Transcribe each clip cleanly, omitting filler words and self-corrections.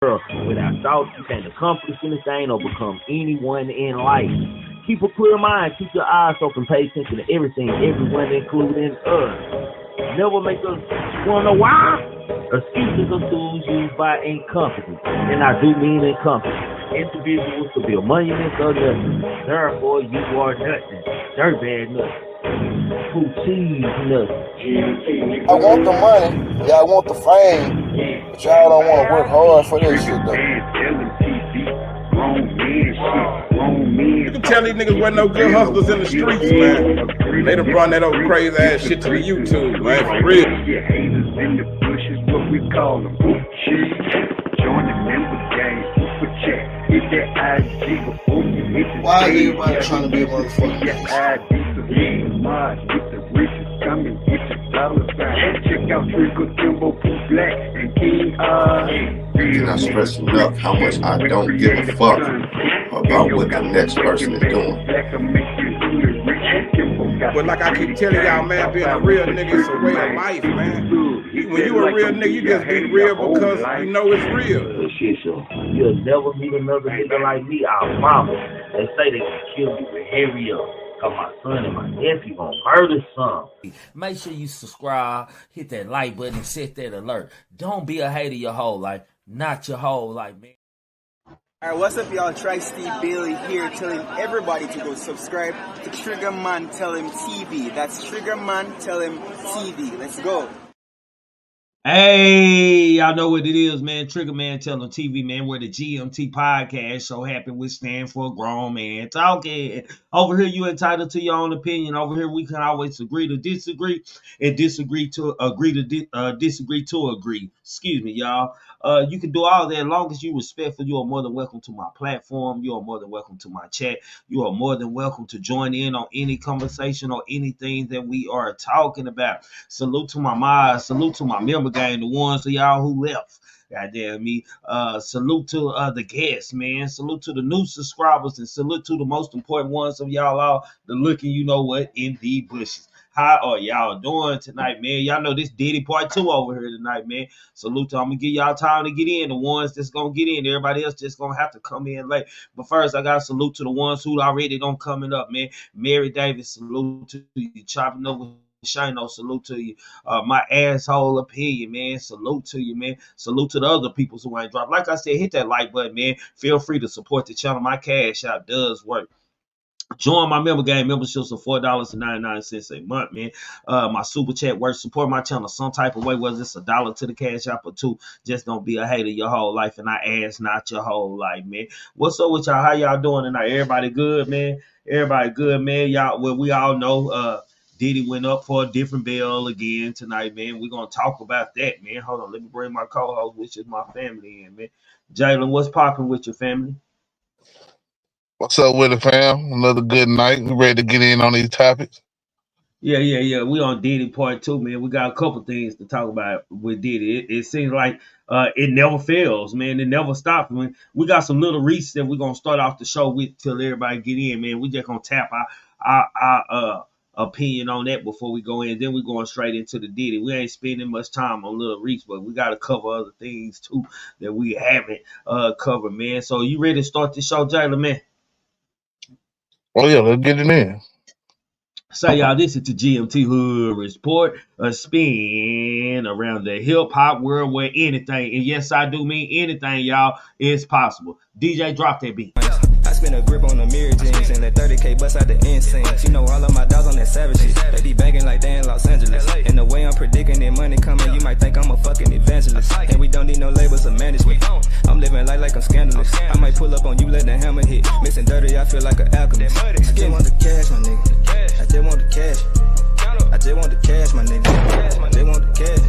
Without thought, you can't accomplish anything or become anyone in life. Keep a clear mind, keep your eyes open, pay attention to everything, everyone, including us. Never make us wanna know why. Excuses are tools used by incompetence, and I do mean incompetent individuals to build monuments of nothing. Therefore, you are nothing. Dirtbag nothing. Who cheese nothing. I want the money, y'all want the fame, but y'all don't want to work hard for this shit though. You can tell these niggas wasn't no good hustlers in the streets, man. They done brought that old crazy ass shit to the YouTube, man, for real. Why everybody trying to be a motherfucker? I cannot stress enough how much I don't give a fuck about what the next person is doing. But like I keep telling y'all, man, being a real nigga is a way of life, man. When you a real nigga, you just be real because you know it's real. You'll never meet another nigga like me, our mama. They say they can kill you with hurry up. Cause my son and my nephew gonna murder some. Make sure you subscribe, hit that like button, and set that alert. Don't be a hater your whole life. Not your whole life, man. Alright, what's up, y'all? Steve Bailey here, telling everybody to go subscribe to Triggamantellemtv. That's Triggamantellemtv. Let's go. Hey, y'all know what it is, man. Triggamantellemtv, man. We're the GMT podcast. So happy we stand for a grown man talking. Over here, you entitled to your own opinion. Over here, we can always agree to disagree and disagree to agree to disagree to agree. Excuse me, y'all. You can do all that as long as you respectful. You are more than welcome to my platform. You are more than welcome to my chat. You are more than welcome to join in on any conversation or anything that we are talking about. Salute to my mods. Salute to my member gang, the ones of y'all who left. Goddamn me. Salute to the guests, man. Salute to the new subscribers and salute to the most important ones of y'all all, the looking, you know what, in the bushes. How are y'all doing tonight, man? Y'all know this Diddy part 2 over here tonight, man. Salute to, I'm going to give y'all time to get in. The ones that's going to get in. Everybody else just going to have to come in late. But first, I got to salute to the ones who already don't coming up, man. Mary Davis, salute to you. Chopping over Shino, salute to you. My asshole opinion, man. Salute to you, man. Salute to the other people who ain't dropped. Like I said, hit that like button, man. Feel free to support the channel. My cash out does work. Join my member game memberships of $4.99 a month, man. My super chat works. Support my channel some type of way, whether it's $1 to the cash app or $2. Just don't be a hater your whole life, and I ask not your whole life, man. What's up with y'all? How y'all doing tonight? Everybody good, man? Everybody good, man? Y'all, well, we all know Diddy went up for a different bill again tonight, man. We're gonna talk about that, man. Hold on, let me bring my co-host, which is my family, in, man. Jalen, what's popping with your family? What's up with it, fam? Another good night. We ready to get in on these topics? Yeah. We on Diddy part 2, man. We got a couple things to talk about with Diddy. It seems like it never fails, man. It never stops. Man. We got some Lil Reese that we're gonna start off the show with till everybody get in, man. We just gonna tap our opinion on that before we go in. Then we're going straight into the Diddy. We ain't spending much time on Lil Reese, but we got to cover other things too that we haven't covered, man. So you ready to start the show, Jalen, man? Oh yeah, let's get it in. So y'all, this is the GMT Hood Report, a spin around the hip hop world where anything, and yes, I do mean anything, y'all, is possible. DJ, drop that beat. I spin a grip on the mirror jeans and let 30K bust out the incense. You know all of my dogs on that savage shit. They be banging like they in Los Angeles. And the way I'm predicting that money coming, you might think I'm a fucking evangelist. And we don't need no labels or management. I'm living life like I'm scandalous. I might pull up on you, let the hammer hit. Missing dirty, I feel like an alchemist. I just want the cash, my nigga. I just want the cash. I just want the cash, my nigga. I just want the cash.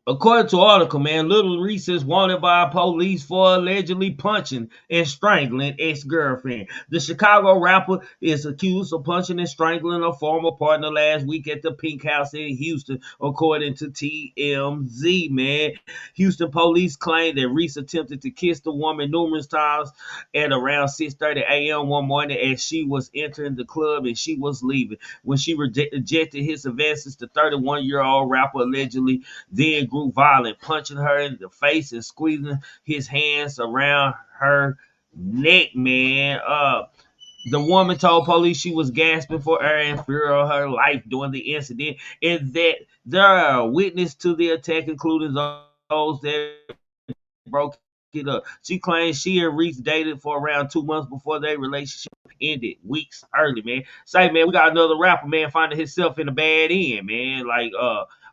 According to the article, man, Lil Reese is wanted by police for allegedly punching and strangling ex-girlfriend. The Chicago rapper is accused of punching and strangling a former partner last week at the Pink House in Houston, according to TMZ, man. Houston police claim that Reese attempted to kiss the woman numerous times at around 6:30 a.m. one morning as she was entering the club and she was leaving. When she rejected his advances, the 31-year-old rapper allegedly then grew violent, punching her in the face and squeezing his hands around her neck, man. The woman told police she was gasping for air in fear of her life during the incident, and that there are witnesses to the attack, including those that broke it up. She claims she and Reese dated for around 2 months before their relationship ended weeks early, man. Say, man, we got another rapper, man, finding himself in a bad end, man. Like,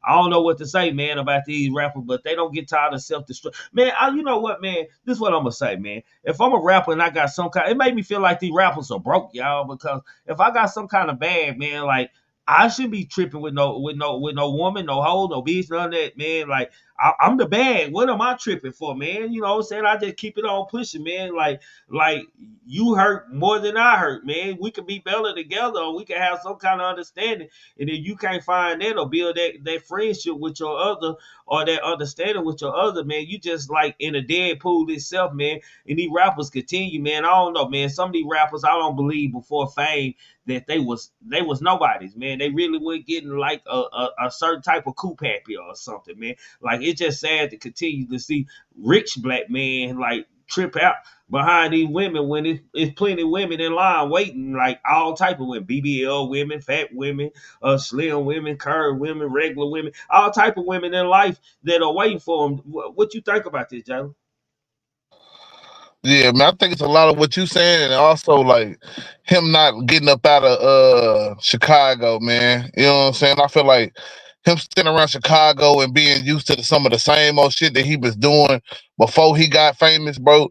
I don't know what to say, man, about these rappers, but they don't get tired of self-destruct. Man, you know what, man? This is what I'm gonna say, man. If I'm a rapper and I got some kind, it made me feel like these rappers are broke, y'all, because if I got some kind of bag, man, like I shouldn't be tripping with no woman, no hoe, no bitch, none of that, man. Like I'm the bag. What am I tripping for, man? You know what I'm saying? I just keep it on pushing, man. Like you hurt more than I hurt, man. We could be better together, or we can have some kind of understanding. And if you can't find that or build that friendship with your other, or that understanding with your other, man, you just like in a dead pool itself, man. And these rappers continue, man. I don't know, man. Some of these rappers, I don't believe before fame that they was nobodies, man. They really were getting like a certain type of coup happy or something, man. Like it's just sad to continue to see rich black men like trip out behind these women when it's plenty of women in line waiting, like all type of women, BBL women, fat women, slim women, curvy women, regular women, all type of women in life that are waiting for them. What you think about this, Jalen? Yeah, man, I think it's a lot of what you saying, and also like him not getting up out of Chicago, man. You know what I'm saying? I feel like him sitting around Chicago and being used to some of the same old shit that he was doing before he got famous, bro.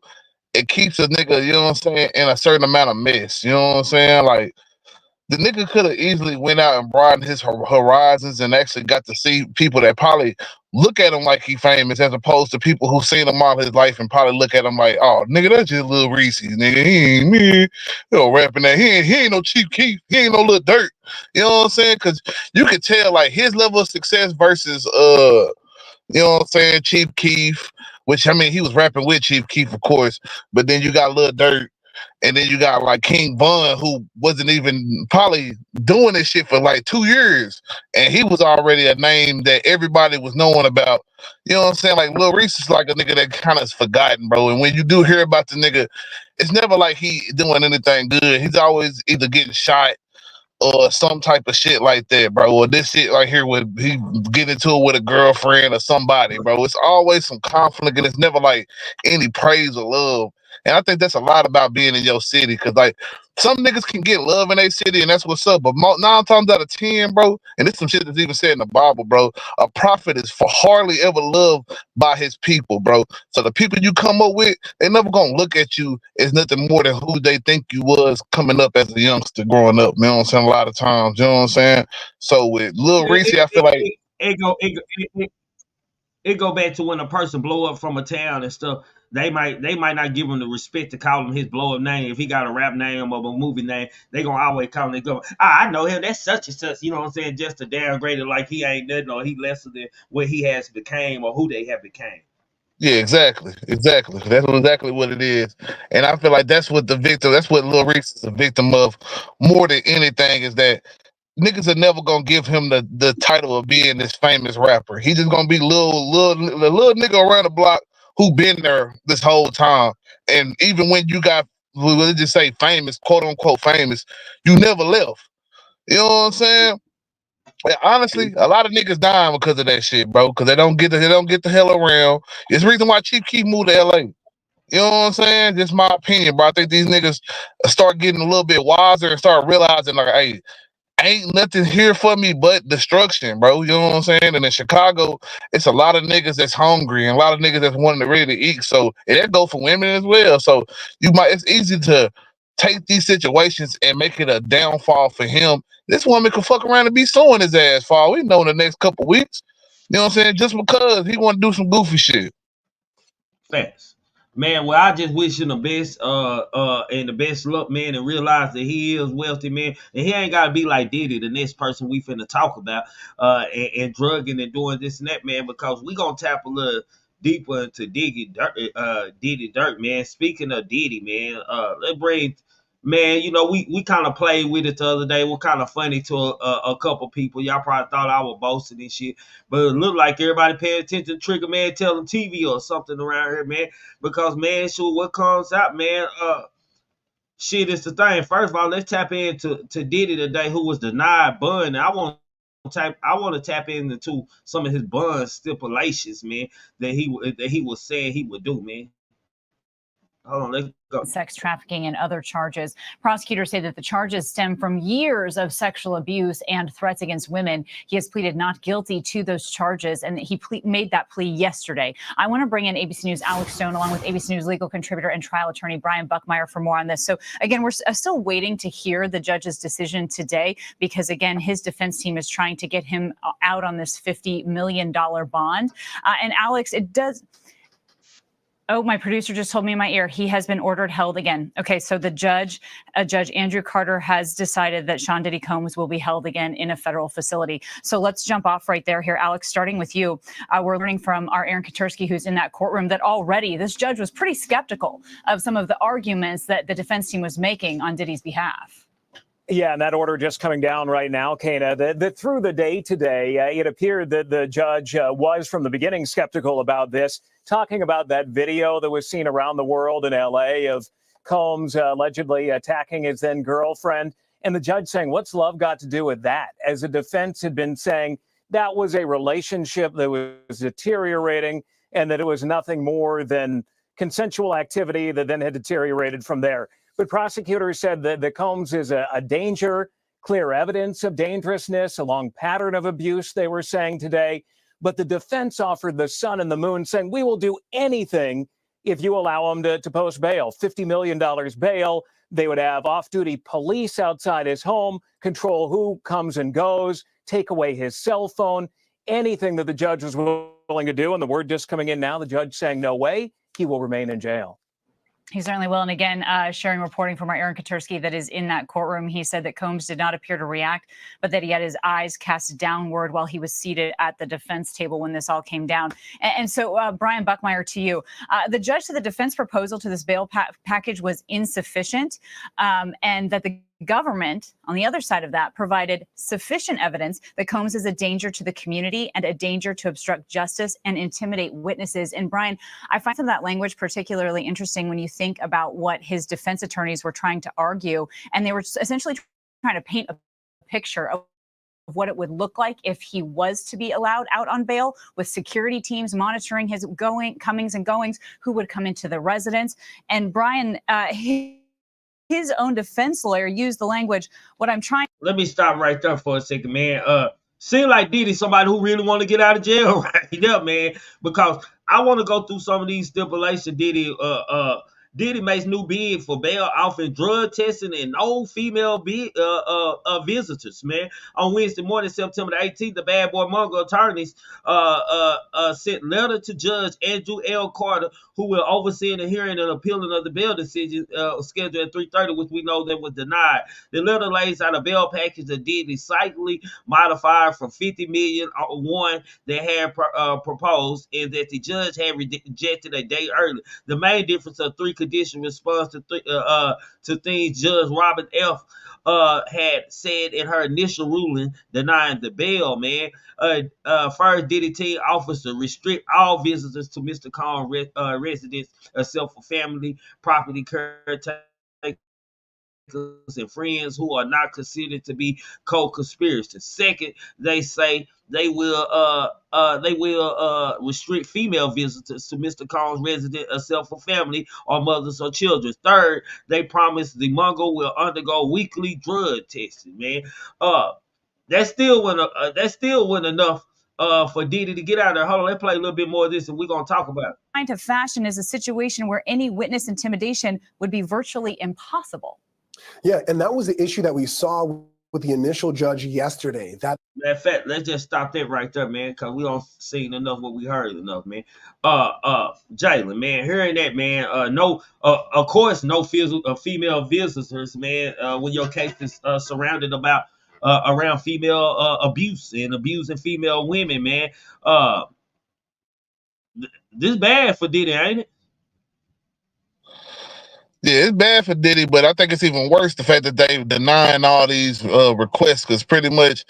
It keeps a nigga, you know what I'm saying, in a certain amount of mess. You know what I'm saying? Like the nigga could have easily went out and broadened his horizons and actually got to see people that probably look at him like he famous, as opposed to people who seen him all his life and probably look at him like, oh, nigga, that's just Lil Reese, nigga. He ain't me. You know, rapping that. He ain't no Chief Keef. He ain't no Lil Dirt. You know what I'm saying? Because you could tell like his level of success versus you know what I'm saying, Chief Keef, which I mean he was rapping with Chief Keef, of course, but then you got Lil Dirt. And then you got like King Von, who wasn't even probably doing this shit for like 2 years. And he was already a name that everybody was knowing about. You know what I'm saying? Like Lil Reese is like a nigga that kind of is forgotten, bro. And when you do hear about the nigga, it's never like he doing anything good. He's always either getting shot or some type of shit like that, bro. Or this shit right here with he get into it with a girlfriend or somebody, bro. It's always some conflict and it's never like any praise or love. And I think that's a lot about being in your city, because like some niggas can get love in their city and that's what's up. But 9 times out of 10, bro, and this some shit that's even said in the Bible, bro, a prophet is for hardly ever loved by his people, bro. So the people you come up with, they never gonna look at you as nothing more than who they think you was coming up as a youngster growing up. You know what I'm saying? A lot of times, you know what I'm saying? So with Lil Reese, I feel like it go back to when a person blow up from a town and stuff. They might not give him the respect to call him his blow up name. If he got a rap name or a movie name, they gonna always call him. They go, I know him. That's such and such. You know what I'm saying? Just to downgrade it like he ain't nothing or he lesser than what he has became or who they have became. yeah, exactly. That's exactly what it is. And I feel like that's what Lil Reese is a victim of more than anything, is that niggas are never gonna give him the title of being this famous rapper. He just gonna be little nigga around the block who been there this whole time. And even when you got, let's just say famous, quote unquote famous, you never left. You know what I'm saying? And honestly, a lot of niggas dying because of that shit, bro. Because they don't get the hell around. It's the reason why Chief Keef moved to LA. You know what I'm saying? Just my opinion, bro. I think these niggas start getting a little bit wiser and start realizing like, hey, ain't nothing here for me but destruction, bro. You know what I'm saying? And in Chicago, it's a lot of niggas that's hungry and a lot of niggas that's wanting to really eat. So and that go for women as well. So it's easy to take these situations and make it a downfall for him. This woman could fuck around and be suing his ass for all we know in the next couple weeks. You know what I'm saying? Just because he want to do some goofy shit. Facts. Man, well, I just wish him the best, and the best luck, man, and realize that he is wealthy, man, and he ain't gotta be like Diddy, the next person we finna talk about, and drugging and doing this and that, man, because we gonna tap a little deeper into Diddy Dirt, man. Speaking of Diddy, man, let's bring man, you know, we kind of played with it the other day. We're kind of funny to a couple people. Y'all probably thought I was boasting and shit, but it looked like everybody paying attention to Triggamantellemtv TV or something around here, man. Because man, sure, what comes out, man, shit is the thing. First of all, let's tap into Diddy today, who was denied bond. And I want to tap into some of his bond stipulations, man, that he was saying he would do, man. Hold on, let's go. Sex trafficking and other charges. Prosecutors say that the charges stem from years of sexual abuse and threats against women. He has pleaded not guilty to those charges, and he made that plea yesterday. I want to bring in ABC News' Alex Stone, along with ABC News legal contributor and trial attorney Brian Buckmeyer for more on this. So again, we're still waiting to hear the judge's decision today, because again, his defense team is trying to get him out on this $50 million bond. And Alex, it does... Oh, my producer just told me in my ear he has been ordered held again. Okay, so the Judge Andrew Carter has decided that Sean Diddy Combs will be held again in a federal facility. So let's jump off right there here. Alex, starting with you. We're learning from our Aaron Katursky, who's in that courtroom, that already this judge was pretty skeptical of some of the arguments that the defense team was making on Diddy's behalf. Yeah, and that order just coming down right now, Kana. Through the day today, it appeared that the judge was from the beginning skeptical about this, talking about that video that was seen around the world in L.A. of Combs allegedly attacking his then girlfriend. And the judge saying, what's love got to do with that? As the defense had been saying that was a relationship that was deteriorating and that it was nothing more than consensual activity that then had deteriorated from there. But prosecutors said that Combs is a danger, clear evidence of dangerousness, a long pattern of abuse, they were saying today. But the defense offered the sun and the moon, saying, we will do anything if you allow him to post bail, $50 million bail. They would have off-duty police outside his home, control who comes and goes, take away his cell phone, anything that the judge was willing to do. And the word just coming in now, the judge saying, no way, he will remain in jail. He certainly will. And again, sharing reporting from our Aaron Katursky that is in that courtroom, he said that Combs did not appear to react, but that he had his eyes cast downward while he was seated at the defense table when this all came down. And so, Brian Buckmeyer, to you, the judge said the defense proposal to this bail package was insufficient, and that the government, on the other side of that, provided sufficient evidence that Combs is a danger to the community and a danger to obstruct justice and intimidate witnesses. And Brian, I find some of that language particularly interesting when you think about what his defense attorneys were trying to argue. And they were essentially trying to paint a picture of what it would look like if he was to be allowed out on bail, with security teams monitoring his comings and goings, who would come into the residence. And Brian, his own defense lawyer used the language, what I'm trying... Let me stop right there for a second, man. Seem like Diddy somebody who really want to get out of jail right there, man, because I want to go through some of these stipulations. Diddy makes new bid for bail, offering drug testing and no female visitors, man. On Wednesday morning, September the 18th, the Bad Boy Mongo attorneys sent letter to Judge Andrew L. Carter, who will oversee the hearing and appealing of the bail decision scheduled at 3:30, which we know that was denied. The letter lays out a bail package that Diddy slightly modified from $50 million one that had proposed, and that the judge had rejected a day early. The main difference of three condition response to things Judge Robert F. Had said in her initial ruling denying the bail, man. First, Diddy team offers to restrict all visitors to Mr. Combs' residence except for family, property caretakers, and friends who are not considered to be co-conspirators. Second, they say they will restrict female visitors to Mr. Combs' residence except for family or mothers or children. Third, they promise the Mongo will undergo weekly drug testing, man. That still wasn't enough for Diddy to get out of there. Hold on, let's play a little bit more of this and we're going to talk about it. Kind of fashion is a situation where any witness intimidation would be virtually impossible. Yeah, and that was the issue that we saw with the initial judge yesterday. In fact, let's just stop that right there, man, because we don't seen enough what we heard enough, man. Jalen, man, hearing that, man, of course, no female visitors, man, when your case is surrounded around female abuse and abusing female women, man. This bad for Diddy, ain't it? Yeah, it's bad for Diddy, but I think it's even worse the fact that they denying all these requests, because pretty much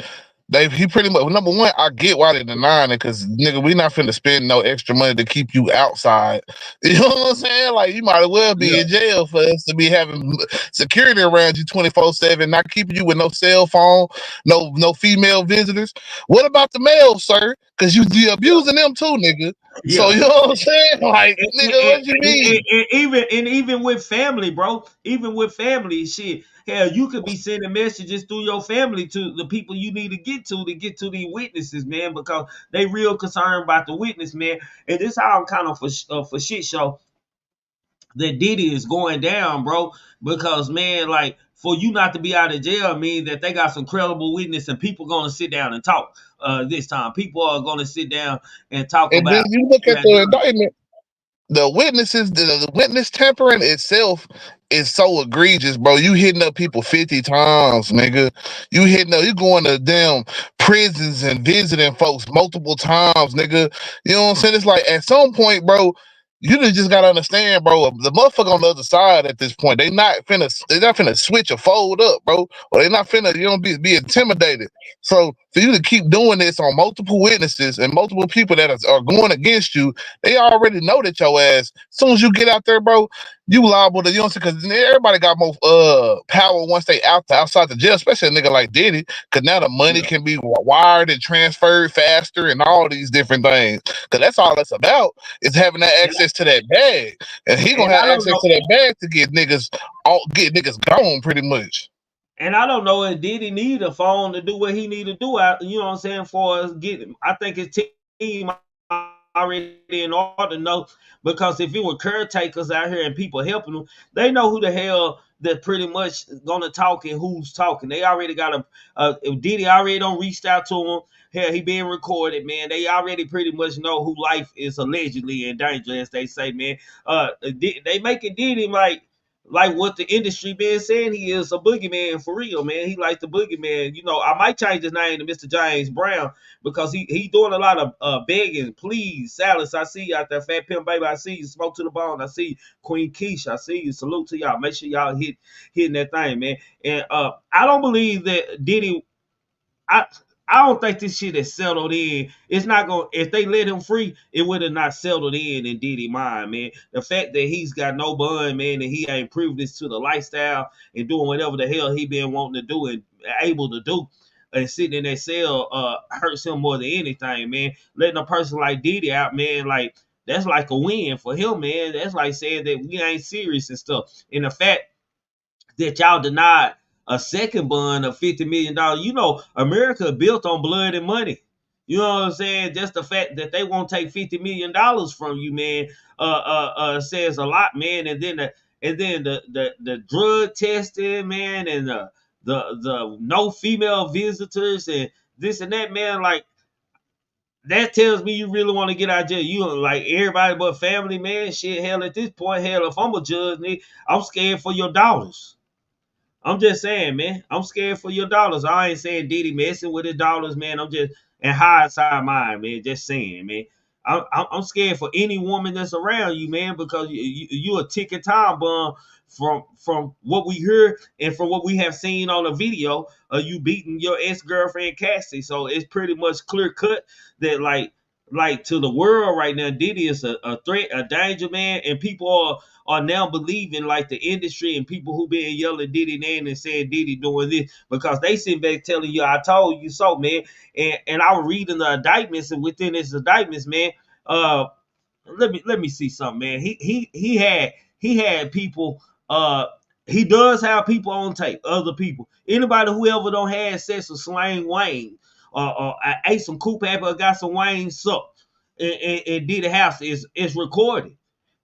he pretty much, number one, I get why they denying it, because nigga, we not finna spend no extra money to keep you outside. You know what I'm saying? Like, you might as well be in jail for us to be having security around you 24/7, not keeping you with no cell phone, no female visitors. What about the males, sir? Because you abusing them too, nigga. So you know what I'm saying? Like, nigga, what you mean? Even with family, bro. Even with family, shit. Hell, you could be sending messages through your family to the people you need to get to these witnesses, man, because they real concerned about the witness, man. And this how I'm kind of for shit show that Diddy is going down, bro. Because man, like, for you not to be out of jail means that they got some credible witness and people gonna sit down and talk. This time, people are gonna sit down and talk And then about you look you at had the done. indictment. The witnesses, the witness tampering itself is so egregious, bro. You hitting up people 50 times, nigga. You going to damn prisons and visiting folks multiple times, nigga. You know what I'm saying? It's like, at some point, bro, you just gotta understand, bro. The motherfucker on the other side at this point, they not finna switch or fold up, bro. Or they not finna, be intimidated. So for you to keep doing this on multiple witnesses and multiple people that are going against you, they already know that your ass, as soon as you get out there, bro, you liable to, you know what I'm saying? Because everybody got more power once they outside the jail, especially a nigga like Diddy, because now the money can be wired and transferred faster and all these different things. Because that's all it's about, is having that access to that bag. And he gonna And have I don't access know. to that bag to get niggas gone pretty much. And I don't know if Diddy need a phone to do what he need to do. You know what I'm saying? For us getting, I think his team already in order to know, because if it were caretakers out here and people helping them, they know who the hell that pretty much gonna talk and who's talking. They already got if Diddy already don't reached out to him. Hell, he being recorded, man. They already pretty much know who life is allegedly in danger, as they say, man. They making Diddy like what the industry been saying he is, a boogeyman for real, man. He like the boogeyman. You know, I might change his name to Mr. James Brown, because he doing a lot of begging, please, Salas, I see you out there, Fat Pimp Baby, I see you, Smoke to the Bone, I see you, Queen Keisha, I see you, salute to y'all. Make sure y'all hitting that thing, man. And I don't believe that Diddy, I don't think this shit is settled in. It's not going. If they let him free, it would have not settled in Diddy mind, man. The fact that he's got no bun, man, and he ain't privileged to the lifestyle and doing whatever the hell he been wanting to do and able to do, and sitting in that cell hurts him more than anything, man. Letting a person like Diddy out, man, like, that's like a win for him, man. That's like saying that we ain't serious and stuff. And the fact that y'all denied a second bond of $50 million. You know, America built on blood and money. You know what I'm saying? Just the fact that they won't take $50 million from you, man, says a lot, man. And then the drug testing, man, and the no female visitors and this and that, man, like, that tells me you really want to get out of jail. You like everybody but family, man. Shit, hell, at this point, hell, if I'm a judge, I'm scared for your daughters. I'm just saying, man. I'm scared for your dollars. I ain't saying Diddy messing with his dollars, man. I'm just in hindsight mind, man. Just saying, man. I'm scared for any woman that's around you, man, because you a ticking time bomb from what we hear and from what we have seen on the video of you beating your ex-girlfriend Cassie. So it's pretty much clear cut that like to the world right now, Diddy is a threat, a danger, man, and people are now believing, like, the industry and people who been yelling Diddy name and saying Diddy doing this, because they sit back telling you, I told you so, man. And I was reading the indictments, and within this indictments, man, let me see something, man. He had people, he does have people on tape, other people. Anybody who ever don't have sex with Slang Wayne, or ate some Coop apple or got some Wayne suck and did a house is recorded.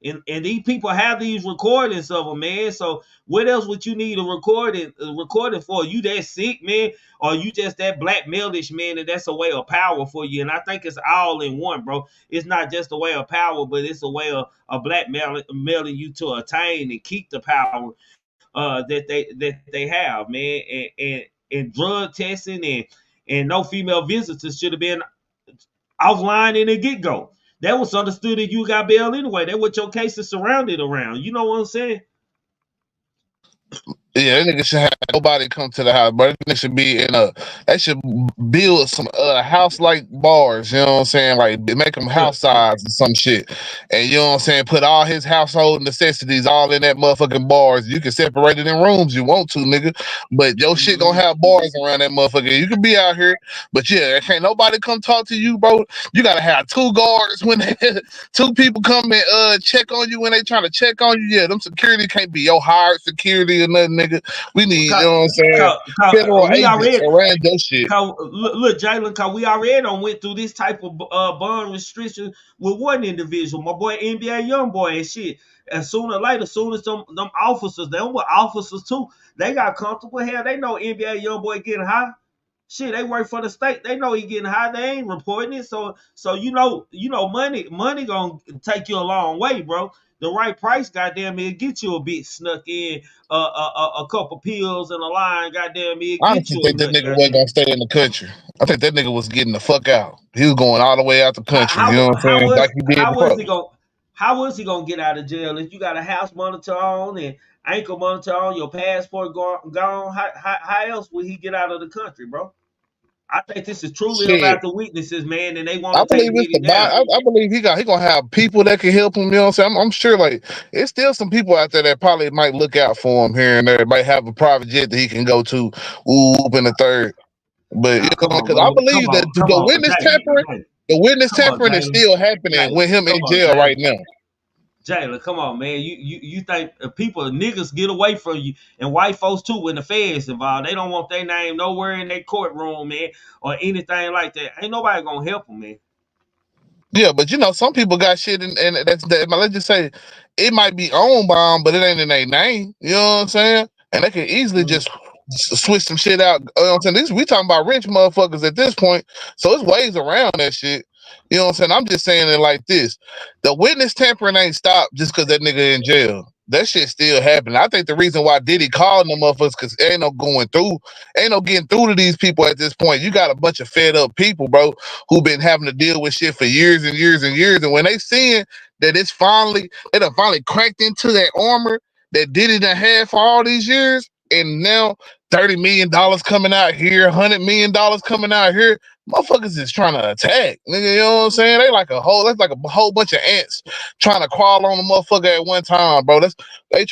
And these people have these recordings of them, man. So what else would you need a recording for? You that sick, man, or you just that blackmailish, man, and that's a way of power for you. And I think it's all in one, bro. It's not just a way of power, but it's a way of blackmailing you to attain and keep the power that they have, man. And drug testing and no female visitors should have been offline in the get-go. That was understood that you got bail anyway. That's what your case is surrounded around. You know what I'm saying? Yeah, that nigga should have nobody come to the house, bro. That nigga should be in a. They should build some house like bars. You know what I'm saying? Like make them house size or some shit. And you know what I'm saying? Put all his household necessities all in that motherfucking bars. You can separate it in rooms you want to, nigga. But your shit gonna have bars around that motherfucker. You can be out here, but yeah, can't nobody come talk to you, bro. You gotta have 2 guards when 2 people come and check on you when they trying to check on you. Yeah, them security can't be your hired security or nothing, nigga. We need, you know what I'm saying, federal we agents already around your shit. look, Jalen, cause we already done went through this type of bond restriction with one individual, my boy NBA Youngboy and shit. And sooner or later, soon as them officers, them were officers too, they got comfortable. Hell, they know NBA Youngboy getting high. Shit, they work for the state. They know he getting high. They ain't reporting it. So you know, money gonna take you a long way, bro. The right price, goddamn, it'll get you a bit snuck in, a couple pills and a line, goddamn, it'll I get honestly you a think that nut, nigga wasn't goddamn. gonna stay in the country. I think that nigga was getting the fuck out. He was going all the way out the country. You know what I'm saying? Like he did before. How was he gonna get out of jail if you got a house monitor on and ankle monitor on, your passport gone? How else would he get out of the country, bro? I think this is truly Shit. about the witnesses, man, and they want I to take believe it's Diddy the down. I believe he gonna have people that can help him. You know what I'm saying? I'm sure like it's still some people out there that probably might look out for him here and there. Might have a private jet that he can go to, whoop in the third. But you Come know, on, because I bro. believe that Come the on, witness tampering, Jalen. the witness Come on, tampering is Jalen. still happening with him in jail right now. Jalen, come on, man. You think people, niggas get away from you, and white folks too when the feds involved. They don't want their name nowhere in their courtroom, man, or anything like that. Ain't nobody gonna help them, man. Yeah, but you know, some people got shit, and that's that. Let's just say it might be owned by them, but it ain't in their name. You know what I'm saying? And they can easily just switch some shit out. You know what I'm saying? We talking about rich motherfuckers at this point, so it's ways around that shit. You know what I'm saying? I'm just saying it like this: the witness tampering ain't stopped just because that nigga in jail. That shit still happening. I think the reason why Diddy called them motherfuckers because ain't no getting through to these people at this point. You got a bunch of fed up people, bro, who been having to deal with shit for years and years and years. And when they seeing that they done finally cracked into that armor that Diddy done had for all these years, and now $30 million coming out here, $100 million coming out here. Motherfuckers is trying to attack. Nigga, you know what I'm saying? That's like a whole bunch of ants trying to crawl on the motherfucker at one time, bro. Everybody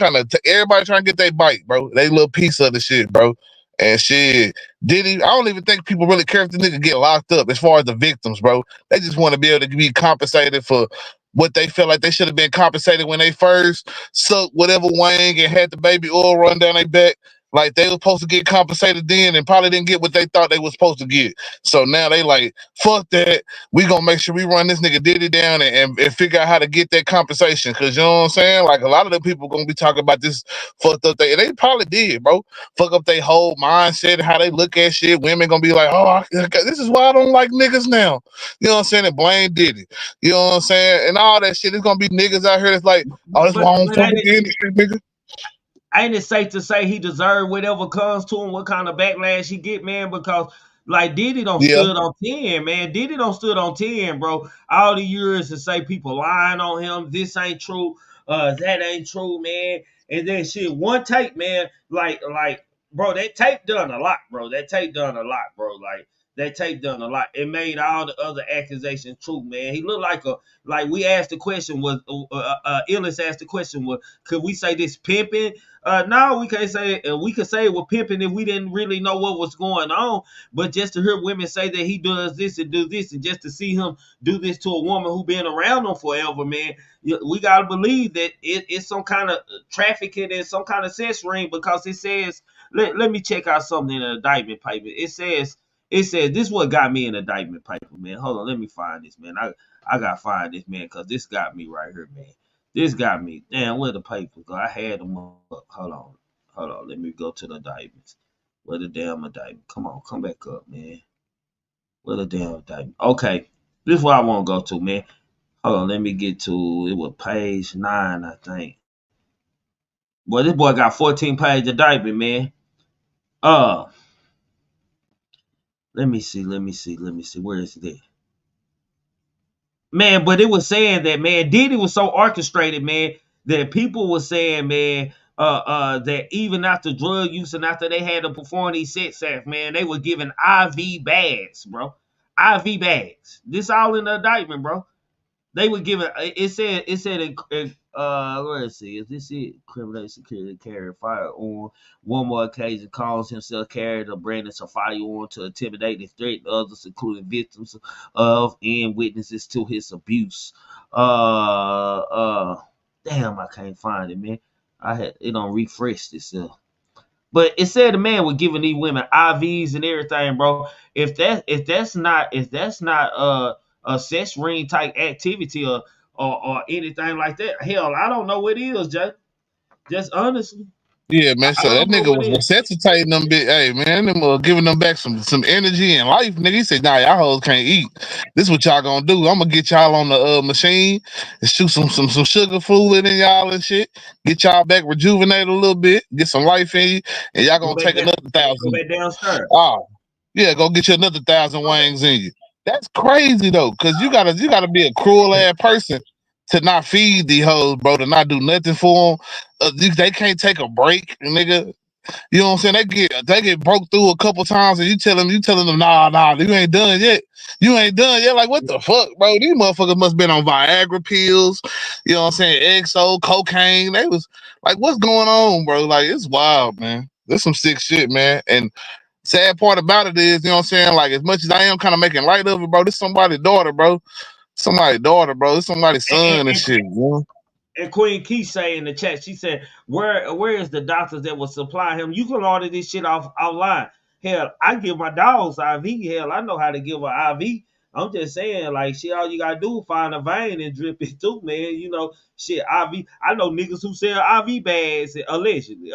trying to get their bite, bro. They little piece of the shit, bro. And shit, Diddy, I don't even think people really care if the nigga get locked up as far as the victims, bro. They just want to be able to be compensated for what they feel like they should have been compensated when they first sucked whatever wang and had the baby oil run down their back. Like they were supposed to get compensated then and probably didn't get what they thought they were supposed to get. So now they like, fuck that. We gonna make sure we run this nigga Diddy down and figure out how to get that compensation. Cause you know what I'm saying? Like a lot of the people gonna be talking about this fucked up thing. And they probably did, bro. Fuck up their whole mindset, how they look at shit. Women gonna be like, oh, this is why I don't like niggas now. You know what I'm saying? And blame Diddy. You know what I'm saying? And all that shit. It's gonna be niggas out here that's like, oh, that's why I don't fuck with the industry, nigga. Ain't it safe to say he deserved whatever comes to him, what kind of backlash he get, man? Because like Diddy don't stood on 10, man. Diddy don't stood on 10, bro. All the years to say people lying on him, this ain't true, that ain't true, man. And then shit, one tape, man, like, bro, that tape done a lot, bro. That tape done a lot, bro. That tape done a lot. It made all the other accusations true, man. He looked like we asked the question was, Illis asked the question was, could we say this pimping? No, we can't say it. We could say it was pimping if we didn't really know what was going on. But just to hear women say that he does this and do this, and just to see him do this to a woman who been around him forever, man, we gotta believe that it's some kind of trafficking and some kind of sex ring, because it says. Let me check out something in the indictment paper. It says this is what got me in the indictment paper, man. Hold on, let me find this, man. I gotta find this, man, because this got me right here, man. This got me. Damn, where the papers go? I had them up. Hold on. Let me go to the indictments. Where the damn indictment? Come on, come back up, man. Where the damn indictment? Okay, this is what I want to go to, man. Hold on, let me get to it. Was page 9, I think. Boy, this boy got 14-page indictment, man. Let me see. Where is it? Man, but it was saying that, man, Diddy was so orchestrated, man, that people were saying, man, that even after drug use and after they had to perform these sex acts, man, they were giving IV bags, bro. IV bags. This all in the indictment, bro. They were giving. It said let's see, is this it? Criminal security carry firearm. One more occasion calls himself carried a brand of firearm to intimidate and threaten others, including victims of and witnesses to his abuse. Damn, I can't find it, man. I had it on refresh itself. But it said the man was giving these women IVs and everything, bro. If that's not a sex ring type activity or anything like that, hell, I don't know what it is, Jay. Just honestly. Yeah, man. So that don't know nigga what was it is. necessitating them bit. Hey, man, them giving them back some energy and life, nigga. He said, "Nah, y'all hoes can't eat. This what y'all gonna do. I'm gonna get y'all on the machine and shoot some sugar fluid in y'all and shit. Get y'all back rejuvenated a little bit. Get some life in you, and y'all Go gonna back take another Go 1,000. back downstairs. Oh, yeah, go get you another 1,000 wings in you. That's crazy though, cause you gotta be a cruel ass person to not feed these hoes, bro. To not do nothing for them. They can't take a break, nigga. You know what I'm saying? They get broke through a couple times, and you telling them, nah, you ain't done yet. You ain't done yet. Like, what the fuck, bro? These motherfuckers must have been on Viagra pills. You know what I'm saying? XO, cocaine. They was like, what's going on, bro? Like, it's wild, man. There's some sick shit, man. And sad part about it is, you know what I'm saying? Like, as much as I am kind of making light of it, bro, this somebody's daughter, bro. Somebody's daughter, bro. This somebody's son and shit, bro. And Queen Key say in the chat, she said, where is the doctors that will supply him? You can order this shit online. Hell, I give my dogs IV. Hell, I know how to give an IV. I'm just saying, like, shit, all you gotta do is find a vein and drip it too, man. You know, shit, IV. I know niggas who sell IV bags, allegedly.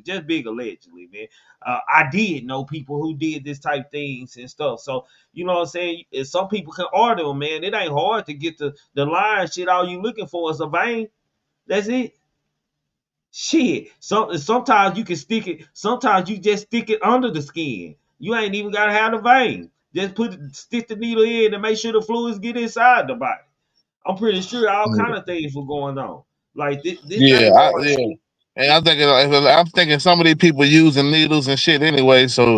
Just big allegedly, man. I did know people who did this type things and stuff. So, you know what I'm saying? Some people can order them, man. It ain't hard to get the line shit. All you looking for is a vein. That's it. Shit. Sometimes you can stick it. Sometimes you just stick it under the skin. You ain't even gotta have the vein. Just stick the needle in and make sure the fluids get inside the body. I'm pretty sure all kind of things were going on. Like this ain't hard shit. And I'm thinking some of these people using needles and shit anyway. So, you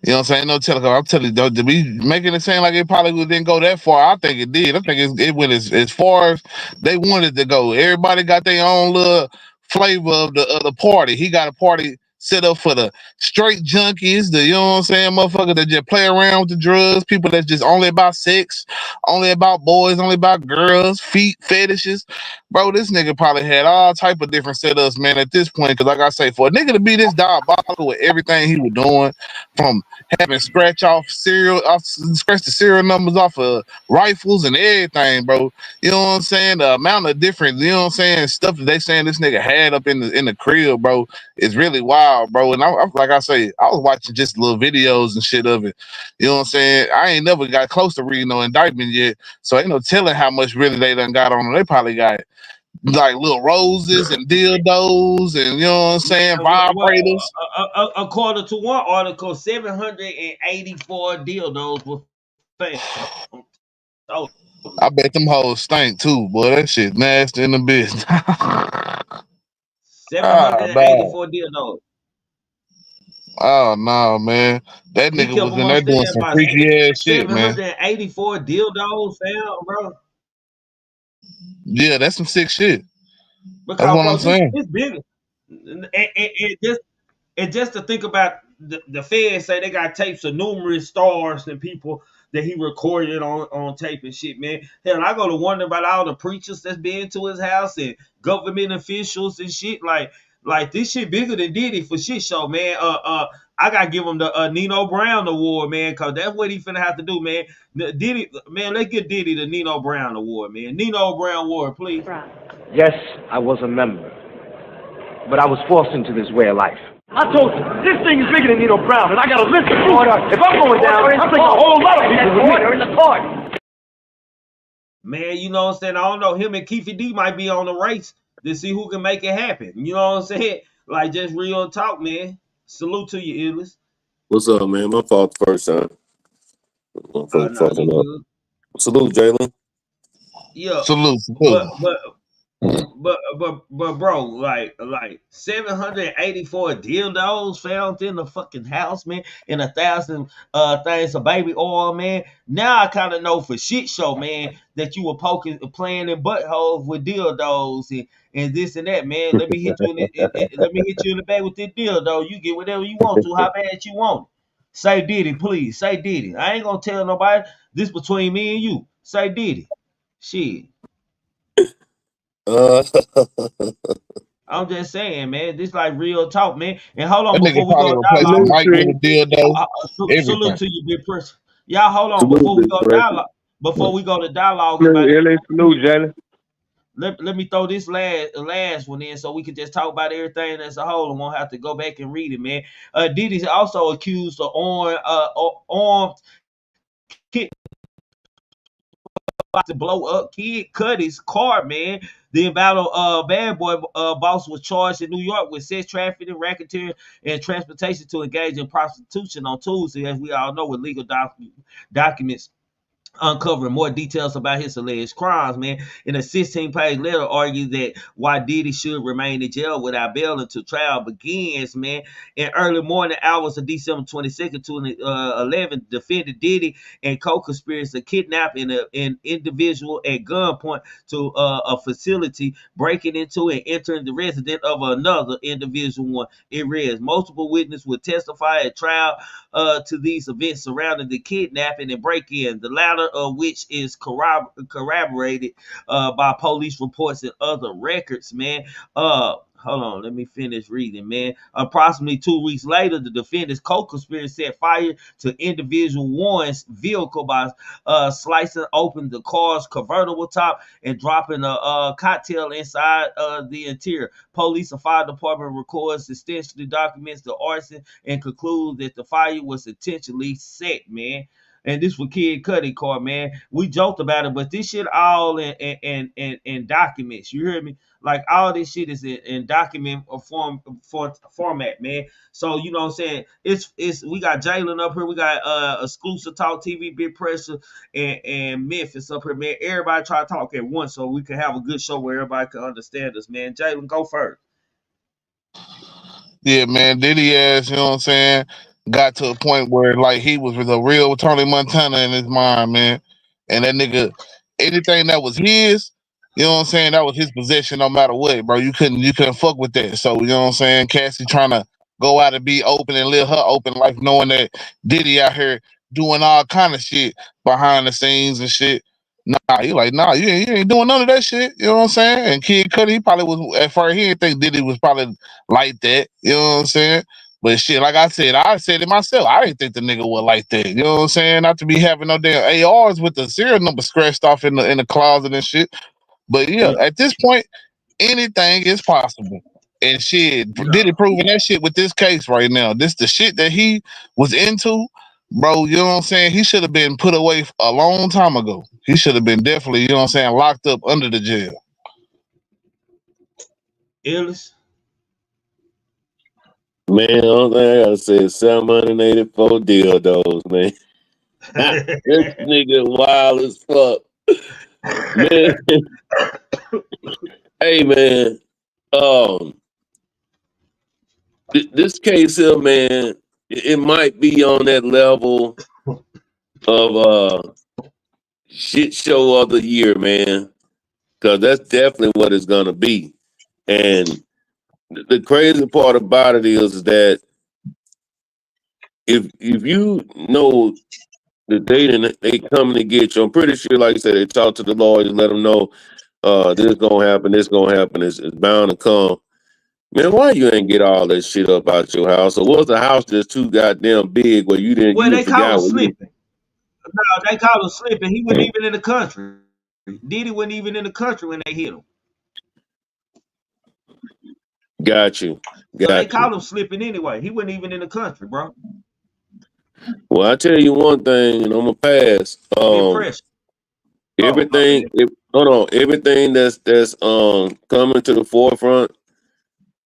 know what I'm saying? No telling. I'm telling you, though, to be making it seem like it probably didn't go that far. I think it did. I think it went as far as they wanted to go. Everybody got their own little flavor of the party. He got a party set up for the straight junkies, you know what I'm saying, motherfuckers that just play around with the drugs, people that's just only about sex, only about boys, only about girls, feet, fetishes. Bro, this nigga probably had all type of different setups, man, at this point, because like I say, for a nigga to be this diabolical with everything he was doing, from having scratch the serial numbers off of rifles and everything, bro. You know what I'm saying? The amount of different, you know what I'm saying, stuff that they saying this nigga had up in the crib, bro, is really wild, bro. And I like I say, I was watching just little videos and shit of it. You know what I'm saying? I ain't never got close to reading no indictment yet, so ain't no telling how much really they done got on them. They probably got like little roses and dildos and, you know what I'm saying, vibrators. According to one article, 784 dildos were found. I bet them hoes stink too, boy. That shit nasty in the bitch. 784 dildos. Oh no, man. That nigga was in there doing some freaky ass shit, man. 784 dildos found, bro. Yeah, that's some sick shit. Because, that's what I'm saying. It's bigger. And just to think about the feds say they got tapes of numerous stars and people that he recorded on tape and shit, man. Hell, I go to wonder about all the preachers that's been to his house and government officials and shit. Like this shit bigger than Diddy for shit show, man. I gotta give him the Nino Brown Award, man, cause that's what he finna have to do, man. Diddy, man, let's get Diddy the Nino Brown Award, man. Nino Brown Award, please. Yes, I was a member, but I was forced into this way of life. I told you, this thing is bigger than Nino Brown, and I got a list of order. If I'm going down, I'll take a whole lot of people with me. In the court. Man, you know what I'm saying? I don't know. Him and Keefy D might be on the race to see who can make it happen. You know what I'm saying? Like, just real talk, man. Salute to you, Illis. What's up, man? My fault the first time. Fucking up. Salute, Jalen. Yeah. Salute. But But bro, like 784 dildos found in the fucking house, man, and 1,000 things of baby oil, man. Now I kind of know for shit show, man, that you were playing in buttholes with dildos and this and that, man. Let me hit you let me hit you in the back with this dildo. You get whatever you want to, how bad you want it. Say Diddy, please. Say Diddy. I ain't gonna tell nobody. This between me and you. Say Diddy. Shit. I'm just saying, man. This like real talk, man. And hold on That nigga before we probably go replaced the dialogue. mic with a dildo, Salute everything. to you, big person. Y'all hold on Salute, before we big go person. dialogue. Before we go to dialogue Salute, about LA, salute, Jalen. let me throw this last one in so we can just talk about everything as a whole and won't have to go back and read it, man. Diddy's also accused of armed kid to blow up Kid Cudi'S car, man. The Battle Bad Boy boss was charged in New York with sex trafficking, racketeering, and transportation to engage in prostitution on Tuesday, as we all know, with legal documents uncovering more details about his alleged crimes, man. In a 16-page letter, argued that why Diddy should remain in jail without bail until trial begins, man. In early morning hours of December 22nd, 2011, defended Diddy and co-conspirators of kidnapping an individual at gunpoint to a facility, breaking into and entering the residence of another individual. It reads, multiple witnesses will testify at trial to these events surrounding the kidnapping and break-in, the latter of which is corroborated by police reports and other records, man. Hold on, let me finish reading, man. Approximately 2 weeks later, the defendant's co-conspirator set fire to individual one's vehicle by slicing open the car's convertible top and dropping a cocktail inside the interior. Police and fire department records extensively documents the arson and conclude that the fire was intentionally set, man. And this was Kid Cudi car, man. We joked about it, but this shit all in documents. You hear me? Like all this shit is in document format, man. So you know what I'm saying? It's we got Jalen up here, we got exclusive talk TV, Big Pressure, and Memphis up here, man. Everybody try to talk at once so we can have a good show where everybody can understand us, man. Jalen, go first. Yeah, man, Diddy ass, you know what I'm saying, got to a point where like he was the real Tony Montana in his mind, man. And that nigga, anything that was his, you know what I'm saying, that was his possession no matter what, bro. You couldn't fuck with that. So, you know what I'm saying, Cassie trying to go out and be open and live her open life, knowing that Diddy out here doing all kind of shit behind the scenes and shit. Nah, you like, nah, you ain't doing none of that shit. You know what I'm saying? And Kid Cudi, he probably was, at first, he didn't think Diddy was probably like that. You know what I'm saying? But shit, like I said it myself. I didn't think the nigga was like that. You know what I'm saying? Not to be having no damn ARs with the serial number scratched off in the closet and shit. But yeah, at this point, anything is possible. And shit, Diddy proving that shit with this case right now. This the shit that he was into, bro. You know what I'm saying? He should have been put away a long time ago. He should have been definitely, you know what I'm saying, locked up under the jail. Illis. Man, the only thing I gotta say is 784 dildos, man. This nigga wild as fuck. Man. Hey, man. This case here, man, it might be on that level of shit show of the year, man. Cause that's definitely what it's gonna be. And the crazy part about it is that if you know the date and they coming to get you, I'm pretty sure, like I said, they talk to the lawyers, let them know this gonna happen, it's bound to come. Man, why you ain't get all that shit up out your house? Or was the house just too goddamn big where you Well, they call him forgot? slipping. No, they call him slipping. He wasn't even in the country. Diddy wasn't even in the country when they hit him. Got you. So they call him slipping anyway. He wasn't even in the country, bro. Well, I tell you one thing, and I'm gonna pass. Everything, everything that's coming to the forefront.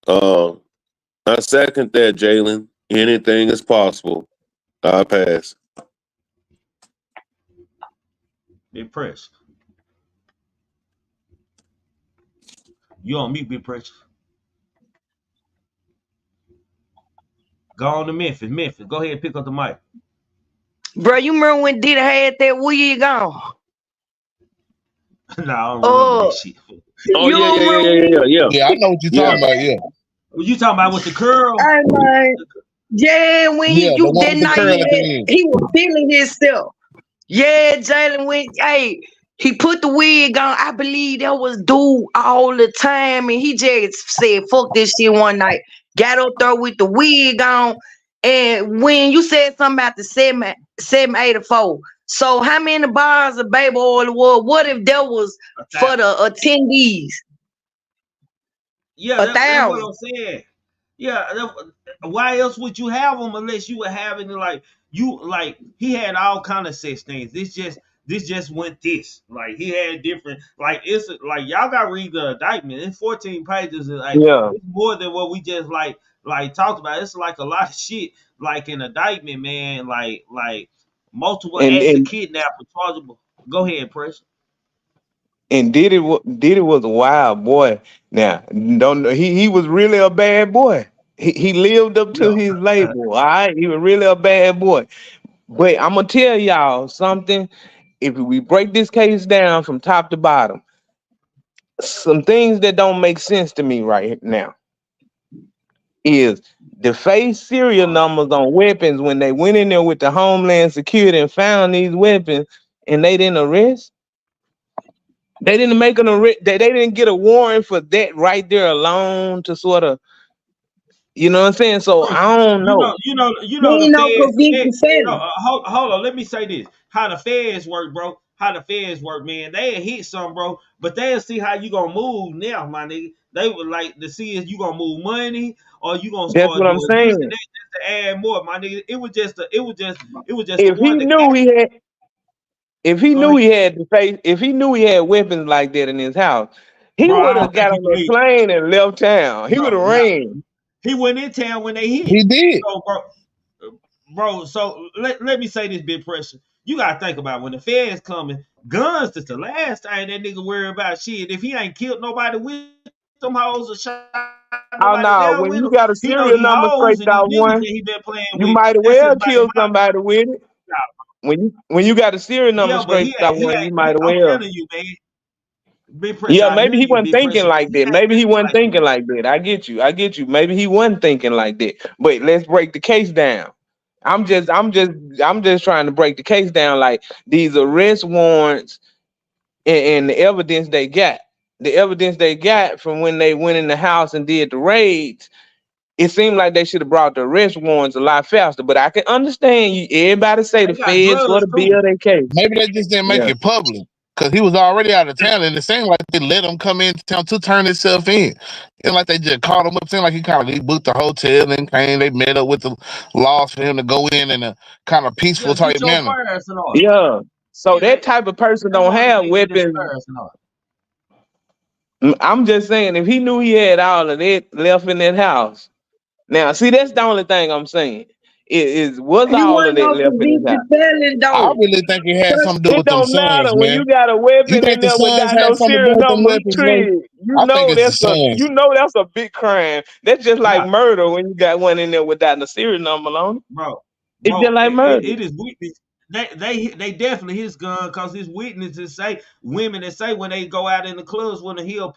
I second that, Jalen. Anything is possible. I pass. Impressed. You on mute, big pressure. Go on to Memphis. Memphis. Go ahead and pick up the mic. Bro, you remember when Diddy had that wig on? No, I don't remember this shit. Oh You yeah. remember Yeah, I know what you're talking about. Yeah, What you talking about with the curl? Hey, man. Yeah, when yeah, the you one that with the night curl at the end. he was feeling himself. Yeah, Jalen went, hey, he put the wig on. I believe that was dude all the time. And he just said, fuck this shit one night. Got up there with the wig on. And when you said something about the 784, so how many bars of baby oil was? What if that was for the attendees? Yeah, that's what I'm saying. Yeah, why else would you have them unless you were having like he had all kind of such things. This just went this. Like he had different it's like y'all gotta read the indictment. It's 14 pages. Like it's more than what we just like talked about. It's like a lot of shit like an indictment, man. Like multiple acts of kidnapping, chargeable. Go ahead, Press. And Diddy was a wild boy. Now, he was really a bad boy. He lived up to his label. All right, he was really a bad boy. But I'm gonna tell y'all something. If we break this case down from top to bottom, some things that don't make sense to me right now is the face serial numbers on weapons when they went in there with the Homeland Security and found these weapons and they didn't arrest. They didn't make an arrest. They didn't get a warrant for that right there alone to sort of, you know what I'm saying? So I don't know. You know the feds. Hold on. Let me say this: how the feds work, bro. How the feds work, man. They hit some, bro, but they'll see how you gonna move now, my nigga. They would like to see if you gonna move money or you gonna start That's what I'm doing saying. this and that just to add more, my nigga. It was just If he knew he had. If he knew he had the face, if he knew he had weapons like that in his house, he would have got on the plane and left town. He would have ran. He went in town when they hit. He did. So, bro. So let me say this, big pressure. You gotta think about when the feds coming. Guns is the last time that nigga worry about shit. If he ain't killed nobody with them hoes or shot Oh no! When you got a serial number scraped out one, you might well kill somebody with it. When you got a serial number scraped out one, you might well. I'm telling you, man. Yeah, maybe he wasn't thinking like that. Maybe he wasn't thinking like that. I get you. Maybe he wasn't thinking like that. But let's break the case down. I'm just trying to break the case down. Like these arrest warrants and the evidence they got. The evidence they got from when they went in the house and did the raids. It seemed like they should have brought the arrest warrants a lot faster. But I can understand you. Everybody say the feds for the bill their case. Maybe they just didn't make it public. Because he was already out of town, and it seemed like they let him come in town to turn himself in. And like they just called him up. It seemed like he booked the hotel and came. They met up with the laws for him to go in a kind of peaceful type manner. Yeah. So that type of person don't have weapons. I'm just saying, if he knew he had all of that left in that house. Now, see, that's the only thing I'm saying. Was all of that left in his house? I really think it had something to do with them sons, man. It don't matter when you got a weapon in there without no serial number. You know that's a big crime. That's just like murder when you got one in there without the serial number on it. Bro, it's just like murder. It is witness. They definitely his gun because his witnesses say women that say when they go out in the clubs when he'll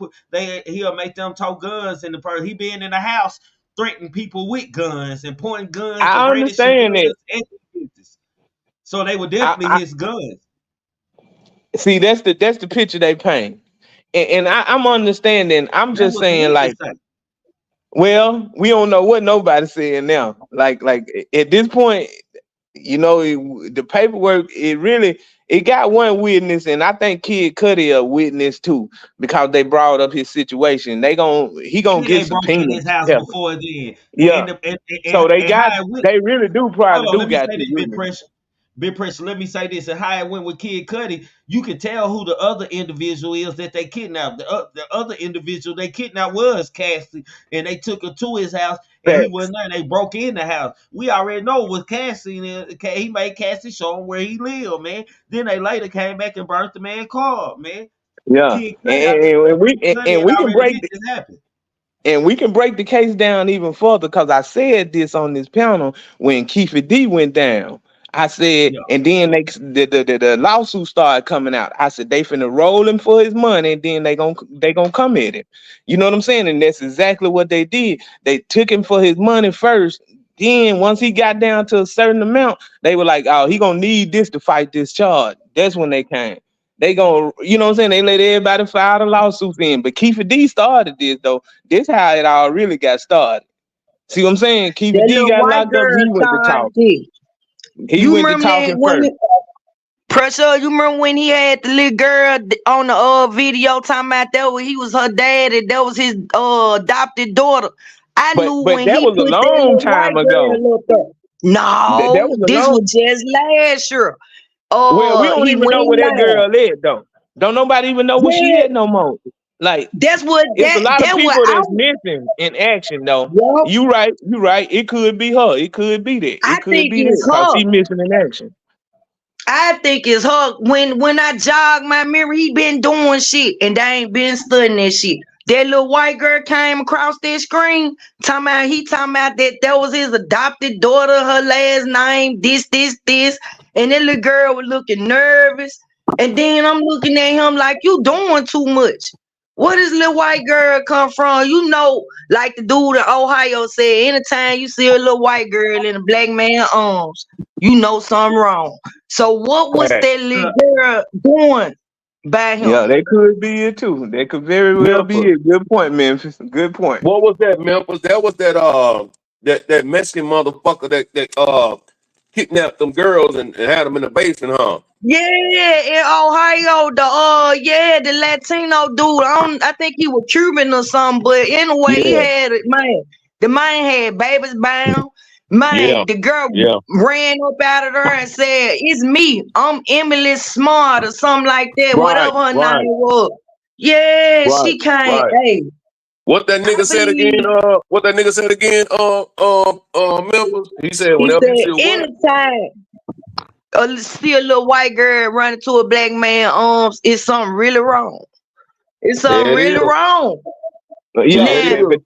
make them tow guns in the person. He been in the house threatening people with guns and pointing guns. I understand that. So they were definitely his guns. See, that's the picture they paint, and I'm understanding. I'm just saying, like, well, we don't know what nobody's saying now. Like at this point, you know, the paperwork it got one witness, and I think Kid Cudi'S a witness too because they brought up his situation. He gonna get subpoenaed. His house before then. Yeah. So they really do probably got the witness. Big pressure. Let me say this: and how it went with Kid Cudi, you can tell who the other individual is that they kidnapped. The other individual they kidnapped was Cassie, and they took her to his house, and he wasn't there. And they broke in the house. We already know it was Cassie. And he made Cassie show him where he lived, man. Then they later came back and burnt the man's car, man. Yeah, Kid and, Cudi, and we Cudi and had we can already break made this happen. and we can break the case down even further because I said this on this panel when Cudi'S went down. I said, Yeah. and then the lawsuit started coming out. I said they finna roll him for his money, and then they gonna come at him. You know what I'm saying? And that's exactly what they did. They took him for his money first. Then once he got down to a certain amount, they were like, "Oh, he gonna need this to fight this charge." That's when they came. They gonna, you know what I'm saying? They let everybody file the lawsuits in. But Cudi'S started this though. This how it all really got started. See what I'm saying? That Cudi'S little got white locked up. girl He went to started talk. it. He You went to remember that talking when first. Pressure, you remember when he had the little girl on the video talking about that he was her dad and that was his adopted daughter. I knew But when that he was a put that long little white time ago. girl up there. That No, was a this long. was just last year. Well, we don't He even know went where that live. girl is though. Don't nobody even know where she Yeah, at no more. Like that's what it's a lot of that what people that's missing in action though. Yep. You right. It could be her. It could be that. I It could think be it's that because her. she missing in action. I think it's her. When I jog my memory, he been doing shit and they ain't been studying that shit. That little white girl came across that screen talking about that was his adopted daughter, her last name, this. And that little girl was looking nervous. And then I'm looking at him like, you doing too much. Where does little white girl come from? You know, like the dude in Ohio said, anytime you see a little white girl in a black man's arms, you know something wrong. So what was Right. that little girl doing by him? Yeah, that could be it too. That could very well be Memphis. it. Good point, Memphis. Good point. What was that, Memphis? That was that Mexican motherfucker that kidnapped them girls and had them in the basement, huh? Yeah, in Ohio, the Latino dude. I think he was Cuban or something, but anyway, he Yeah. had it, man. The man had babies bound. Man, Yeah. the girl Yeah. ran up out of there and said, "It's me. I'm Emily Smart or something like that. Right. Whatever her Right. name was." Yeah, Right. she came. Right. Hey, What that nigga said again? What that nigga said again? Memphis. He said, he "Whenever you said, see what." anytime see a little white girl running to a black man's arms, it's something really wrong. It's something There it really is. wrong. Yeah, There it Now, is.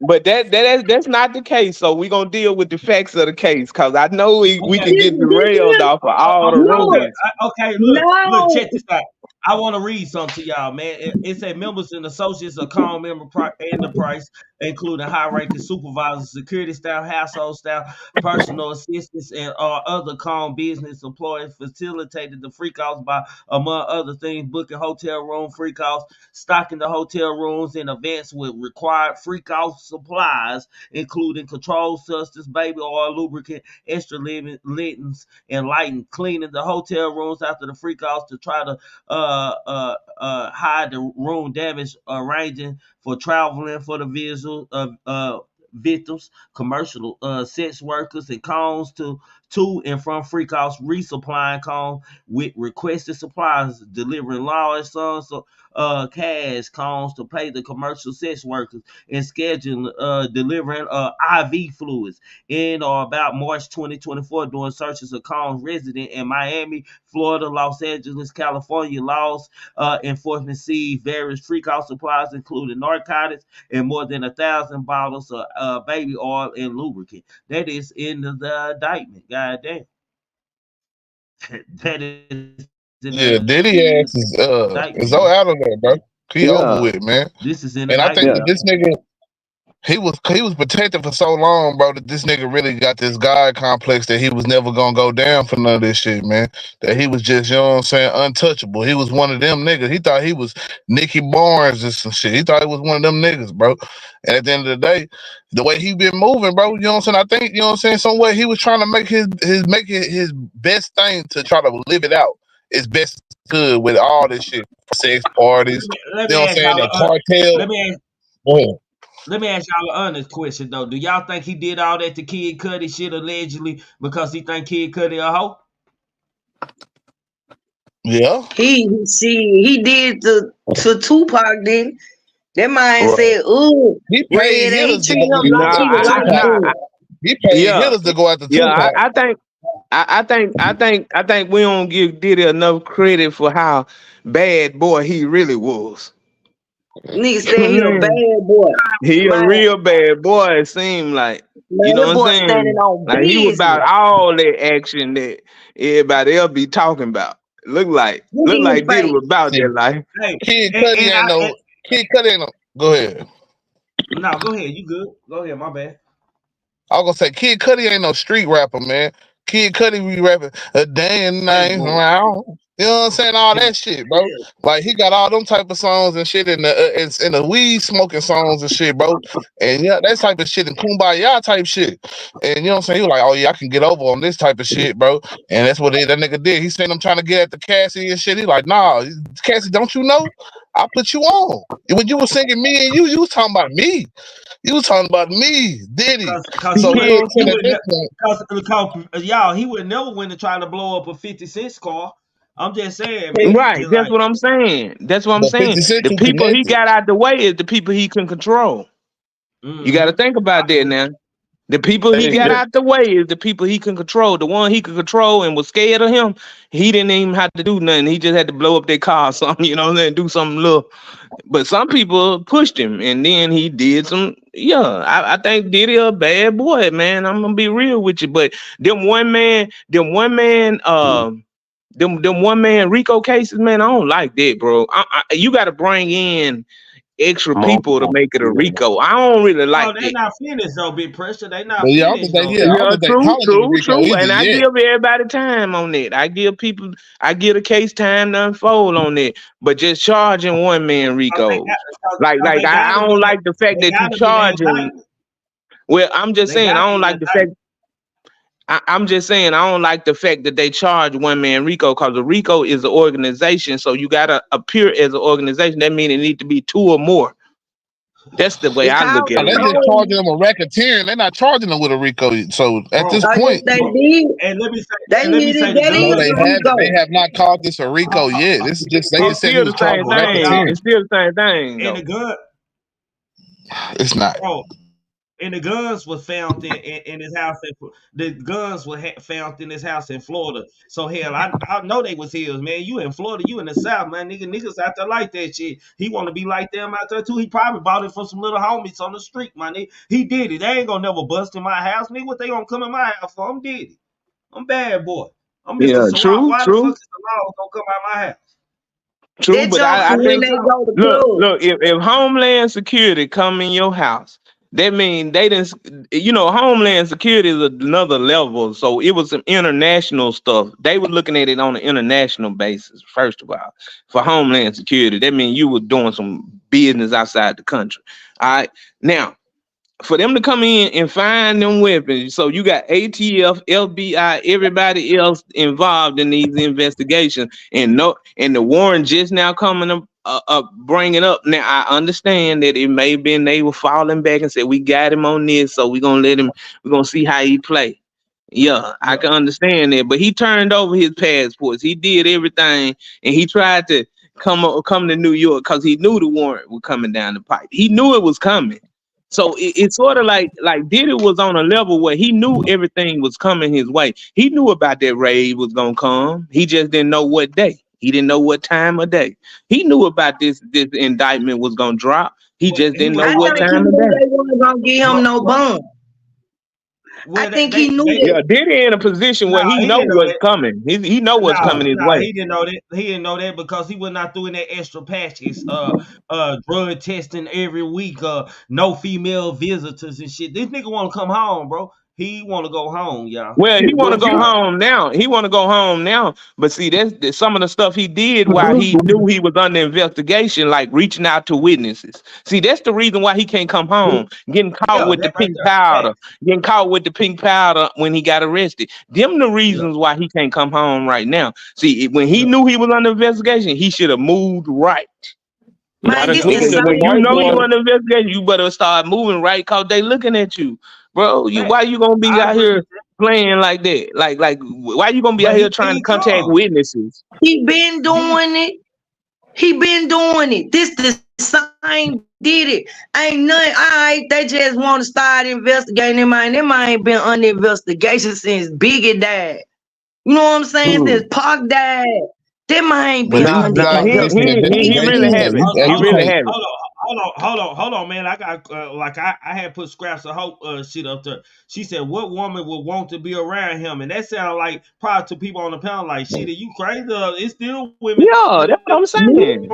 but that's not the case. So we're gonna deal with the facts of the case because I know we Okay. can get derailed off of all the rumors. Okay, look, check this out. I want to read something to y'all, man. It said members and associates of Calm Member Enterprise, including high-ranking supervisors, security staff, household staff, personal assistants, and other Calm business employees facilitated the freakouts by, among other things, booking hotel room freakouts, stocking the hotel rooms in advance with required freakout supplies, including controlled substance, baby oil, lubricant, extra linens, and lighting, cleaning the hotel rooms after the freakouts to try to hide the room damage, arranging for traveling for the visual victims, commercial sex workers, and cones to and from freakouts, resupplying cones with requested supplies, delivering large sums of cash cones to pay the commercial sex workers, and scheduling delivering IV fluids in or about March 2024 doing searches of Combs resident in Miami, Florida, Los Angeles, California. Laws enforcement seized various freakout supplies, including narcotics and more than 1,000 bottles of baby oil and lubricant. That is in the indictment. God damn. That is in Yeah, the Diddy ass is indictment, all man. out of there, bro. He over Yeah, with, man. This is in the And I think indictment, that y'all. this nigga, he was protected for so long, bro, that this nigga really got this God complex that he was never gonna go down for none of this shit, man. That he was just, you know what I'm saying, untouchable. He was one of them niggas. He thought he was Nicky Barnes and some shit. He thought he was one of them niggas, bro. And at the end of the day, the way he been moving, bro, you know what I'm saying? I think, you know what I'm saying, some way he was trying to make his best thing to try to live it out as best as could with all this shit. Sex parties, Let you me know what I'm ask saying, y'all. that cartel. Let me ask. Go ahead. Let me ask y'all an honest question though. Do y'all think he did all that to Kid Cudi shit allegedly because he think Kid Cudi a hoe? Yeah. he did to Tupac, then that man right. said, "Ooh, He Red paid ain't hitters to treating go him No, like he was after like a Tupac. fool." He paid yeah, hitters to go after yeah. Tupac. I think I think we don't give Diddy enough credit for how bad boy he really was. Nigga said he a bad boy. He a Man, real bad boy, it seemed like. You man, know that what boy I'm standing saying? on Like he was business. about all that action that everybody else be talking about. Look like Diddy was about Yeah. that life. Hey, Kid and, Cudi and ain't I, no Kid Cudi ain't no. Go ahead. no, go ahead. You good? Go ahead. My bad. I was gonna say Kid Cudi ain't no street rapper, man. Kid Cudi be rapping a day and night around. You know what I'm saying? All that shit, bro. Like he got all them type of songs and shit in the weed smoking songs and shit, bro. And yeah, that type of shit and kumbaya type shit. And you know what I'm saying? He was like, oh yeah, I can get over on this type of shit, bro. And that's what that nigga did. He seen him trying to get at the Cassie and shit. He like, nah, Cassie, don't you know? I put you on. When you was singing me and you was talking about me. You was talking about me, Diddy. Cause So he you know would, what I'm saying? At this point, cause y'all, he would never win to try to blow up a 50 Cent car. I'm just saying, man. Right, It's that's like, what I'm saying. That's what I'm but 50 saying. Cent The too people he connected. got out the way is the people he can control. You got to think about that now. The people he got out the way is the people he can control. The one he could control and was scared of him, he didn't even have to do nothing. He just had to blow up their car or something, you know, and do something little. But some people pushed him, and then he did some. Yeah, I think Diddy a bad boy, man. I'm gonna be real with you. But them one man RICO cases, man, I don't like that, bro. You got to bring in extra people to make it a RICO. I don't really like they that. not finished though, Big Pressure. They not But yeah, I don't finished think though. I don't think they calling it a RICO True. either And I yet. give everybody time on it. I give the case time to unfold on it. But just charging one man RICO. I don't like the fact that you charging. Well, I'm just saying I don't like the fact. I'm just saying I don't like the fact that they charge one man RICO because the RICO is an organization, so you gotta appear as an organization. That means it need to be two or more. That's the way I look at it. They're just charging them a racketeering. They're not charging them with a RICO. So at this point, they did. And let me say, no, they haven't. They have not called this a RICO yet. This is just they just said he was charged with racketeering. It's still the same thing. And the gun, it's not. bro. And the guns was found in his house. The guns were found in his house in Florida. So hell, I know they was his, man. You in Florida, you in the South, man. Niggas out there like that shit. He want to be like them out there too. He probably bought it from some little homies on the street, my nigga. He did it. They ain't gonna never bust in my house, nigga. What they gonna come in my house for? I'm Diddy. I'm bad boy. I'm Mr. Ciroc. Why the fuck is the law gonna come out my house? True, but I think look, if Homeland Security come in your house, that means they didn't. You know, Homeland Security is another level. So it was some international stuff. They were looking at it on an international basis. First of all, for Homeland Security, that means you were doing some business outside the country. All right, now. For them to come in and find them weapons, so you got ATF, FBI, everybody else involved in these investigations, and the warrant just now coming up, bringing up. Now I understand that it may have been they were falling back and said we got him on this, so we're gonna let him. We're gonna see how he play. Yeah, I can understand that, but he turned over his passports. He did everything, and he tried to come to New York because he knew the warrant was coming down the pipe. He knew it was coming. So it's sort of like Diddy was on a level where he knew everything was coming his way. He knew about that raid was gonna come. He just didn't know what day. He didn't know what time of day. He knew about this indictment was gonna drop. He just didn't know what time of day. They wasn't gonna give him no bond. I think he knew that. Yeah, Diddy in a position where he know what's coming. He know what's coming his way. He didn't know that. He didn't know that because he was not doing that extra patches, drug testing every week, no female visitors and shit. This nigga want to come home, bro. He want to go home, y'all. Well, he want to go home now. He want to go home now. But see, that's some of the stuff he did while he knew he was under investigation, like reaching out to witnesses. See, that's the reason why he can't come home. Getting caught with the pink powder. Getting caught with the pink powder when he got arrested. Them the reasons why he can't come home right now. See, when he knew he was under investigation, he should have moved right. When you know you under investigation, you better start moving right because they looking at you. Bro, why you gonna be out here playing like that? Like, why you gonna be out here trying to contact witnesses? He been doing it. He been doing it. This the same did it. Ain't nothing. All right, they just want to start investigating them. Them ain't been under investigation since Biggie died. You know what I'm saying? Since Pac died. Them ain't But been these under guys missing he really investigations. have it. So He really have it. Hold on, man. I got like I had put Scraps of Hope shit up there. She said, "What woman would want to be around him?" And that sounded like probably to people on the panel, like, "Shit, are you crazy? It's still women." Yeah, that's what I'm saying.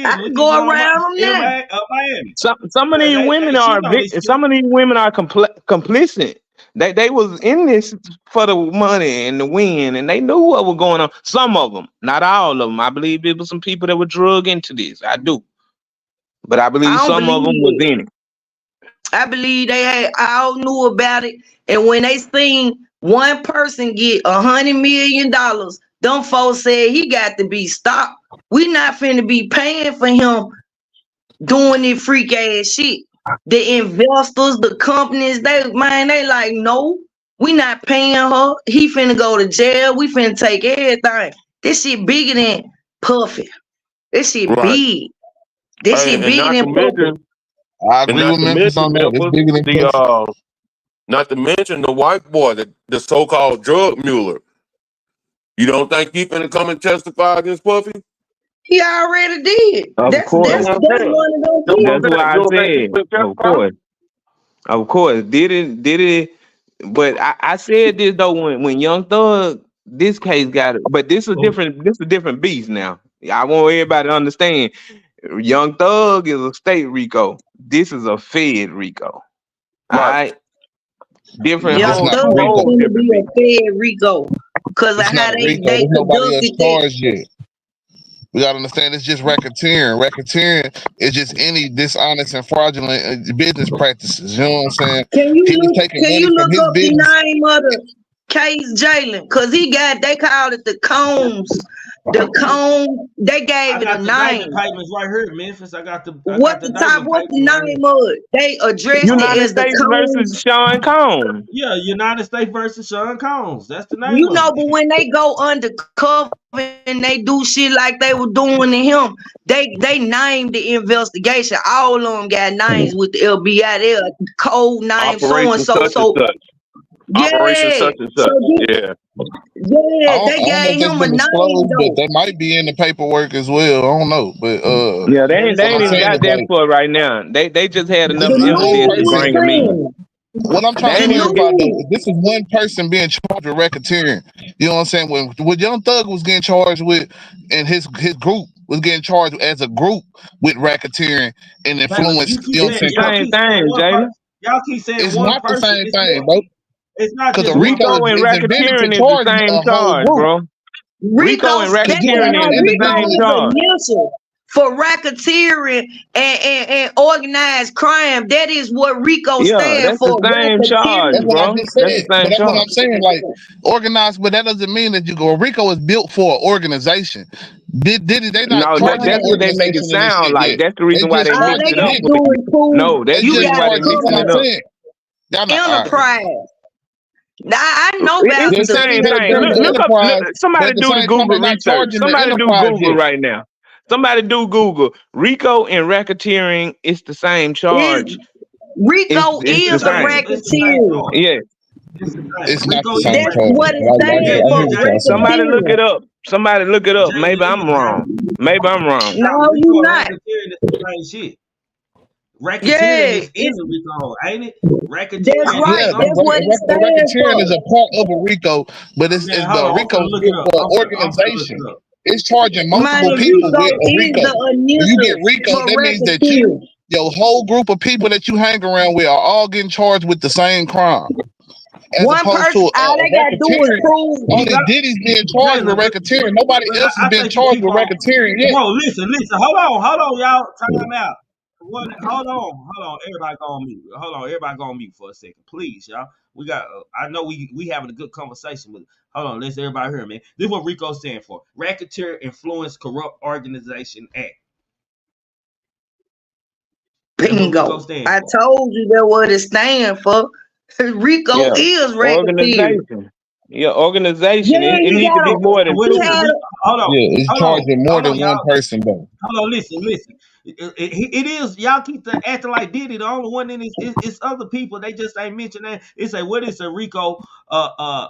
I go around them now. Miami. Some of these women are complicit. They was in this for the money and the win, and they knew what was going on. Some of them, not all of them. I believe it was some people that were drug into this. I do, but I believe some of them was in it. I believe they all knew about it, and when they seen one person get $100 million, them folks said he got to be stopped. We not finna be paying for him doing this freak ass shit. The investors, the companies, they like, no, we not paying her. He finna go to jail. We finna take everything. This shit bigger than Puffy. This shit big. This shit bigger than Puffy. I agree with Memphis on that. It's bigger than Puffy. Not to mention the white boy, the so-called drug mule. You don't think he finna come and testify against Puffy? He already did. Of course. That's one of those things. That's what I said. Of course. Did it? But I said this though when Young Thug, this case got it. But this is different. This is a different beast now. I want everybody to understand. Young Thug is a state RICO. This is a Fed RICO. All right. Different. Young Thug is gonna be a Fed RICO because of how they nobody else charged yet. We gotta understand it's just racketeering. Racketeering is just any dishonest and fraudulent business practices. You know what I'm saying? Can you look up the name of the case, Jalen? Because they called it the Combs. The Combs, they gave it a name. Payments right here, Memphis. What's the name of it? They addressed United it as States the Combs versus Sean Combs. Yeah, United States versus Sean Combs. That's the name. You know, but when they go undercover and they do shit like they were doing to him, they named the investigation. All of them got names with the LBI. They're code names, so and so. Operation such and such. Yeah, they gave him a name, but they might be in the paperwork as well. I don't know, but yeah, they ain't even got that for right now. They just had enough evidence to bring him in. What I'm trying to clarify though, this is one person being charged with racketeering. You know what I'm saying? When Young Thug was getting charged with, and his group was getting charged as a group with racketeering and influence. You know what I'm saying? Same thing, Jalen. Y'all keep saying it's one not person. the same thing, bro. It's not because RICO and racketeering is the same charge, bro. RICO and racketeering is the same charge. For racketeering and organized crime, that is what RICO stands for. That's the same charge, bro. That's what I'm saying. Like organized, but that doesn't mean that you go. RICO is built for an organization. Diddy, they not. No, that's what they make it sound like. That's the reason why they mixed it up. No, that's the reason why they mixed it up. Enterprise. I know about the same thing. Look up. Somebody do the Google research. Somebody do Google right now. Somebody do Google. RICO and racketeering. It's the same charge. RICO is a racketeering. Yeah. It's not the same That's what it stands for. Somebody look it up. Somebody look it up. Maybe I'm wrong. No, you not. Racketeering is in the RICO, ain't it? Racketeering. That's right. That's what it stands racketeering for. is a part of a RICO, but it's the RICO for organization. It's charging multiple people with a RICO. When you get RICO, that means that your whole group of people that you hang around with are all getting charged with the same crime. As one person, all they gotta do is prove. Only Diddy's being charged with racketeering. Nobody else has been charged with racketeering yet. Bro, listen. Hold on, y'all. Time out. Hold on. Everybody go on mute. Everybody go on mute for a second, please, y'all. We got. I know we having a good conversation, but hold on. Let's everybody hear, man. This is what RICO stands for: Racketeer Influence Corrupt Organization Act. Bingo! I told you that what it stands for. RICO is racketeering. Yeah, organization. It needs to be more than two. Hold on. Yeah, it's charging more than one person, though. Hold on, listen. It is. Y'all keep acting like Diddy. The only one in it's other people. They just ain't mentioning. It's a what is a RICO?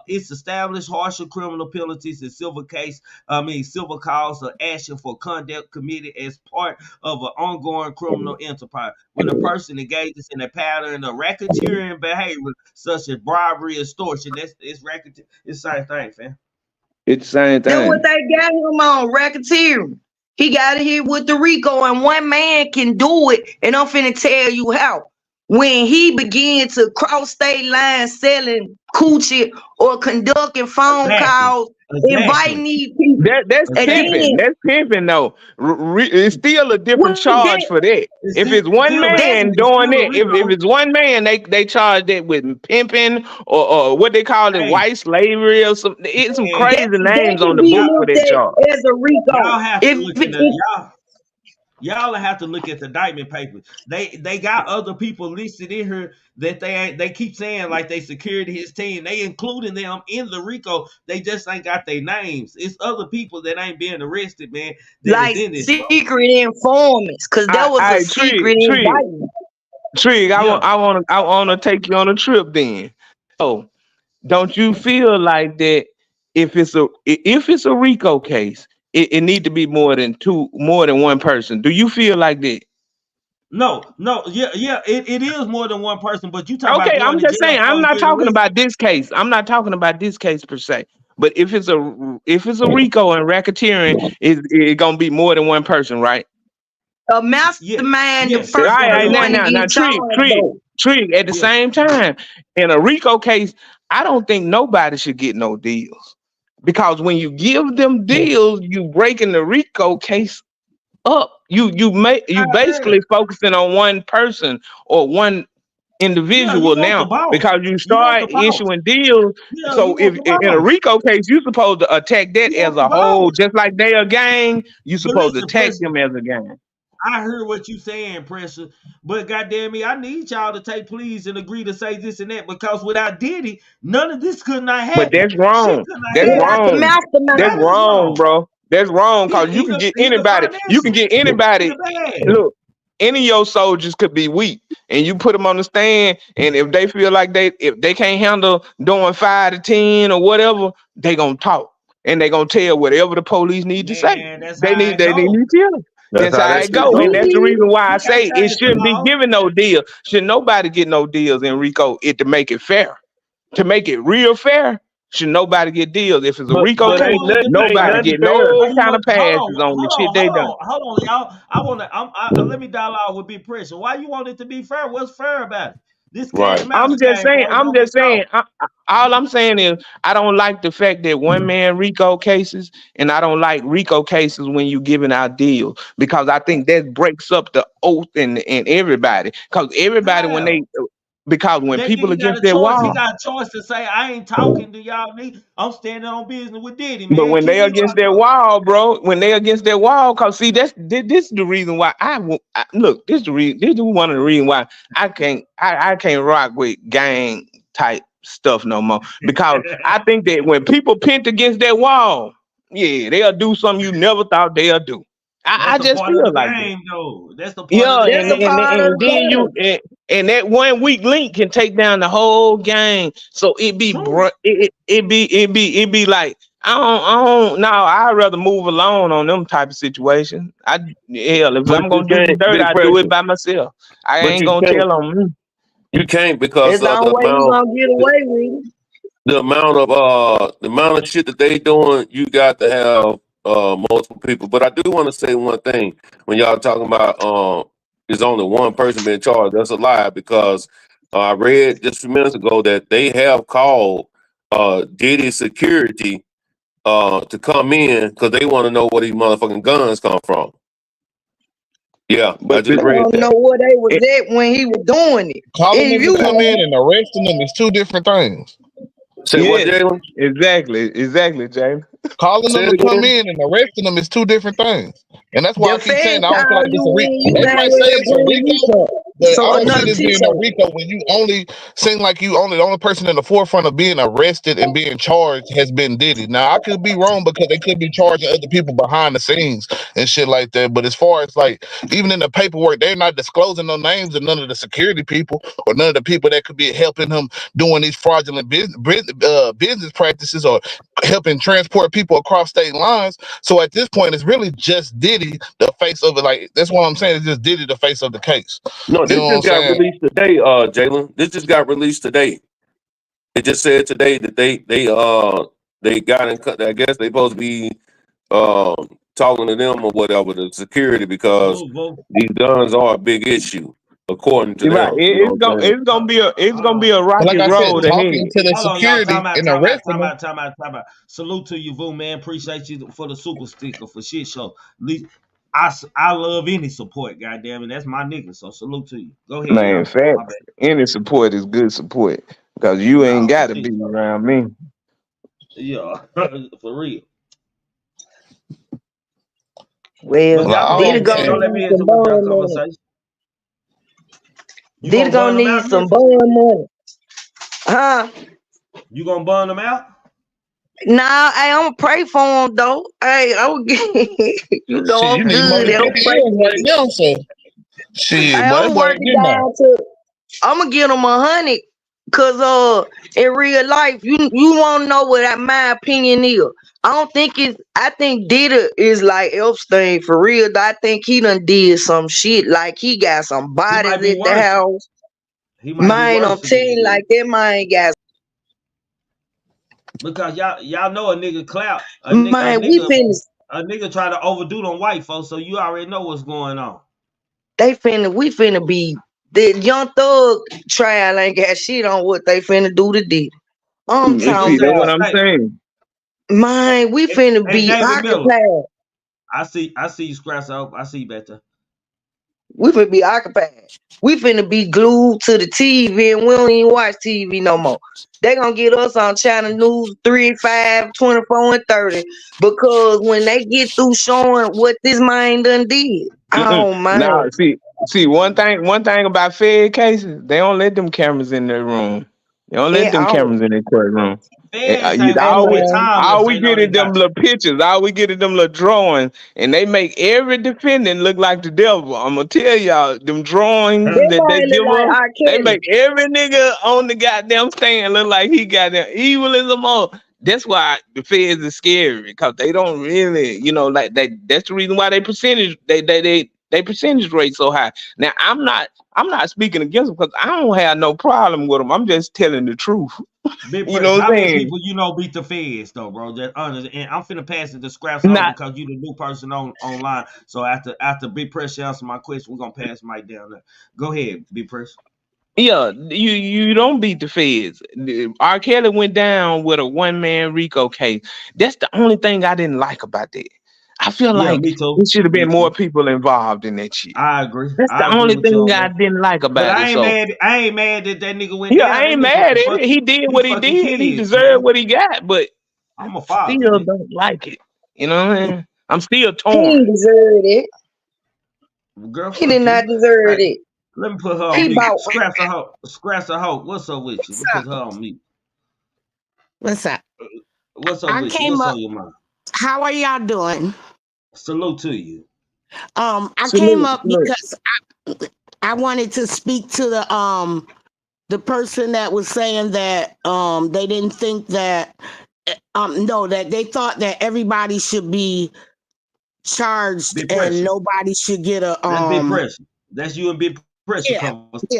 It's established harsher criminal penalties in civil cause of action for conduct committed as part of an ongoing criminal enterprise. When a person engages in a pattern of racketeering behavior such as bribery, extortion, it's racketeering. It's the same thing, fam. It's the same That's what thing. they got him on, racketeering. He got it here with the RICO, and one man can do it. And I'm finna tell you how. When he began to cross state lines selling coochie or conducting phone calls, inviting these people. That's And pimping. then, That's pimping though. It's still a different charge for that. If it's one man doing it, if it's one man, they charge that with pimping or what they call it, white slavery or something. It's some crazy names on the book for that charge. as a RICO. Y'all have to look at the y'all have to look at the indictment papers. They got other people listed in here that they keep saying like they secured his team. They including them in the RICO. They just ain't got their names. It's other people that ain't being arrested, man. Like secret informants, because that was a secret indictment. Trig, I want to take you on a trip then. So, don't you feel like that if it's a RICO case, it need to be more than one person? Do you feel like that? No, yeah, it is more than one person, but you talk about I'm just saying, I'm not talking about this case. I'm not talking about this case per se. But if it's a RICO and racketeering, it gonna be more than one person, right? A mastermind, the first right, one now, Trig, at the same time, in a RICO case, I don't think nobody should get no deals. Because when you give them deals, you breaking the RICO case up. You basically focusing on one person or one individual now, because you start issuing deals. So if in a RICO case, you're supposed to attack that as a whole, just like they a gang. You supposed to attack them as a gang. I heard what you saying, Pressure, but goddamn me, I need y'all to take pleas and agree to say this and that, because without Diddy, none of this could not happen. But that's wrong. That's wrong. That's wrong, bro. That's wrong, because you can get anybody. You can get anybody. Look, any of your soldiers could be weak, and you put them on the stand, and if they feel like if they can't handle doing 5 to 10 or whatever, they gonna talk, and they gonna tell whatever the police need to say. They need to tell. That's how it goes. And that's the reason why I say it shouldn't be given no deal. Should nobody get no deals in RICO to make it fair. To make it real fair, should nobody get deals. If it's a RICO case, nobody get no kind of passes on the shit they done. Hold on, y'all. Let me dialogue with Big Pressure. Why you want it to be fair? What's fair about it? This I'm just saying. All I'm saying is I don't like the fact that one man RICO cases, and I don't like RICO cases when you giving out deals, because I think that breaks up the oath and everybody. Because everybody when people against their wall, he got a choice to say, I ain't talking to y'all. I'm standing on business with Diddy, man. But when they against their wall, bro, because see, this is the reason why look. This is one of the reasons why I can't rock with gang type stuff no more, because I think that when people pent against that wall, yeah, they'll do something you never thought they'll do. I just feel like that. That's the part and then you and that one weak link can take down the whole gang. So it be like I'd rather move alone on them type of situations. If I'm gonna do the dirt, I do it by myself. I ain't gonna tell on me. You can't, because it's the only way you gonna get away with it. The amount of shit that they doing, you got to have multiple people. But I do want to say one thing. When y'all talking about there's only one person being charged, that's a lie, because I read just a few minutes ago that they have called Diddy security to come in because they want to know where these motherfucking guns come from. Yeah, but I just read that. I don't know where they was at when he was doing it. Calling them to come in and arresting them is two different things. Say what, Jalen? Exactly, James. Calling them to come in and arresting them is two different things. And that's why I keep saying I don't feel like it's a RICO. They might say it's a RICO, But So I don't see another this being teacher. a RICO when you only seem like the only person in the forefront of being arrested and being charged has been Diddy. Now I could be wrong because they could be charging other people behind the scenes and shit like that. But as far as like even in the paperwork, they're not disclosing no names of none of the security people or none of the people that could be helping him doing these fraudulent business practices or helping transport people across state lines. So at this point, it's really just Diddy, the face of it. Like that's what I'm saying. It's just Diddy, the face of the case. No, You this know what I'm just got saying? released today, Jalen. This just got released today. It just said today that they got in. I guess they supposed to be talking to them or whatever, the security, because these guns are a big issue according to Right. them. You know what I'm saying? It's gonna be a But like rocky I said, road talking ahead. to the Hold on, y'all. security and arresting them. Time out. Salute to you, Vu, man. Appreciate you for the super sticker for shit show. I love any support, goddamn it. That's my nigga. So salute to you. Go ahead, Man, y'all. My facts. Any support is good support because you bad. ain't Nah, for gotta shit be show. around me. Yeah, for real. Well, But y'all go Diddy ahead, man. gonna Don't let need me some interrupt y'all bun money. conversation. You Diddy gonna gonna burn them need out, some Mitchell? bun money. Huh? You gonna burn them out? Nah, hey, I'm gonna pray for him though. Hey, I'm you know Shit, you I'm need more good. than I'm 50 praying. M's right now, so shit, Hey, boy, that I'm boy ain't working getting there. down to. I'm gonna give him 100, cause in real life, you won't know what my opinion is. I don't think it's. I think Diddy is like Epstein for real. I think he done did some shit. Like he got some He bodies might be at the worse. house. He might be Mine, I'm worse than telling you, Diddy. like that mine got. Because y'all know a nigga clout. Man, A nigga try to overdo them white folks, so you already know what's going on. we finna be the Young Thug trial ain't got shit on what they finna do to Diddy. I'm And talking See, that's what about, I'm saying. man, we finna Hey, be David Miller. occupied. I see you scratch up. I see you better. We finna be occupied. We finna be glued to the TV and we don't even watch TV no more. They gonna get us on channel news 3, 5, 24, and 30 because when they get through showing what this man done did, oh Now, man. see, one thing about Fed cases, they don't let them cameras in their room. They don't let At them all. cameras in their courtroom. Feds ain't messing with All timeless. we They know get they is them got you. little pictures. All we get is them little drawings, and they make every defendant look like the devil. I'm gonna tell y'all, them drawings That that they man look give like us, R. they Kelly. make every nigga on the goddamn stand look like he goddamn evil as a mother. That's why the feds are scary because they don't really, like they. That's the reason why they percentage rate so high. Now I'm not speaking against them because I don't have no problem with them. I'm just telling the truth. Big You Press, know what how I'm many saying? people you know beat the feds though, bro? Just honest. And I'm finna pass it to Scraps Hole Not because you the new person online. So after Big Press answer my question, we're gonna pass Mike down there. Go ahead, Big Press. Yeah, you don't beat the feds. R. Kelly went down with a one-man RICO case. That's the only thing I didn't like about that. I feel Yeah, like me too. there should have Me been more too. people involved in that shit. I agree. That's the I agree only with you thing on I that. didn't like But about it. I ain't So mad. I ain't mad that nigga went yeah, down. I That ain't nigga mad at it. fucking He did what he he fucking did. He kids, deserved man. what he got, but I'm a I father, still nigga. don't like it. You know what I mean? I'm still He torn. ain't deserved it. Girl, He fuck did you. not deserve Hey, it. let me put her on He mute. bought. Scraps a hoe. Scraps a hoe. What's up with you? Let me put her on mute. What's up? What's up I with you? came What's up. on your mind? How are y'all doing? Salute to you. I came Salute, up salute. because I wanted to speak to the person that was saying that they didn't think that no, that they thought that everybody should be charged Big and pressure. nobody should get a That's big pressure. That's you and big pressure yeah. conversation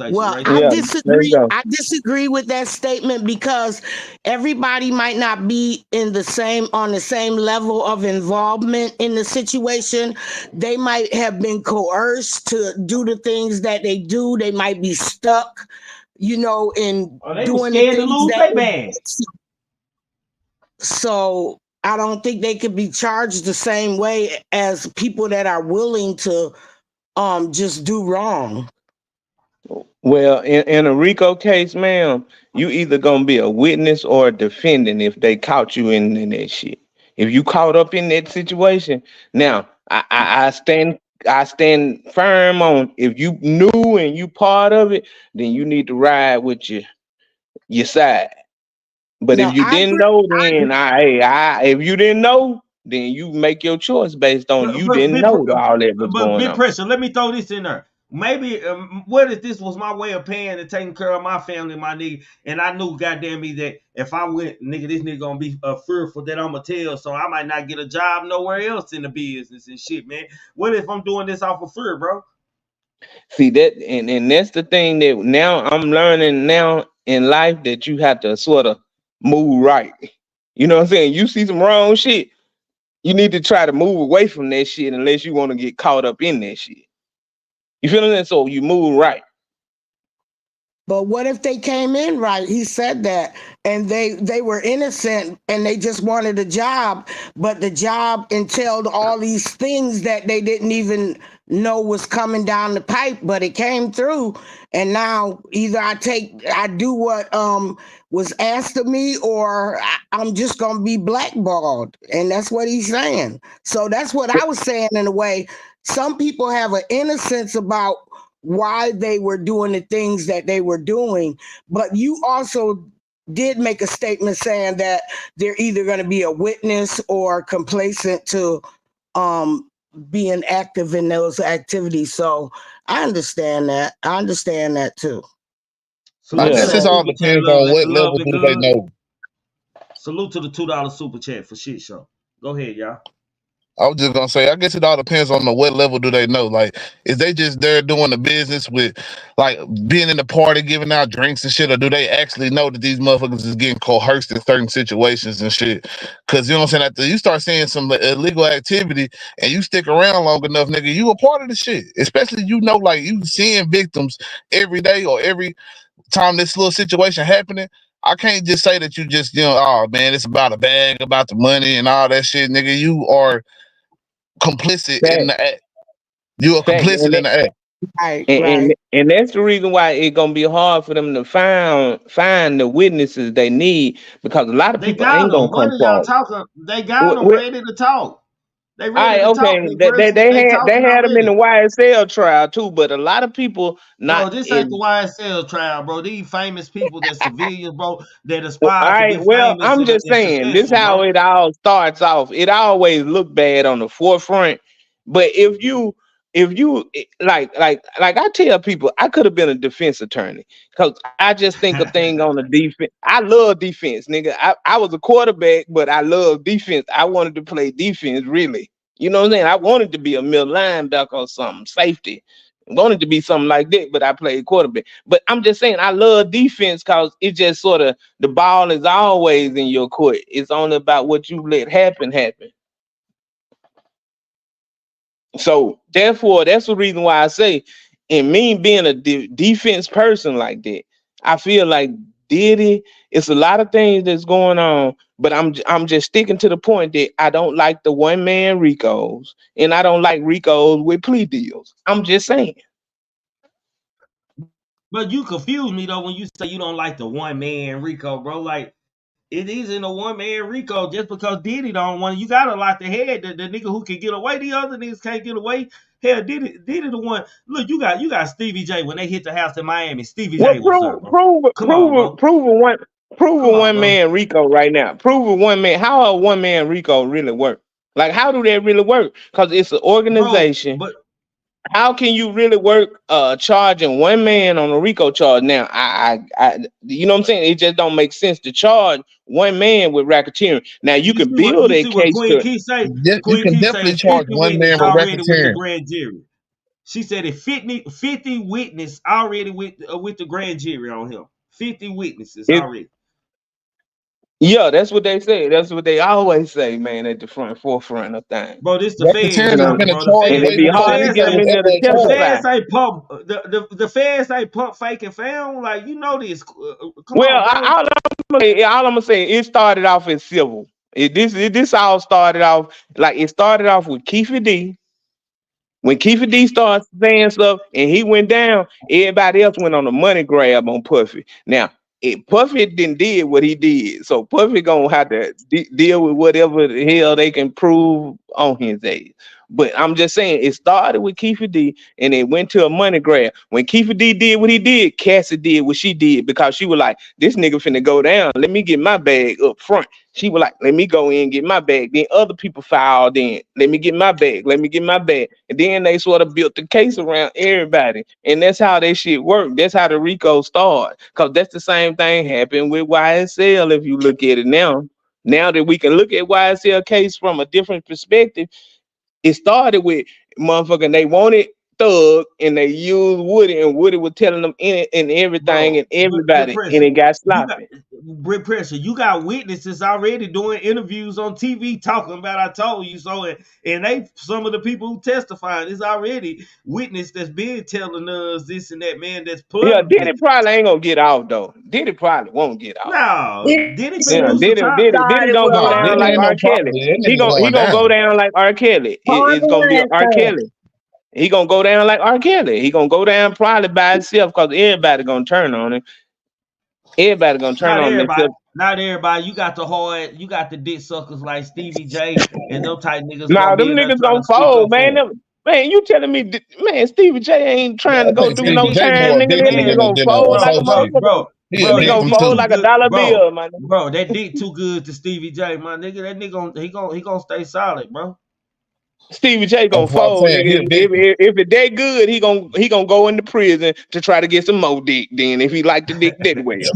Well, right I there. Yeah, there you disagree. go. I disagree with that statement because everybody might not be on the same level of involvement in the situation. They might have been coerced to do the things that they do. They might be stuck, in They was doing the scared to things lose that their they bag. do. So I don't think they could be charged the same way as people that are willing to just do wrong. Well, in a RICO case, ma'am, you either gonna be a witness or a defendant if they caught you in that shit. If you caught up in that situation, now I stand I stand firm on, if you knew and you part of it, then you need to ride with your side. But No, if you I didn't agree. know, then if you didn't know, then you make your choice based on you didn't know all that was But going big on. pressure. Let me throw this in there. Maybe what if this was my way of paying and taking care of my family, my nigga, and I knew, goddamn me, that if I went, nigga, this nigga gonna be fearful that I'ma tell, so I might not get a job nowhere else in the business and shit, man. What if I'm doing this off of fear, bro? See that, and that's the thing that now I'm learning now in life, that you have to sort of move right. You know what I'm saying? You see some wrong shit, you need to try to move away from that shit unless you want to get caught up in that shit. You feel that? So you move right. But what if they came in right? He said that, and they were innocent, and they just wanted a job, but the job entailed all these things that they didn't even know was coming down the pipe, but it came through, and now either I do what was asked of me, or I'm just gonna be blackballed, and that's what he's saying. So that's what I was saying in a way. Some people have an innocence about why they were doing the things that they were doing, but you also did make a statement saying that they're either going to be a witness or complacent to being active in those activities. So I understand that. I understand that too. I guess it all depends on what level do they know. Salute to the $2 super chat for shit show. Go ahead, y'all. I was just gonna say, I guess it all depends on what level do they know. Like, is they just there doing the business with, like, being in the party, giving out drinks and shit, or do they actually know that these motherfuckers is getting coerced in certain situations and shit? Because, you know what I'm saying, after you start seeing some illegal activity and you stick around long enough, nigga, you a part of the shit. Especially, you know, like, you seeing victims every day or every time this little situation happening. I can't just say that you just, you know, oh man, it's about a bag, about the money and all that shit, nigga. You are complicit in the act. You are complicit in the act. And that's the reason why it's gonna be hard for them to find the witnesses they need, because a lot of They people got ain't gonna them. What come are y'all forward. talking? They got them ready to talk. They All ready right, to talk. okay. They They talking had them in already. the YSL trial too, but a lot of people Bro, not. this ain't the YSL trial, bro. These famous people that civilians, bro, that All aspire to right, be well, famous I'm and just saying, this successful, how bro. it all starts off. It always look bad on the forefront, but if you like I tell people, I could have been a defense attorney, because I just think a thing on the defense. I love defense, nigga. I was a quarterback, but I love defense. I wanted to play defense, really. You know what I'm saying? I wanted to be a middle linebacker or something, safety. I wanted to be something like that, but I played quarterback. But I'm just saying, I love defense because it just sort of, the ball is always in your court. It's only about what you let happen. So therefore, that's the reason why I say, and me being a defense person like that, I feel like Diddy, it's a lot of things that's going on, but I'm just sticking to the point that I don't like the one man RICOs, and I don't like RICOs with plea deals. I'm just saying. But you confuse me though when you say you don't like the one man RICO, bro. Like, it isn't a one man RICO just because Diddy don't want it. You gotta lock the head, the nigga who can get away. The other niggas can't get away. Hell, Diddy the one. Look, you got Stevie J when they hit the house in Miami. Stevie Well, J was there, bro. Come on, bro. prove Come a on, one bro. man RICO right now. Prove a one man. How a one man RICO really work? Like, how do that really work? Because it's an Bro, organization. but How can you really work charging one man on a RICO charge? Now, you know what I'm saying? It just don't make sense to charge one man with racketeering. Now, you you can see what build a case Queen to. Key say? You Queen can Key say definitely charge 50 one man witness with already with the racketeering. grand jury. She said if 50 witness already with the grand jury on him. 50 witnesses already. Yeah, that's what they say. That's what they always say, man, at the forefront of things. Bro, this the feds Racketeering is talking, gonna bro. The charge And feds, it'd way be the before hard to feds get them RICO ain't into ever the the testify. feds ain't pump the feds ain't pump faking film. Like, you know this. Come Well, on, bro. all I'm gonna say, it started off as civil. This all started off like, it started off with Keefe D. When Keefe D started saying stuff and he went down, everybody else went on a money grab on Puffy. Now, Puffy did what he did, so Puffy gonna have to deal with whatever the hell they can prove on his age. But I'm just saying, it started with Kiefer D, and it went to a money grab. When Kiefer D did what he did, Cassie did what she did, because she was like, this nigga finna go down. Let me get my bag up front. She was like, let me go in and get my bag. Then other people filed in. Let me get my bag. Let me get my bag. And then they sort of built the case around everybody. And that's how that shit worked. That's how the RICO started. Because that's the same thing happened with YSL if you look at it now. Now that we can look at YSL case from a different perspective, it started with motherfucking they wanted Thug and they used Woody, and Woody was telling them in it and everything, Bro, and everybody, Pressure, and it got you got sloppy. Brick Pressure. You got witnesses already doing interviews on TV talking about I told you so, and they some of the people who testifying is already witness that's been telling us this and that, man. That's Yeah, plugging Diddy people. probably ain't gonna get out though. Diddy probably won't get out. No, Diddy finna Yeah, do some Diddy time. gonna go No, down Diddy like ain't R. no Kelly. problem. That He nigga gonna going go down. down like R. Kelly. It's gonna be R. Kelly. He gonna go down like R. Kelly. He gonna go down probably by himself because everybody gonna turn on him. Everybody gonna turn Not on him everybody. except. Not everybody. You got the dick suckers like Stevie J and them type niggas Nah, gonna them be in there niggas trying gonna to speak fold, up for man. them. Man, you telling me, man, Stevie J ain't trying to I go think do That no Stevie dick, J time, more nigga. That addicted nigga man, gonna than fold a like a associate. motherfucker. He bro, He that addicted gonna dick to fold too it. like a good, dollar bro. bill, man. Bro, that dick too good to Stevie J, my nigga. That nigga he gonna stay solid, bro. Stevie J gonna That's what I'm fold, saying. He nigga. addicted. If it that good, he gonna go into prison to try to get some more dick. Then if he like the dick that well.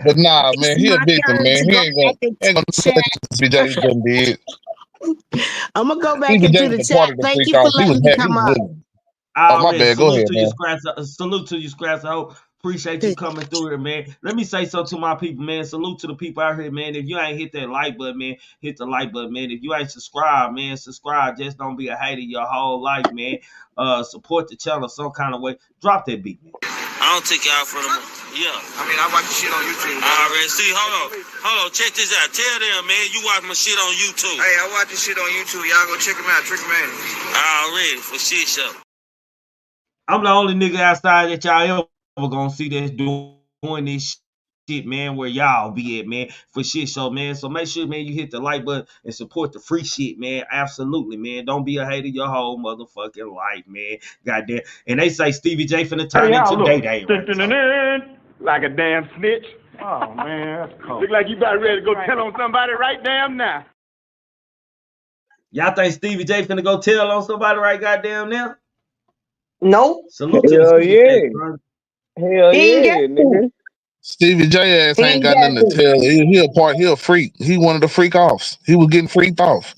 But nah, It's man, he my addicted, turn man. to He go ain't back into gonna the chat. Stevie J done did. I'm gonna go back Stevie J into was the a part chat. of the Thank freak you for off. He was letting me happy. He come was up. living. Oh, my Already bad. Go salute ahead, to you, man. Scratch. Salute to you, Scratch. I hope appreciate you coming through here, man. Let me say something to my people, man. Salute to the people out here, man. If you ain't hit that like button, man, hit the like button, man. If you ain't subscribed, man, subscribe. Just don't be a hater your whole life, man. Support the channel some kind of way. Drop that beat, man. I don't take y'all from them. Yeah. I mean, I watch the shit on YouTube. I already see. Hold on. Check this out. Tell them, man, you watch my shit on YouTube. Hey, I watch this shit on YouTube. Y'all go check them out. Triggamantellemtv. Already for shit show. I'm the only nigga outside that y'all ever gonna see that's doing this shit, man, where y'all be at, man, for shit show, man. So make sure, man, you hit the like button and support the free shit, man. Absolutely, man. Don't be a hater your whole motherfucking life, man. Goddamn. And they say Stevie J finna turn into Day-Day, right? Like a damn snitch. Oh, man, that's cold. Look like you about ready to go tell on somebody right damn now. Y'all think Stevie J finna go tell on somebody right goddamn now? Nope. Salute to the Hell Super Cat, yeah. bro. Hell He ain't got yeah, to. nigga. Stevie J ass He ain't ain't got got nothing to to. tell. He a freak. He one of the freak offs. He was getting freaked off.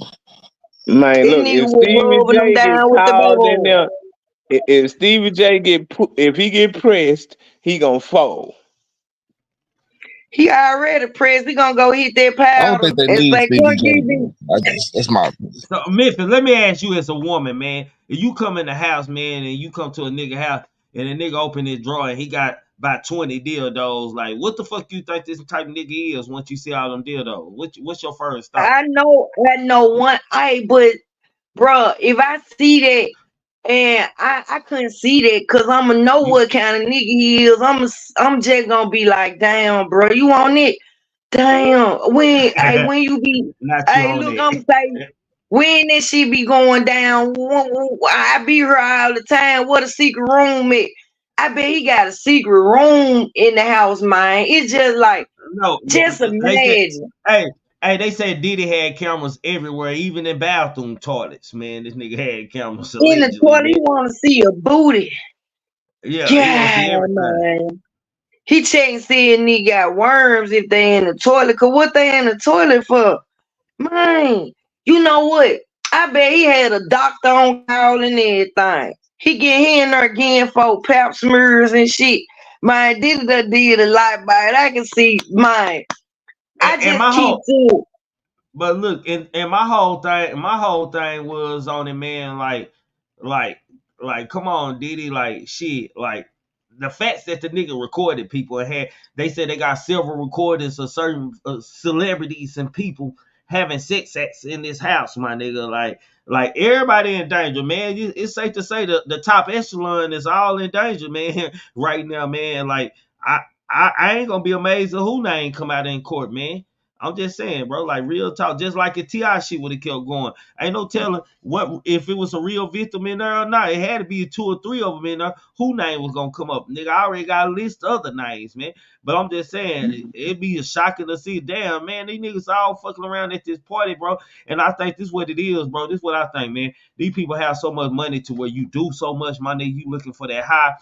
Man, This look, nigga if was Stevie rubbing them J get down with the called in bubble. there, if Stevie J if he get pressed, he gonna fold. He already pressed. He gonna go hit that I don't powder think they and need say, Stevie "Come J, get me." man. That's my opinion. So Memphis, let me ask you as a woman, man. If you come in the house, man, and you come to a nigga house and a nigga open his drawer and he got about 20 dildos, like what the fuck you think this type of nigga is once you see all them dildos? What's your first thought? I know one. But bruh, if I see that and I couldn't see that because I'ma know what kind of nigga he is. I'm just gonna be like, damn, bro, you on it? Damn. When you be Not you on look, it. I'm saying when that shit be going down, I be here all the time. What a secret room at? I bet he got a secret room in the house, man. It's just like, No, just they said, imagine. hey, they said Diddy had cameras everywhere, even in bathroom toilets, man. This nigga had cameras In the allegedly, toilet, man. he want to see a booty. Yeah, he gonna Yeah, see everything. man. He checking see if nigga got worms if they in the toilet. Cause what they in the toilet for? Man, you know what? I bet he had a doctor on call and everything. He in there again for pap smears and shit. Man, did a lot by it. I can see, man. I And just my keep whole to it. But look, and my whole thing was on it, man. Like, come on, Diddy, like, shit, like the facts that the nigga recorded people and had. They said they got several recordings of certain celebrities and people having sex acts in this house, my nigga. Like everybody in danger, man. It's safe to say the top echelon is all in danger, man, right now, man. Like I ain't gonna be amazed if who name come out in court, man. I'm just saying, bro, like real talk, just like if T.I. shit would have kept going. Ain't no telling what if it was a real victim in there or not. It had to be 2 or 3 of them in there. Who name was gonna come up? Nigga, I already got a list of other names, man. But I'm just saying, it'd be shocking to see, damn, man, these niggas all fucking around at this party, bro. And I think this is what it is, bro. This is what I think, man. These people have so much money to where you do so much, my nigga. You looking for that high.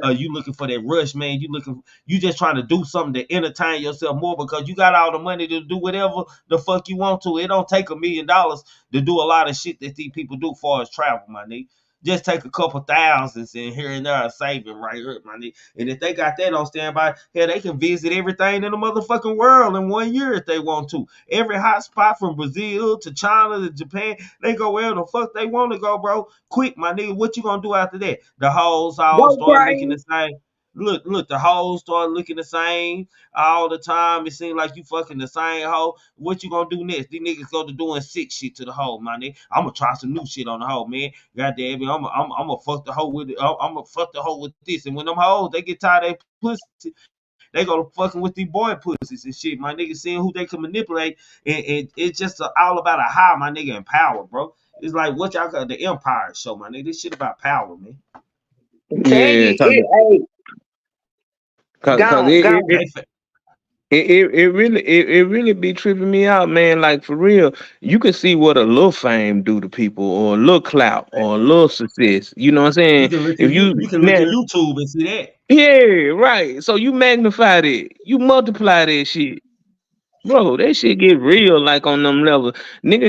You looking for that rush, man. You just trying to do something to entertain yourself more because you got all the money to do whatever the fuck you want to. It don't take $1 million to do a lot of shit that these people do far as travel, my nigga. Just take a couple thousands and here and there saving right here, my nigga. And if they got that on standby, hell, they can visit everything in the motherfucking world in 1 year if they want to. Every hot spot from Brazil to China to Japan, they go wherever the fuck they want to go, bro. Quick, my nigga, what you gonna do after that? The hoes all start looking the same. Look, the hoes start looking the same all the time. It seems like you fucking the same hoe. What you gonna do next? These niggas go to doing sick shit to the hoe, my nigga. I'm gonna try some new shit on the hoe, man. Goddamn it, I'm gonna fuck the hoe with it. I'm gonna fuck the hoe with this. And when them hoes, they get tired of their pussy, they go to fucking with these boy pussies and shit, my nigga, seeing who they can manipulate. And it's just all about a high, my nigga, and power, bro. It's like what y'all got the Empire show, my nigga. This shit about power, man. Yeah, it really be tripping me out, man. Like for real, you can see what a little fame do to people, or a little clout, or a little success. You know what I'm saying? If you can look at YouTube and see that. Yeah, right. So you magnify it, you multiply that shit, bro. That shit get real, like on them levels. Nigga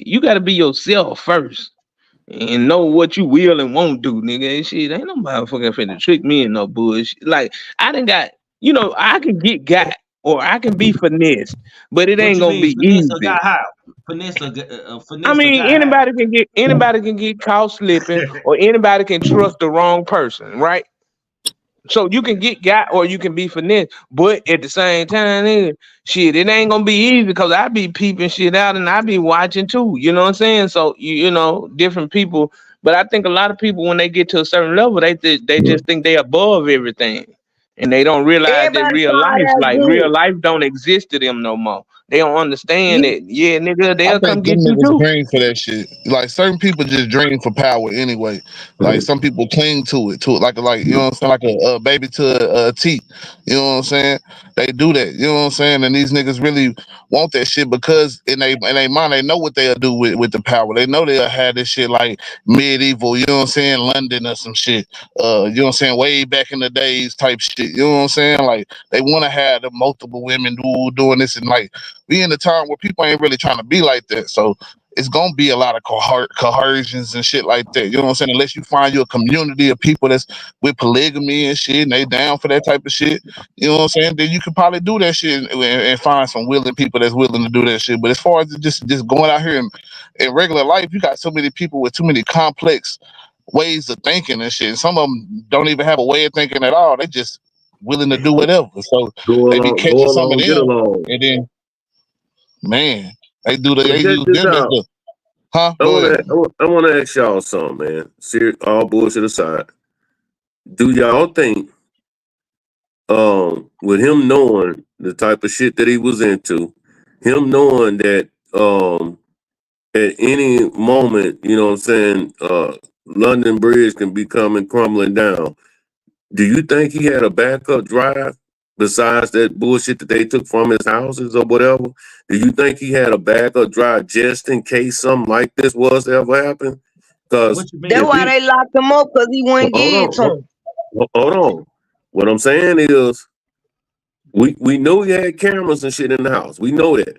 you gotta be yourself first. And know what you will and won't do, nigga. And shit, ain't nobody fucking finna trick me in no bullshit. Like, I done got, I can get got or I can be finessed, but it ain't gonna be easy. Finesse I mean, anybody can get caught slipping, or anybody can trust the wrong person, right? So you can get got or you can be finessed, but at the same time, nigga, shit, it ain't gonna be easy because I be peeping shit out and I be watching too. You know what I'm saying? So different people. But I think a lot of people, when they get to a certain level, they just think they above everything, and they don't realize that real life don't exist to them no more. They don't understand that. Yeah, nigga, they'll come get you too. Dream for that shit. Like certain people just dream for power anyway. Like some people cling to it, like you know what I'm saying, like a baby to a teat. You know what I'm saying? They do that. You know what I'm saying? And these niggas really want that shit because in they mind they know what they'll do with the power. They know they'll have this shit like medieval. You know what I'm saying? London or some shit. You know what I'm saying? Way back in the days type shit. You know what I'm saying? Like they want to have the multiple women doing this, and like we in a time where people ain't really trying to be like that. So it's gonna be a lot of coercions and shit like that. You know what I'm saying? Unless you find you a community of people that's with polygamy and shit, and they down for that type of shit. You know what I'm saying? Then you could probably do that shit and find some willing people that's willing to do that shit. But as far as just going out here in regular life, you got so many people with too many complex ways of thinking and shit. And some of them don't even have a way of thinking at all. They just willing to do whatever. So they be catching some of them, and then. Man, they do the huh? I want to ask y'all something, man. Serious, all bullshit aside. Do y'all think, with him knowing the type of shit that he was into, him knowing that at any moment, you know what I'm saying, London Bridge can be coming crumbling down. Do you think he had a backup drive? Besides that bullshit that they took from his houses or whatever, do you think he had a backup drive just in case something like this was to ever happen? Because that's why they locked him up, because he wouldn't give it to him. Hold on. What I'm saying is, we know he had cameras and shit in the house. We know that.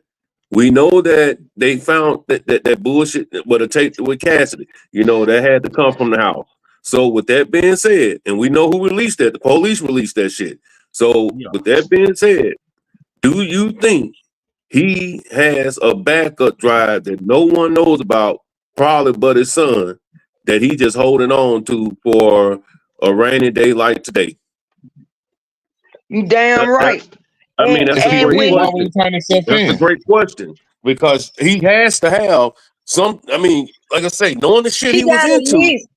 We know that they found that bullshit with a tape with Cassidy. You know, that had to come from the house. So with that being said, and we know who released that, the police released that shit. So with that being said, do you think he has a backup drive that no one knows about, probably but his son, that he just holding on to for a rainy day like today? You damn right. I mean, that's a great question. That's a great question, because he has to have some. I mean, like I say, knowing the shit he was into.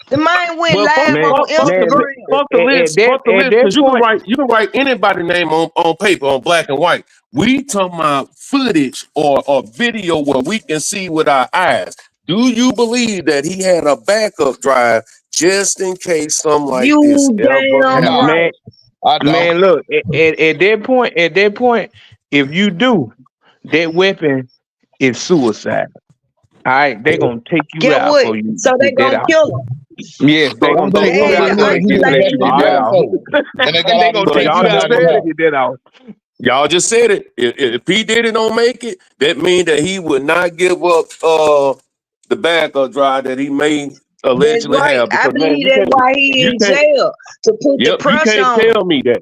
The man went Well, live on Instagram. fuck the list, because you can write anybody's name on paper, on black and white. We talking about footage or video where we can see with our eyes. Do you believe that he had a backup drive just in case something like this ever happened? Man, look, at that point, if you do, that weapon is suicide. All right, they gonna take you Get out what? for you. So they gonna kill him. Yes, they gonna take you out for you. And they They gonna take you out to get that off. Y'all just said it. If P Diddy don't make it, that means that he would not give up the backup drive that he may allegedly have. I Because, man, believe that's why he in jail, to put the pressure on. You can't tell me that.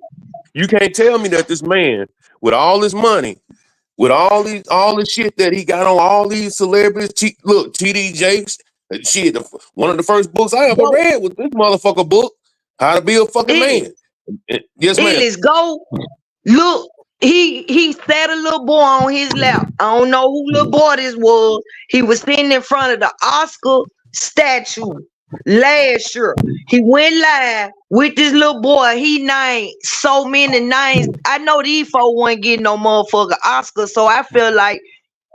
You can't tell me that this man, with all his money, with all the shit that he got on all these celebrities, look, TD Jakes, shit, one of the first books I ever read was this motherfucker book, How to Be a Fucking Man. Yes, ma'am. Let's go. Look, he sat a little boy on his lap. I don't know who little boy this was. He was sitting in front of the Oscar statue last year. He went live with this little boy. He named so many names. I know these folks weren't getting no motherfucking Oscar, so I feel like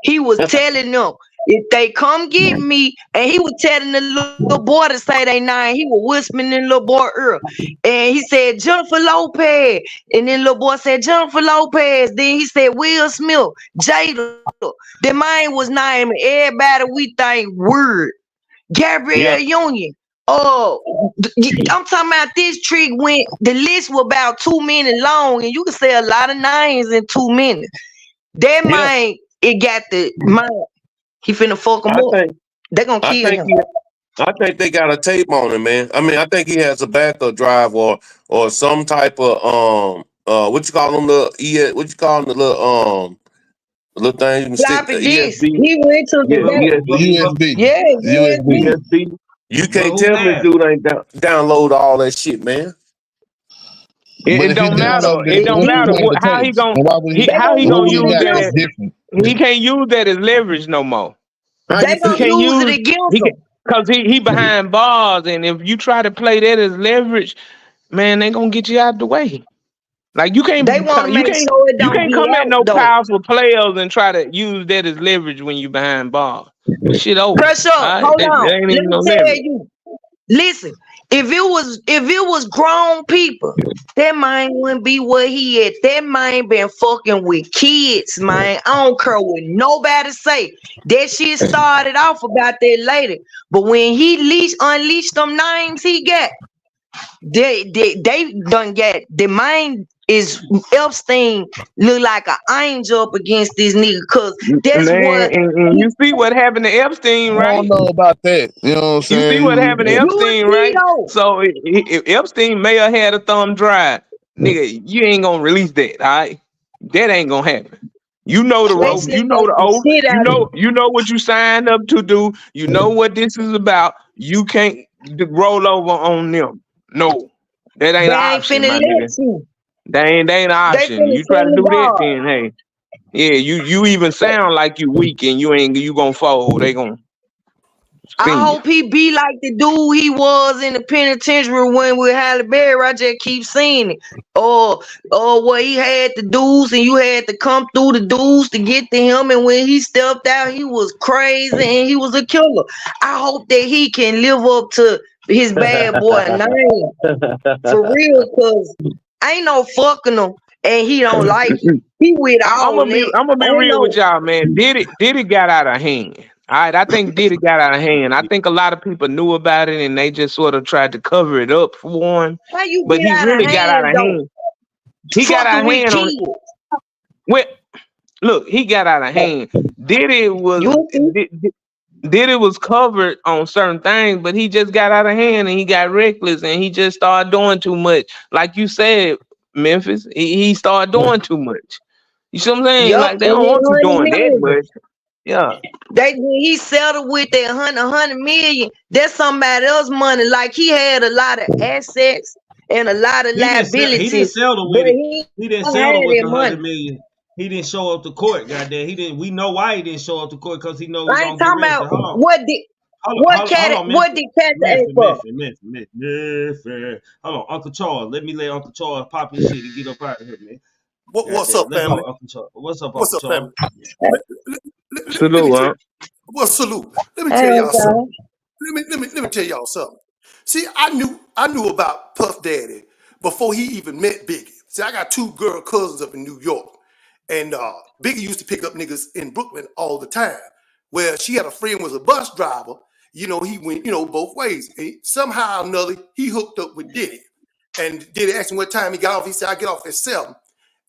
he was telling them, if they come get me, and he was telling the little boy to say they name, he was whispering in the little boy ear. And he said, Jennifer Lopez. And then little boy said, Jennifer Lopez. Then he said, Will Smith, Jada. The man was naming everybody we think weird. Gabrielle Union. Oh, I'm talking about this trick when the list was about 2 minutes long, and you can say a lot of names in 2 minutes. That man, it got the mind. He finna fuck him up. They gonna kill him. I think they got a tape on him, man. I mean, I think he has a backup drive or some type of what you call them, what you call them, the little thing you can stick the USB. He went to the USB. Yeah, USB. You can't tell me this dude ain't download all that shit, man. It don't matter. It don't matter how he gonna use that. He can't use that as leverage no more. They gonna use it against him. Cause he behind bars, and if you try to play that as leverage, man, they gonna get you out the way. Like you can't come at no powerful players and try to use that as leverage when you behind bars. Shit over. Press up. Hold on. Let me tell you. Listen, if it was grown people, that man wouldn't be where he at. That man been fucking with kids, man. I don't care what nobody say. That shit started off about that later. But when he unleashed them names he got, they done get the mind is Epstein look like an angel up against this nigga, cause that's what and you see what happened to Epstein, right? I don't know about that. You know what I'm saying? You see what happened to Epstein, right? So if Epstein may have had a thumb drive, nigga, you ain't gonna release that, all right? That ain't gonna happen. You know the rope, you know the oath, you know what you signed up to do, you know what this is about. You can't roll over on them. No, that ain't an option, my nigga. They ain't an option. You try to do that, then hey, yeah, you even sound like you weak and you gonna fold. They gonna. I hope he be like the dude he was in the penitentiary when with Halle Berry. I just keep seeing it. Or where he had the dudes and you had to come through the dudes to get to him. And when he stepped out, he was crazy and he was a killer. I hope that he can live up to his bad boy name for real, cause ain't no fucking him and he don't like it. He with all I'm gonna be real with y'all, man. Diddy got out of hand. All right, I think Diddy got out of hand. I think a lot of people knew about it and they just sort of tried to cover it up for him. But he really got out of hand. He got out of hand on it. Well, look, he got out of hand. Diddy was covered on certain things, but he just got out of hand and he got reckless and he just started doing too much. Like you said, Memphis, he started doing too much. You see what I'm saying? Like they don't want you doing that much. Yeah. He settled with that 100 million. That's somebody else's money. Like he had a lot of assets and a lot of liabilities. He didn't settle with it. He didn't settle with the 100 million. He didn't show up to court, goddamn. We know why he didn't show up to court, because he knows. I ain't talking about what did. What did Cat ask for? Memphis. Hold on, Uncle Charles. Let me let Uncle Charles pop his shit and get up out of here, man. What's up, Let's family? go, Uncle Charles. What's up, What's Uncle up, Charles? family? Let me tell you. Well, salute. Let me tell y'all something. Let me tell y'all something. See, I knew about Puff Daddy before he even met Biggie. See, I got 2 girl cousins up in New York, and Biggie used to pick up niggas in Brooklyn all the time. Well, she had a friend was a bus driver. You know, he went, both ways. And somehow or another, he hooked up with Diddy. And Diddy asked him what time he got off. He said, I get off at 7.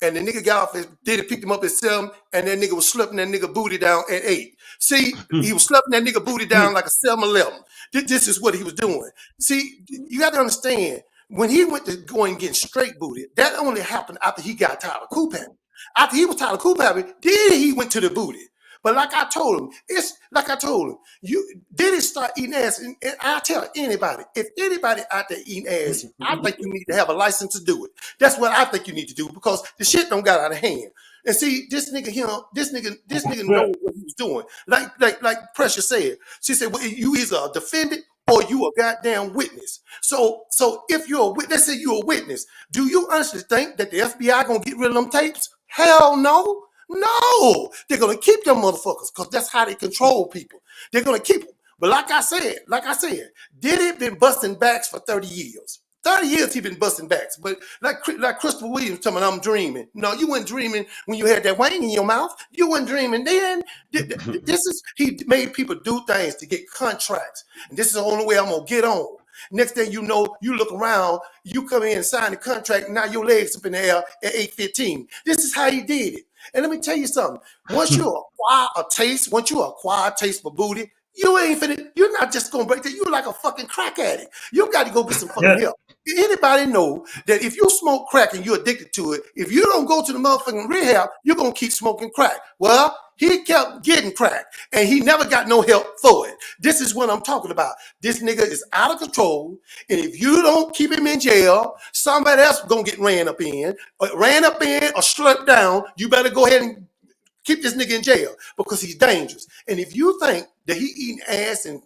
And the nigga got off, Diddy picked him up at 7, and that nigga was slipping that nigga booty down at 8. See, he was slipping that nigga booty down like a 7-11. This is what he was doing. See, you got to understand, when he went to going and getting straight booty, that only happened after he got tired of Coop Happy. After he was tired of Coop Happy, then he went to the booty. But like I told him, you Diddy start eating ass, and I tell anybody, if anybody out there eating ass, I think you need to have a license to do it. That's what I think you need to do, because the shit don't got out of hand. And see, this nigga know what he was doing. Like Precious said, she said, well, you either a defendant or you a goddamn witness. So if you're a witness, let's say you're a witness, do you honestly think that the FBI gonna get rid of them tapes? Hell no. No, they're gonna keep them motherfuckers, because that's how they control people. They're gonna keep them. But like I said, Diddy been busting backs for 30 years. 30 years he been busting backs. But like Christopher Williams telling me I'm dreaming. No, you weren't dreaming when you had that wang in your mouth. You weren't dreaming then. He made people do things to get contracts. And this is the only way I'm gonna get on. Next thing you know, you look around, you come in and sign the contract, and now your legs up in the air at 8:15. This is how he did it. And let me tell you something. Once you acquire a taste for booty, you're not just gonna break that. You're like a fucking crack addict. You got to go get some fucking help. Anybody know that if you smoke crack and you're addicted to it, if you don't go to the motherfucking rehab, you're gonna keep smoking crack. Well, he kept getting crack, and he never got no help for it. This is what I'm talking about. This nigga is out of control, and if you don't keep him in jail, somebody else gonna get ran up in or slumped down. You better go ahead and keep this nigga in jail, because he's dangerous. And if you think that he eating ass and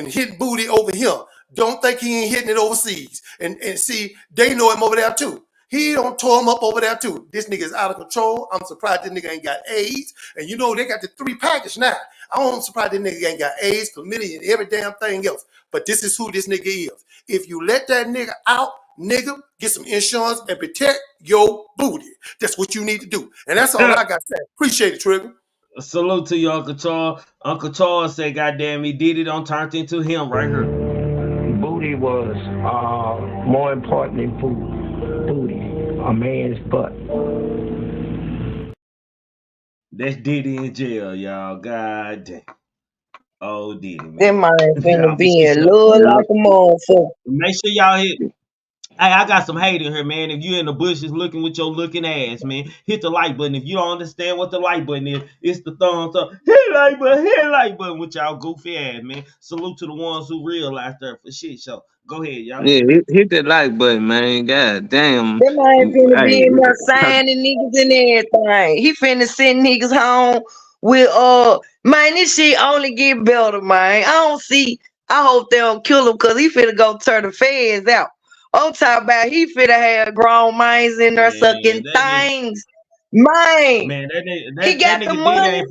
hitting booty over here, don't think he ain't hitting it overseas. And see, they know him over there too. He don't tore him up over there too. This nigga is out of control. I'm surprised this nigga ain't got AIDS. And you know they got the 3 package now. I'm surprised this nigga ain't got AIDS, chlamydia, and every damn thing else. But this is who this nigga is. If you let that nigga out, nigga, get some insurance and protect your booty. That's what you need to do. And that's all I got to say. Appreciate it, Trigger. Salute to you, Uncle Charles. Uncle Charles said, goddamn, he did it on turned into him right here. Booty was more important than food. Booty, a man's butt. That's Diddy in jail, y'all. God damn. Oh, Diddy, man. That man finna be in love like a motherfucker. Make sure y'all hit. Hey, I got some hate in here, man. If you're in the bushes looking with your looking ass, man, hit the like button. If you don't understand what the like button is, it's the thumbs up. Hit like button with y'all goofy ass, man. Salute to the ones who realized that for shit show. Go ahead, y'all. Yeah, hit that like button, man. God damn. That man finna be in there signing niggas and everything. He finna send niggas home with man, this shit only get better, man. I hope they don't kill him, because he finna go turn the feds out. I'm talking about he finna have grown minds in there sucking things. Man, he got the money.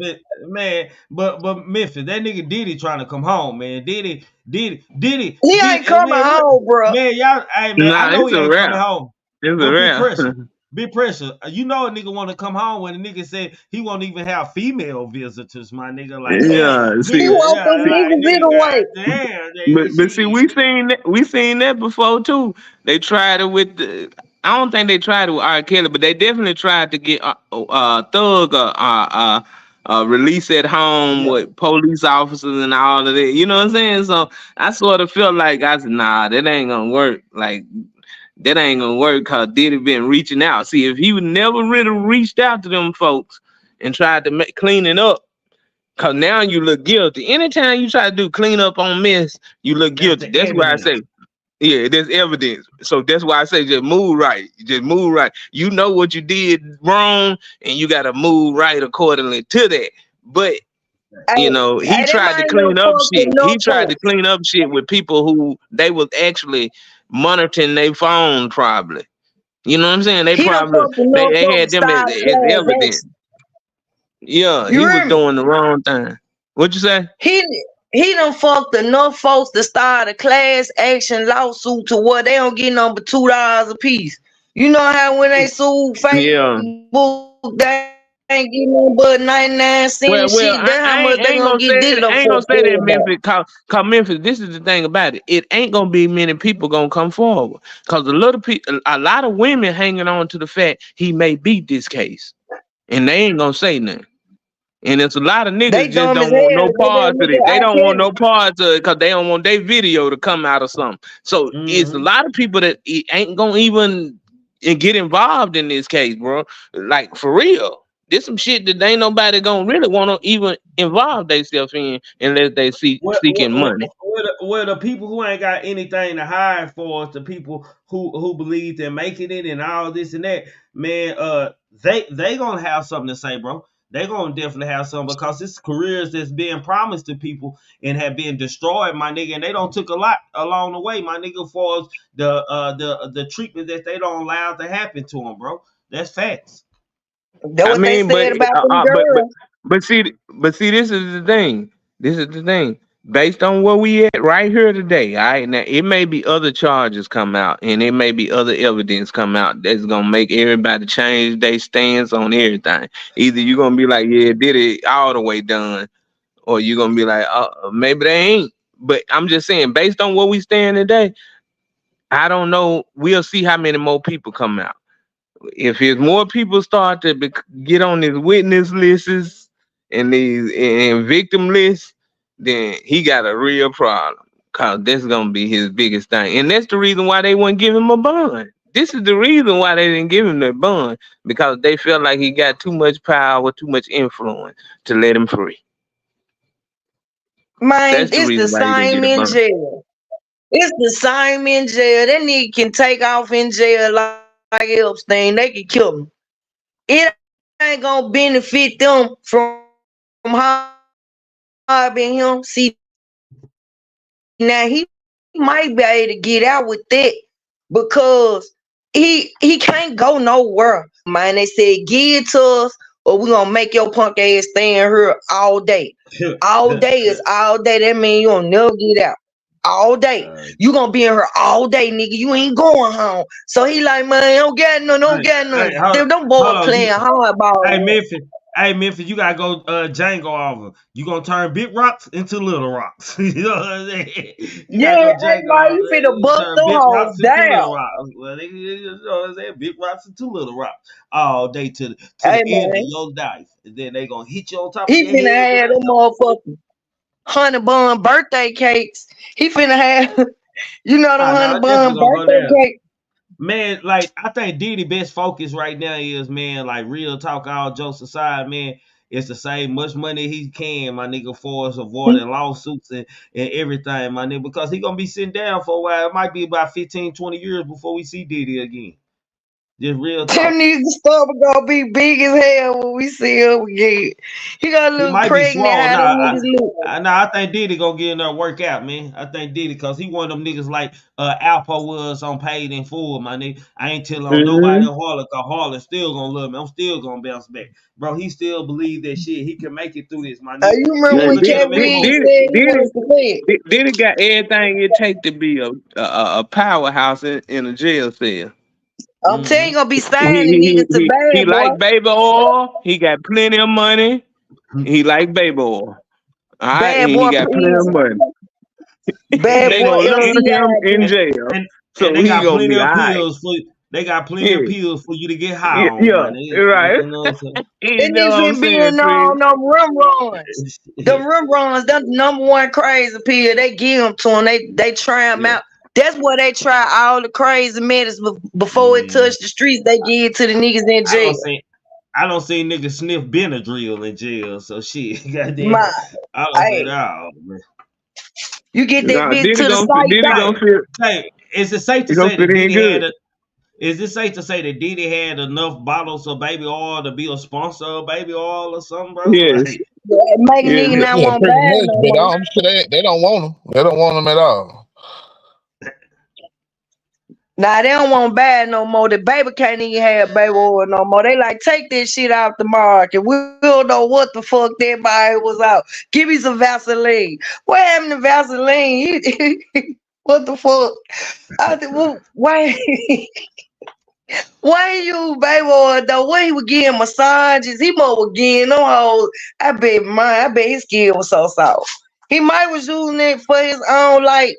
Man, but Memphis, that nigga Diddy trying to come home, man. Diddy. He ain't coming home, bro. Man, y'all, hey man, I know he ain't coming home. It's a rap. Big pressure. You know a nigga want to come home when a nigga said he won't even have female visitors, my nigga. Like, yeah, he want them niggas anyway. Damn, but see, we seen that before too. They tried it with I don't think they tried it with R. Kelly, but they definitely tried to get Thug release at home with police officers and all of that. You know what I'm saying? So I sort of felt like I said, nah, that ain't gonna work. Like, that ain't gonna work, because Diddy been reaching out. See, if he would never really reached out to them folks and tried to clean it up, because now you look guilty. Anytime you try to do clean up on mess, you look guilty. That's why I say, yeah, there's evidence. So that's why I say just move right. Just move right. You know what you did wrong, and you got to move right accordingly to that. But You know, he Hey, that tried to man done clean up fucked shit. He enough tried to folks. clean up shit with people who they was actually monitoring their phone, probably. You know what I'm saying? They He done probably fucked enough they folks had to them start as class evidence. action. Yeah, You he was hear me? doing the wrong thing. What you say? He done fucked enough folks to start a class action lawsuit to where they don't get number $2 a piece. You know how when they sue Yeah. Facebook, they ain't getting no but 99 cents and Well, shit. That's how much I they ain't gonna gonna get say Dildo I ain't for gonna say that about. Memphis, cause Memphis. This is the thing about it. It ain't gonna be many people gonna come forward, cause a lot of women hanging on to the fact he may beat this case, and they ain't gonna say nothing. And it's a lot of They niggas just dumb as don't hell. want no They got parts of it. nigga They I don't want can't. no parts of it because they don't want their video to come out or something. So it's a lot of people that ain't gonna even get involved in this case, bro. Like for real. This some shit that ain't nobody gonna really want to even involve themselves in unless they seeking money. Well, the people who ain't got anything to hide for us, the people who believe they're making it and all this and that, man, they gonna have something to say, bro. They gonna definitely have something because it's careers that's being promised to people and have been destroyed, my nigga, and they don't took a lot along the way, my nigga, for the treatment that they don't allow to happen to them, bro. That's facts. That's I what they mean, said about them girls. but see, this is the thing. This is the thing. Based on where we at right here today, all right. Now it may be other charges come out, and it may be other evidence come out that's gonna make everybody change their stance on everything. Either you're gonna be like, yeah, did it all the way done, or you're gonna be like, maybe they ain't. But I'm just saying, based on where we stand today, I don't know. We'll see how many more people come out. If there's more people start to get on these witness lists and these and victim lists, then he got a real problem. Cause that's gonna be his biggest thing, and that's the reason why they wouldn't give him a bond. This is the reason why they didn't give him the bond, because they felt like he got too much power, too much influence to let him free. Man, That's the it's the reason why he didn't same get a in bond. jail. It's the same in jail. That nigga can take off in jail like Epstein. They can kill him. It ain't gonna benefit them from harboring him. See, now he might be able to get out with that because he can't go nowhere. Man, they said give it to us or we gonna make your punk ass stay in here all day. All day is all day. That means you gonna never get out. All day. You gonna be in here all day, nigga. You ain't going home. So he like, man, don't get no. Them boys Hold on, playing hardball. Hey Memphis, you gotta go Django over. You gonna turn big rocks into little rocks. You know what I'm saying? You Yeah, gotta go hey Django man, over. you finna You bust turn them big hoes rocks into down. little rocks. Well, you know what I'm saying? Big rocks into little rocks all day to the Hey end of man, your life. And then they gonna hit you on top of he your finna head with have that them motherfucking honey bun birthday cakes. He finna have, you know, them honey no, it definitely bun gonna go birthday down. cakes. Man, like I think Diddy best focus right now is, man, like real talk, all jokes aside, man, is to save much money he can, my nigga, for us avoiding lawsuits and everything, my nigga, because he gonna be sitting down for a while. It might be about 15, 20 years before we see Diddy again. Just real Them talk. niggas stomach gonna be big as hell when we see him again. He gonna He look might be pregnant. swole. How them niggas look? I think Diddy gonna get in there and work out, man. I think Diddy, cause he one of them niggas like Alpo was on Paid in Full, my nigga. I ain't telling on nobody on Harlan, cause Harlan still gonna love me. I'm still gonna bounce back, bro. He still believe that shit. He can make it through this, my nigga. You remember when Look at him Kevin in Big Mo. said he wanted to live? Diddy got everything it take to be a powerhouse in a jail cell. I'm telling you, gonna be He signing he niggas to he, he bad boy. like baby oil. He got plenty of money. He like baby oil. All right, and Bad he boy got plenty of prison. money. Bad They boy gonna love him in LCI. jail, And so they he got gonna plenty be all of right. pills for they got plenty Yeah, of pills for you to get high yeah, on, yeah, man. right. You know what I'm saying? You And know he's what I'm been saying, being Trigger? on them rim runs. The rim runs, that's the number one crazy pill. They give them to them. They try them Yeah. out. That's where they try all the crazy medicine before it touch the streets. They give it to the niggas in I don't jail. see I don't see niggas sniff Benadryl in jail, so shit. Goddamn. My, I don't say hey, that, man. you get that Nah, bitch to the Diddy psych gonna doc. fit. Hey, is it safe He to gonna say fit that in Diddy had good. a is it safe to say that Diddy had enough bottles of baby oil to be a sponsor of baby oil or something, bro? Yes, Like Make a Yeah, nigga not Yeah, want pretty bad much. no But more. I'm sure they don't want them. They don't want them at all. Nah, they don't want bad no more. The baby can't even have baby oil no more. They like, take this shit out the market. We don't know what the fuck that body was out. Give me some Vaseline. What happened to Vaseline? What the fuck? Why? Why you baby oil though? What he was getting massages? He was getting them hoes. I bet his skin was so soft. He might was using it for his own, like,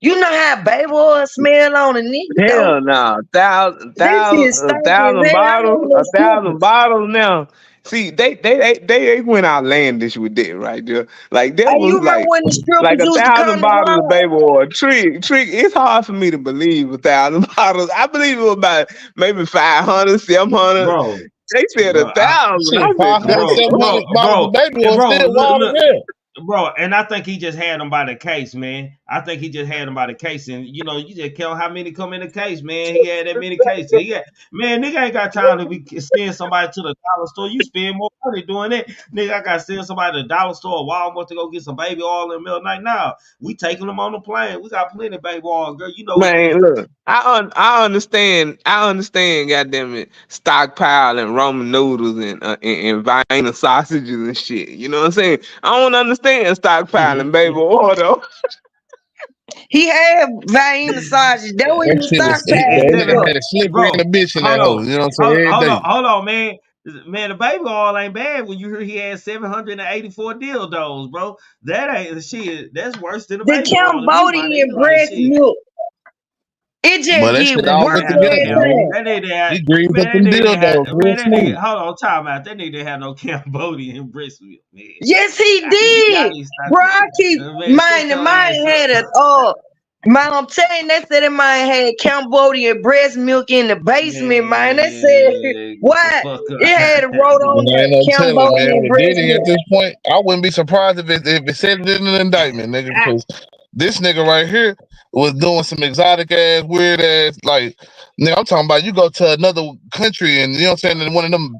you know how baby oil smell on a nigga though. hell no, That shit stinky as thousand hell. I bottles, know no 1,000 strippers. bottles now. See, they went outlandish with that right there. Like that Hey, you was remember when the like strippers used to 1,000 come to bottles of Walmart? baby oil. Trick. It's hard for me to believe 1,000 bottles. I believe it was about maybe 500, 700. Bro, They said bro, 1,000. Shit, I said, 500, bro, 700 bro, bottles bro, of baby and oil bro, still look, wild as look, hell. bro, and I think he just had them by the case, man. I think he just had them by the case, and you know, you just count how many come in the case, man. He had that many cases. Man, nigga ain't got time to be send somebody to the dollar store. You spend more money doing that, nigga. I got to send somebody to the dollar store or Walmart to go get some baby oil in the middle of the night. Now we taking them on the plane. We got plenty of baby oil, girl. You know what the man, look, I understand. Goddamn it, stockpiling Roman noodles and Vienna sausages and shit. You know what I'm saying? I don't understand stockpiling baby oil though. He had Vienna sausages. That what he That was shit was, and that stockpiling nigga for. had a slippery and bro. a bitch in Hold that hole. on, You know what I'm saying? Every day. hold on, man. Man, the baby oil ain't bad when you hear he had 784 dildos, bro. That ain't shit. That's worse than the The baby oil to me, my Cambodian nigga. Like breast shit. milk. It But just that get shit That all nigga worse went had no together, every camp. nigga. time. That nigga had He greased up man. them dildos real Man. That nigga. smooth. Hold on, time out. That nigga didn't have no Cambodian breast milk, man. Yes, he Y'all did. need to stop Bro, that. I keep Man, shut mine. your ass Mine up. had man, I'm telling you, they said that mine had Cambodian breast milk in the basement, man. They said, Man, get the what? fuck It had it up. wrote But on ain't there, no telling, man. Cambodian With breast Diddy at milk. this point, I wouldn't be surprised if it said it in an indictment, nigga, because this nigga right here was doing some exotic ass, weird ass, like, nigga, I'm talking about you go to another country and, you know what I'm saying, and one of them,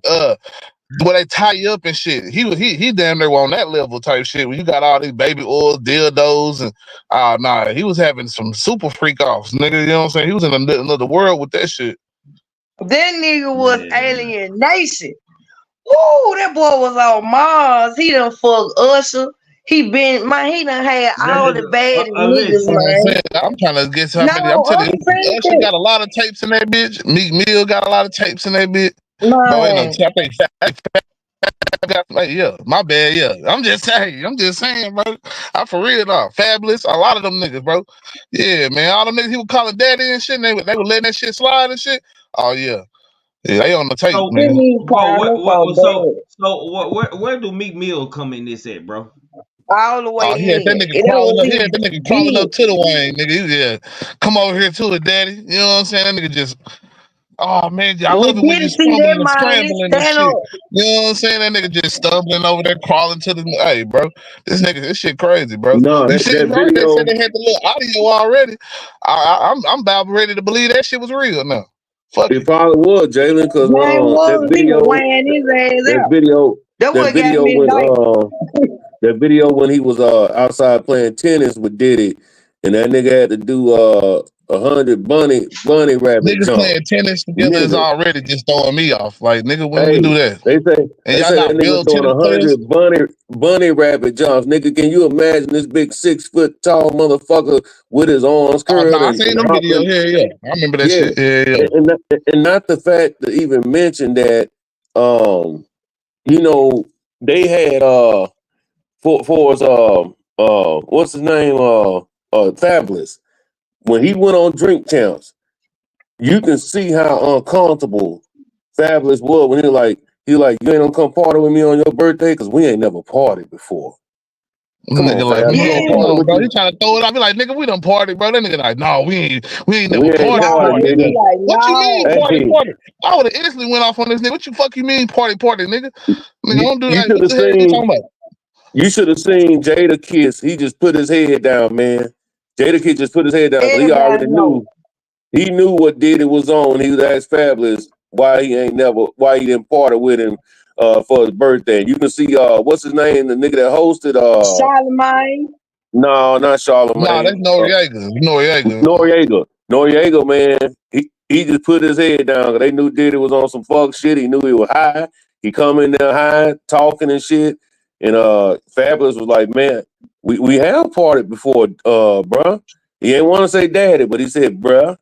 where they tie you up and shit. He damn near on that level type shit where you got all these baby oil dildos and nah, he was having some super freak offs, nigga. You know what I'm saying? He was in another world with that shit. That nigga was Man. alienation. Ooh, that boy was on Mars. He done fuck Usher. He done had That all the nigga, baddest niggas, You know listen. what I'm man. saying? I'm trying to guess how many. I'm No, telling Usher you, said Usher that. got a lot of tapes in that bitch. Meek Mill got a lot of tapes in that bitch. Bro, ain't no Man, tape. I think Fab got, like, yeah, my bad, yeah. I'm just saying, bro. I for real though. Fabulous, a lot of them niggas, bro. Yeah, man, all them niggas he was calling daddy and shit, and they were letting that shit slide and shit. Oh yeah, they on the tape, So, this man. nigga bro, called me so where do Meek Mill come in this at, bro? bad. All the way Oh, he had that in. nigga And that crawling was up. He had that his nigga crawling bid. up to the Wayne, nigga. Yeah, come over here to it, daddy. You know what I'm saying? That nigga just. Oh man, I When love it when you Diddy see that stumbling and man, he scrambling and stand shit. up. You know what I'm saying? That nigga just stumbling over there, crawling to the. Hey, bro, this shit crazy, bro. No, You see, that right? They said video, they had the little audio already. I'm about ready to believe that shit was real now. Fuck it it. probably was Jalen, because Man was, he was weighing his ass that out. video, That that what got video me when indicted. that video when he was outside playing tennis with Diddy, and that nigga had to do 100 bunny rabbit Niggas jump. playing tennis together is Nigga, already just throwing me off. Like, nigga, when we hey, do that, they and y'all say that not nigga real throwing tennis players. 100 bunny rabbit jumps. Nigga, can you imagine this big 6 foot tall motherfucker with his arms Oh no, curled I and seen them video. hopping? Yeah, I remember that Yeah, shit. Yeah. and not the fact to even mention that you know, they had for us what's his name Fabulous, when he went on Drink Champs, you can see how uncomfortable Fabulous was when he like you ain't gonna come party with me on your birthday because we ain't never partied before. Come on, Nigga like, Fab, we man, gonna come party Yeah. on, with bro. He you. trying to throw it out. Be like, nigga, we done party, bro. That nigga like, no, we ain't We never ain't party, party, No, he be nigga. like, What you mean no. party? Hey, I would have instantly went off on this nigga. What you fuck you mean party, nigga? Nigga, you, don't do you that. should What have the hell you seen talking about? you should have seen Jada Kiss. He just put his head down, man. Jada Kiss just put his head down because he Everybody already know. knew. He knew what Diddy was on. He was asked Fabulous why he didn't party with him for his birthday. You can see what's his name, the nigga that hosted Charlemagne. No, not Charlemagne. No, that's Noriega. Noriega, man. He just put his head down because they knew Diddy was on some fuck shit. He knew he was high. He come in there high, talking and shit. And Fabulous was like, man, we have partied before, bruh. He ain't want to say daddy, but he said, bruh.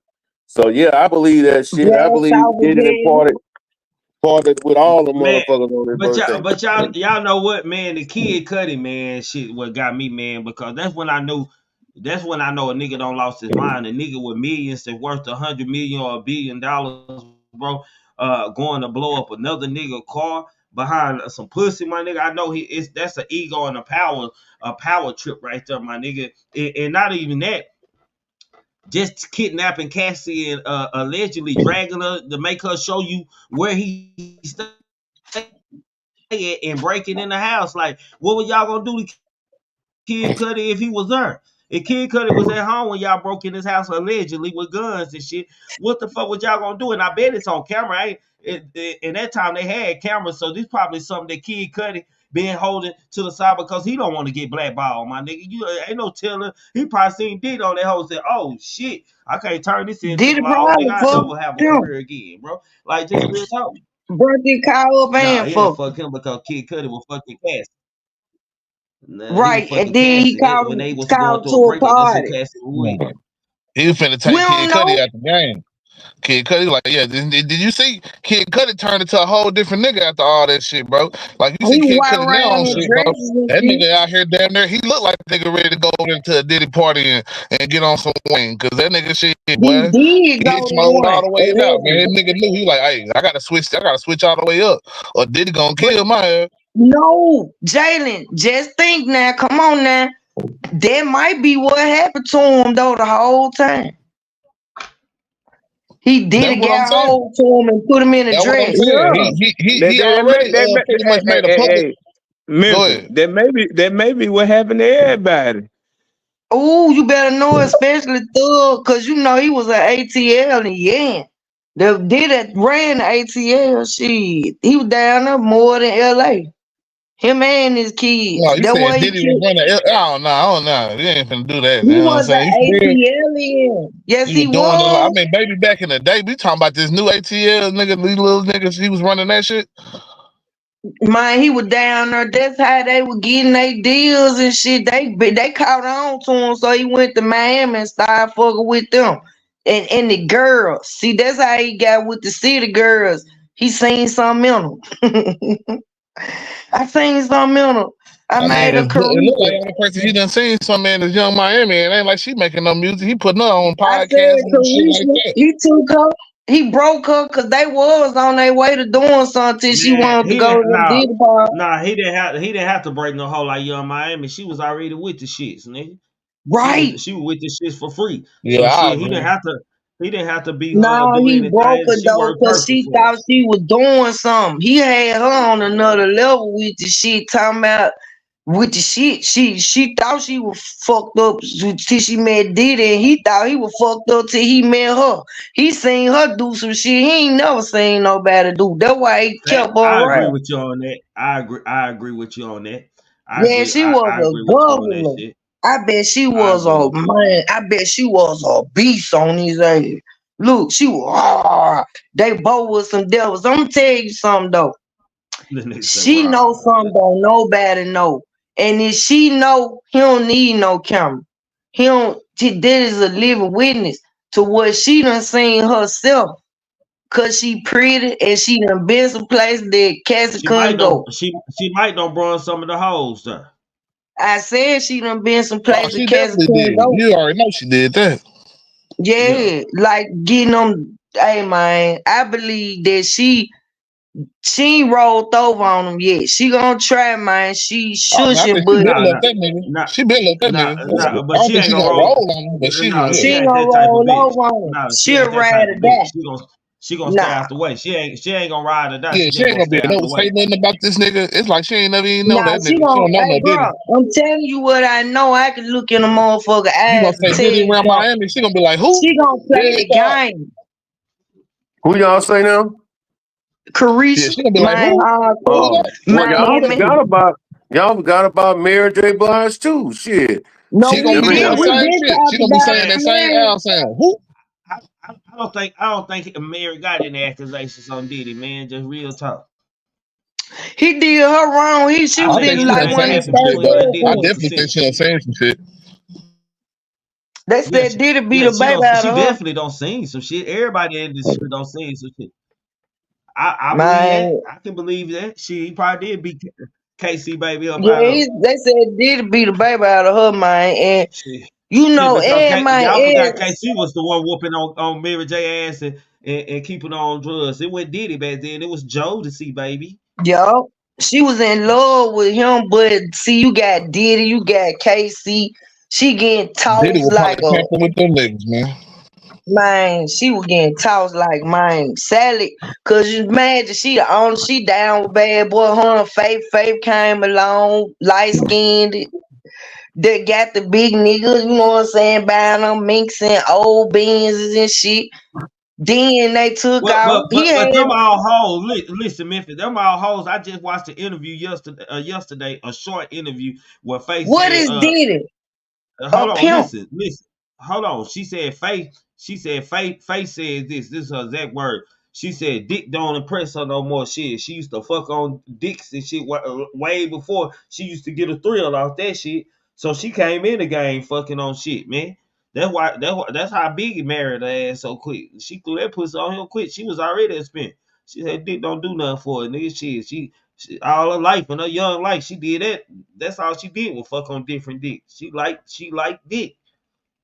So yeah, I believe that shit. I believe Diddy and partied with all the motherfuckers on their birthday. But y'all know what, man? The Kid Cudi, man, shit, what got me, man, because that's when I know a nigga don't lost his mind. A nigga with millions that's worth $100 million or $1 billion, bro, going to blow up another nigga car behind some pussy, my nigga. I know that's an ego and a power trip right there, my nigga. And not even that. Just kidnapping Cassie and allegedly dragging her to make her show you where he stayed and breaking in the house. Like, what were y'all gonna do to Kid Cudi if he was there? If Kid Cudi was at home when y'all broke in his house allegedly with guns and shit, what the fuck was y'all gonna do? And I bet it's on camera. In that time they had cameras, so this probably something that Kid Cudi been holding to the side because he don't want to get blackballed, my nigga. You ain't no telling. He probably seen Diddy on that hoe and said, "Oh shit, I can't turn this into Diddy law. probably Nigga, I never have a career again, bro." Like just real talk. Bro, get caught up Nah, and he fuck. didn't fuck him because Kid Cudi was fucking Cassie. Nah, Right, and then he when they was called going to through a a breakup. That's who party. Cassie was with. He was finna take Kid Cudi out the game. Kid Cudi, like, yeah, did you see Kid Cudi turned into a whole different nigga after all that shit, bro? Like, you see He Kid walk Cudi now around on in shit, bro. dresses and That shit. nigga out here damn near, he look like a nigga ready to go into a Diddy party and get on some wing, because that nigga shit, boy, He did go he to smoked one. all the way out, man. That nigga knew, he like, hey, I gotta switch all the way up, or Diddy gonna kill my ass. No, Jalen, just think now. Come on now. That might be what happened to him though the whole time. He did get hold to him and put him in a That's what I'm dress. saying. He already pretty much made a public. Memphis, that may be what happened to everybody. Oh, you better know, especially Thug, cause you know he was an ATL and yeah. The Diddy ran the ATL shit. He was down there more than LA. Him and his kids. No, you That saying way Diddy was running? I don't know. You ain't finna do that. he You know what I'm was saying? an ATL. Yes, He he was doing it. I was. mean, baby, back in the day, we talking about this new ATL nigga, these little niggas. He was running that shit. Man, he was down there. That's how they were getting their deals and shit. They caught on to him, so he went to Miami and started fucking with them. And the girls. See, that's how he got with the city girls. He seen something in them. I seen something in them. I made a It career. look like the only person he done seen some man is Young Miami. It ain't like she making no music. He putting her on I said podcasts and shit like Carisha, that. he took her. He broke her because they was on their way to doing something till she wanted to go to the Diddy party. Nah, he didn't have to break no hoe like Young Miami. She was already with the shits, nigga. Right. She was with the shits for free. Yeah, so I shit, agree. he didn't have to be No, do he anything. broke her She though worked because perfect she for thought she was doing something. He had her on another level with the shit, talking about with the shit. She thought she was fucked up till she met Diddy, and he thought he was fucked up till he met her. He seen her do some shit he ain't never seen nobody do. That's why he kept her I agree around. with you on that. I agree with you on that. Yeah, she was I a agree with you on that governor. shit. I bet she I was agree a with you. man. I bet she was a beast on his ass. Look, she was. They both was some devils. I'm gonna tell you something though. She knows something don't nobody know, and if she know, he don't need no camera. He don't. That is a living witness to what she done seen herself. Cause she pretty and she done been some place that Cassie couldn't go. She might don't bring some of the hoes there. I said she done been some Oh, places she Cassie definitely couldn't did. go. You already know she did that. Yeah, like getting them. Hey man, I believe that she ain't rolled over on them yet. She gonna try, man. She I shushing, think she but been left that nigga. She been left that nigga. But I don't she think ain't she gonna gonna roll. roll on him, but she No, gonna. she she ain't gonna that type of roll bitch. over on him. No, she She'll ain't that ride type or of die. bitch. She gonna stay out the way. She ain't gonna ride or die. Yeah, she ain't gonna be able to say nothing about this nigga. It's like she ain't never even know Nah, that she nigga. She gonna. don't know Hey, no bro, Diddy. I'm telling you what I know. I can look in the motherfucker You gonna eyes and say tell Diddy you around something. Miami? She gonna be like, who? She gonna play Yeah, the game. Who y'all say now? Carisha, she gonna be like, my who? Well, Miami. y'all forgot about Mary J. Blige too. Shit. No, She gonna we be did. saying the We same did shit. talk She gonna be about saying that same Mary. Al sound. Who? I don't think Mary got any accusations on Diddy, man. Just real talk. He did her wrong. She was I think in she like done Anything can one of saying his happen some shit first between though. her and Diddy I with girlfriends. definitely consent. think she done saying some shit. They Yeah, said Diddy beat the baby out she of her. definitely don't sing some shit. Everybody in the industry don't sing some shit. I believe that. Man, I can believe that. She probably did beat KC baby up yeah, out of her. they said Diddy beat the baby out of her, man. And Shit. you Yeah, know, because and my y'all forgot ex, KC was the one whooping on Mary J ass and keeping her on drugs. It wasn't Diddy back then. It was Joe to see baby. yo, she was in love with him, but see, you got Diddy, you got KC. She getting Diddy tossed will like probably a tamper with them niggas, man. man. She was getting tossed like mine, Sally. Cause you imagine she down with bad boy. Her and Faith came along, light skinned. They got the big niggas, you know what I'm saying, buying them minks and old Benzes and shit. Then they took Well, off. He had but them all hoes. Listen, Memphis, them all hoes. I just watched the interview yesterday, a short interview where Faith what said, is Diddy? hold A on, pimp. listen, hold on. She said Faith said this is her exact word. She said dick don't impress her no more. Shit, she used to fuck on dicks and shit way before she used to get a thrill off that shit. So she came in the game fucking on shit, man. That's how Biggie married her ass so quick. She threw that pussy on him quick. She was already a spin. She said dick don't do nothing for her, nigga. She all her life in her young life, she did that. That's all she did was fuck on different dicks. She liked dick.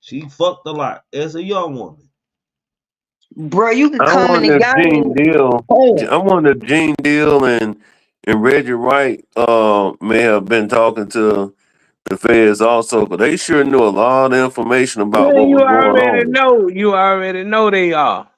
She fucked a lot as a young woman. Bro, you could I come in the wonder if game. Gene Deal and Reggie Wright may have been talking to the feds also, but they sure knew a lot of information about Man, what was going on. you already know they are.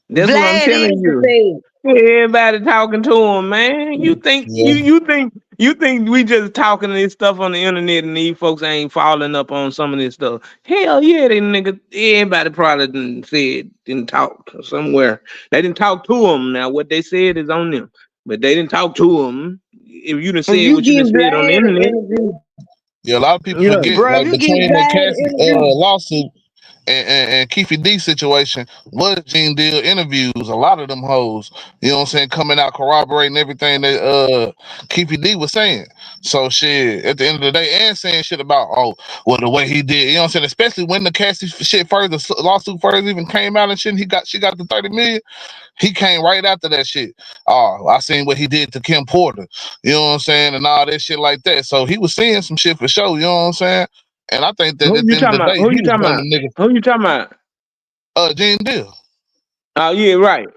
That's what I'm Vlad is telling the you. thing. Everybody talking to them, man. You think Yeah. you think we just talking this stuff on the internet and these folks ain't following up on some of this stuff? Hell yeah, they niggas. Everybody probably didn't talk somewhere. They didn't talk to them. Now what they said is on them, but they didn't talk to them. If you done If said you what you done give said on the Vlad an internet, interview, Yeah, a lot of people yeah. forget, bro, if like you give between the Vlad an Cassie interview, lawsuit and Keefy D situation was Gene Deal interviews. A lot of them hoes, you know what I'm saying, coming out corroborating everything that Keefy D was saying. So shit, at the end of the day, and saying shit about the way he did, you know what I'm saying, especially when the Cassie shit the lawsuit first even came out and shit, and she got the 30 million. He came right after that shit. Oh, I seen what he did to Kim Porter, you know what I'm saying, and all that shit like that. So he was seeing some shit for sure, you know what I'm saying. And I think that Who at the you end of talking the about? day, Who he you was talking one of about? them niggas. Who you talking about? Gene Deal. Oh yeah, right.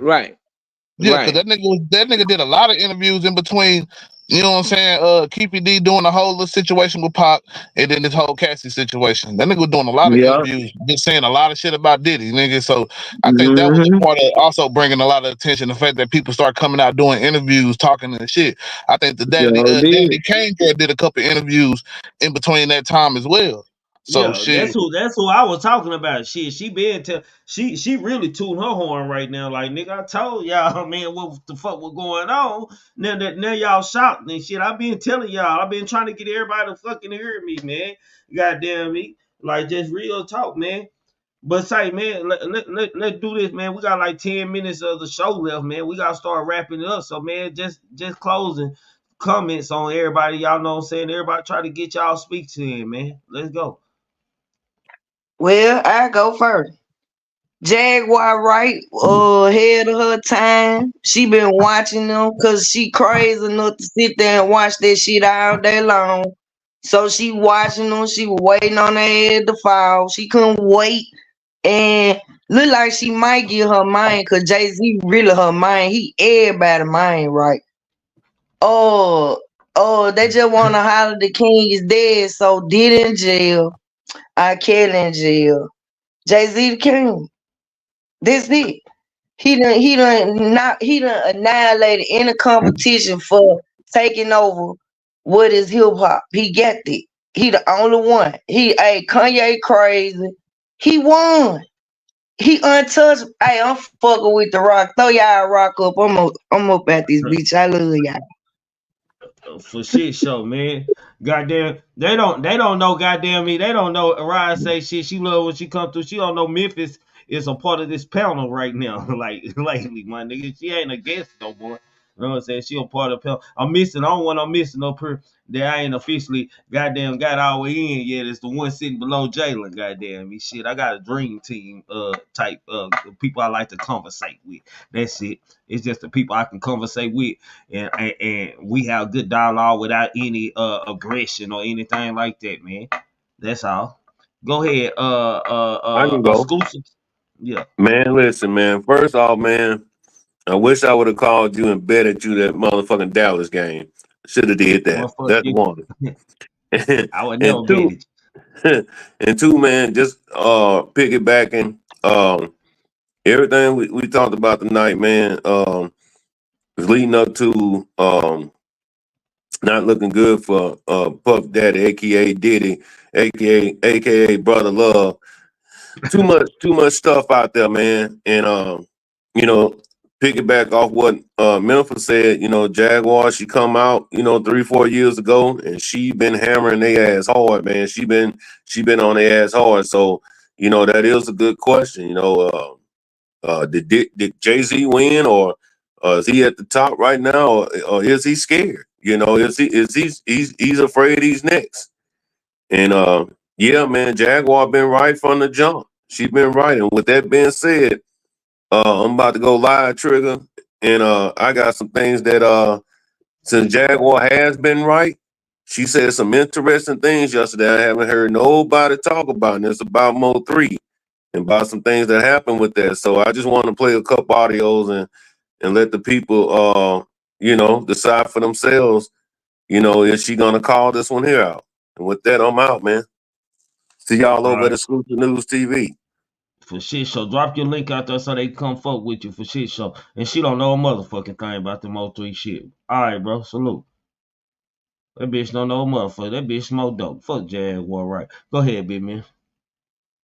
Yeah, because that nigga did a lot of interviews in between, you know what I'm saying, Keefy D doing the whole little situation with Pop and then this whole Cassie situation. That nigga was doing a lot of Yeah. interviews, just saying a lot of shit about Diddy, nigga. So I think that was a Mm-hmm. part of also bringing a lot of attention, the fact that people start coming out doing interviews, talking and shit. I think the Danny Kane girl did a couple interviews in between that time as well. So Yeah, shit. that's who I was talking about. Shit, she really tooting her horn right now. Like nigga, I told y'all, man, what the fuck was going on? Now y'all shocked and shit. I've been telling y'all, I've been trying to get everybody to fucking hear me, man. Goddamn me, like just real talk, man. But say, man, let's do this, man. We got like 10 minutes of the show left, man. We gotta start wrapping it up. So man, just closing comments on everybody. Y'all know what I'm saying? Everybody try to get y'all speak to him, man. Let's go. well, I go first. Jaguar Wright, ahead of her time. She been watching them because she crazy enough to sit there and watch that shit all day long. So she watching them. She was waiting on her head to fall. She couldn't wait. And look like she might get her mind because Jay-Z really her mind. He everybody mind, right? They just want to holler the king is dead. So Diddy in jail. I Kelly in jail. Jay-Z the king. That's it. He done annihilated any competition for taking over what is hip hop. He got it. He the only one. Kanye crazy. He won. He untouched. Hey, I'm fucking with the Rock. Throw y'all Rock up. I'm up at this bitch. I love y'all. For shit show, man. Goddamn, they don't know. Goddamn me, they don't know. Ryan say shit. She love when she come through. She don't know Memphis is a part of this panel right now. Like lately, my nigga, she ain't a guest no more. You know what I'm saying? She a part of the panel. I'm missing up here that I ain't officially goddamn got all the way in yet. It's the one sitting below Jalen. Goddamn me, shit. I got a dream team type people I like to conversate with. That's it. It's just the people I can conversate with, and we have good dialogue without any aggression or anything like that, man. That's all. Go ahead, I can go. exclusive. Yeah. Man, listen, man. First off, man, I wish I would have called you and betted you that motherfucking Dallas game. Should have did that. That's one. I would never And two, and two, man, just piggybacking everything we talked about tonight, man. Was leading up to not looking good for Puff Daddy, aka Diddy, aka Brother Love. Too much stuff out there, man. And you know, piggyback off what Memphis said, you know, Jaguar, she come out, you know, 3-4 years ago, and she been hammering their ass hard, man. She been on their ass hard. So, you know, that is a good question. You know, did Jay-Z win, or is he at the top right now, or is he scared? You know, he's afraid he's next. And yeah, man, Jaguar been right from the jump. She been right. And with that being said, I'm about to go live, Trigger, and I got some things that since Jaguar has been right, she said some interesting things yesterday I haven't heard nobody talk about, and it's about Mo 3 and about some things that happened with that. So I just want to play a couple audios and let the people you know, decide for themselves, you know, is she gonna call this one here out? And with that, I'm out, man. See y'all over at Exclusive News TV. For shit show. Drop your link out there so they can come fuck with you for shit show. And she don't know a motherfucking thing about the Mo 3 shit. Alright, bro. Salute. That bitch don't know a motherfucker. That bitch smoke dope. Fuck Jaguar, right? Go ahead, big man.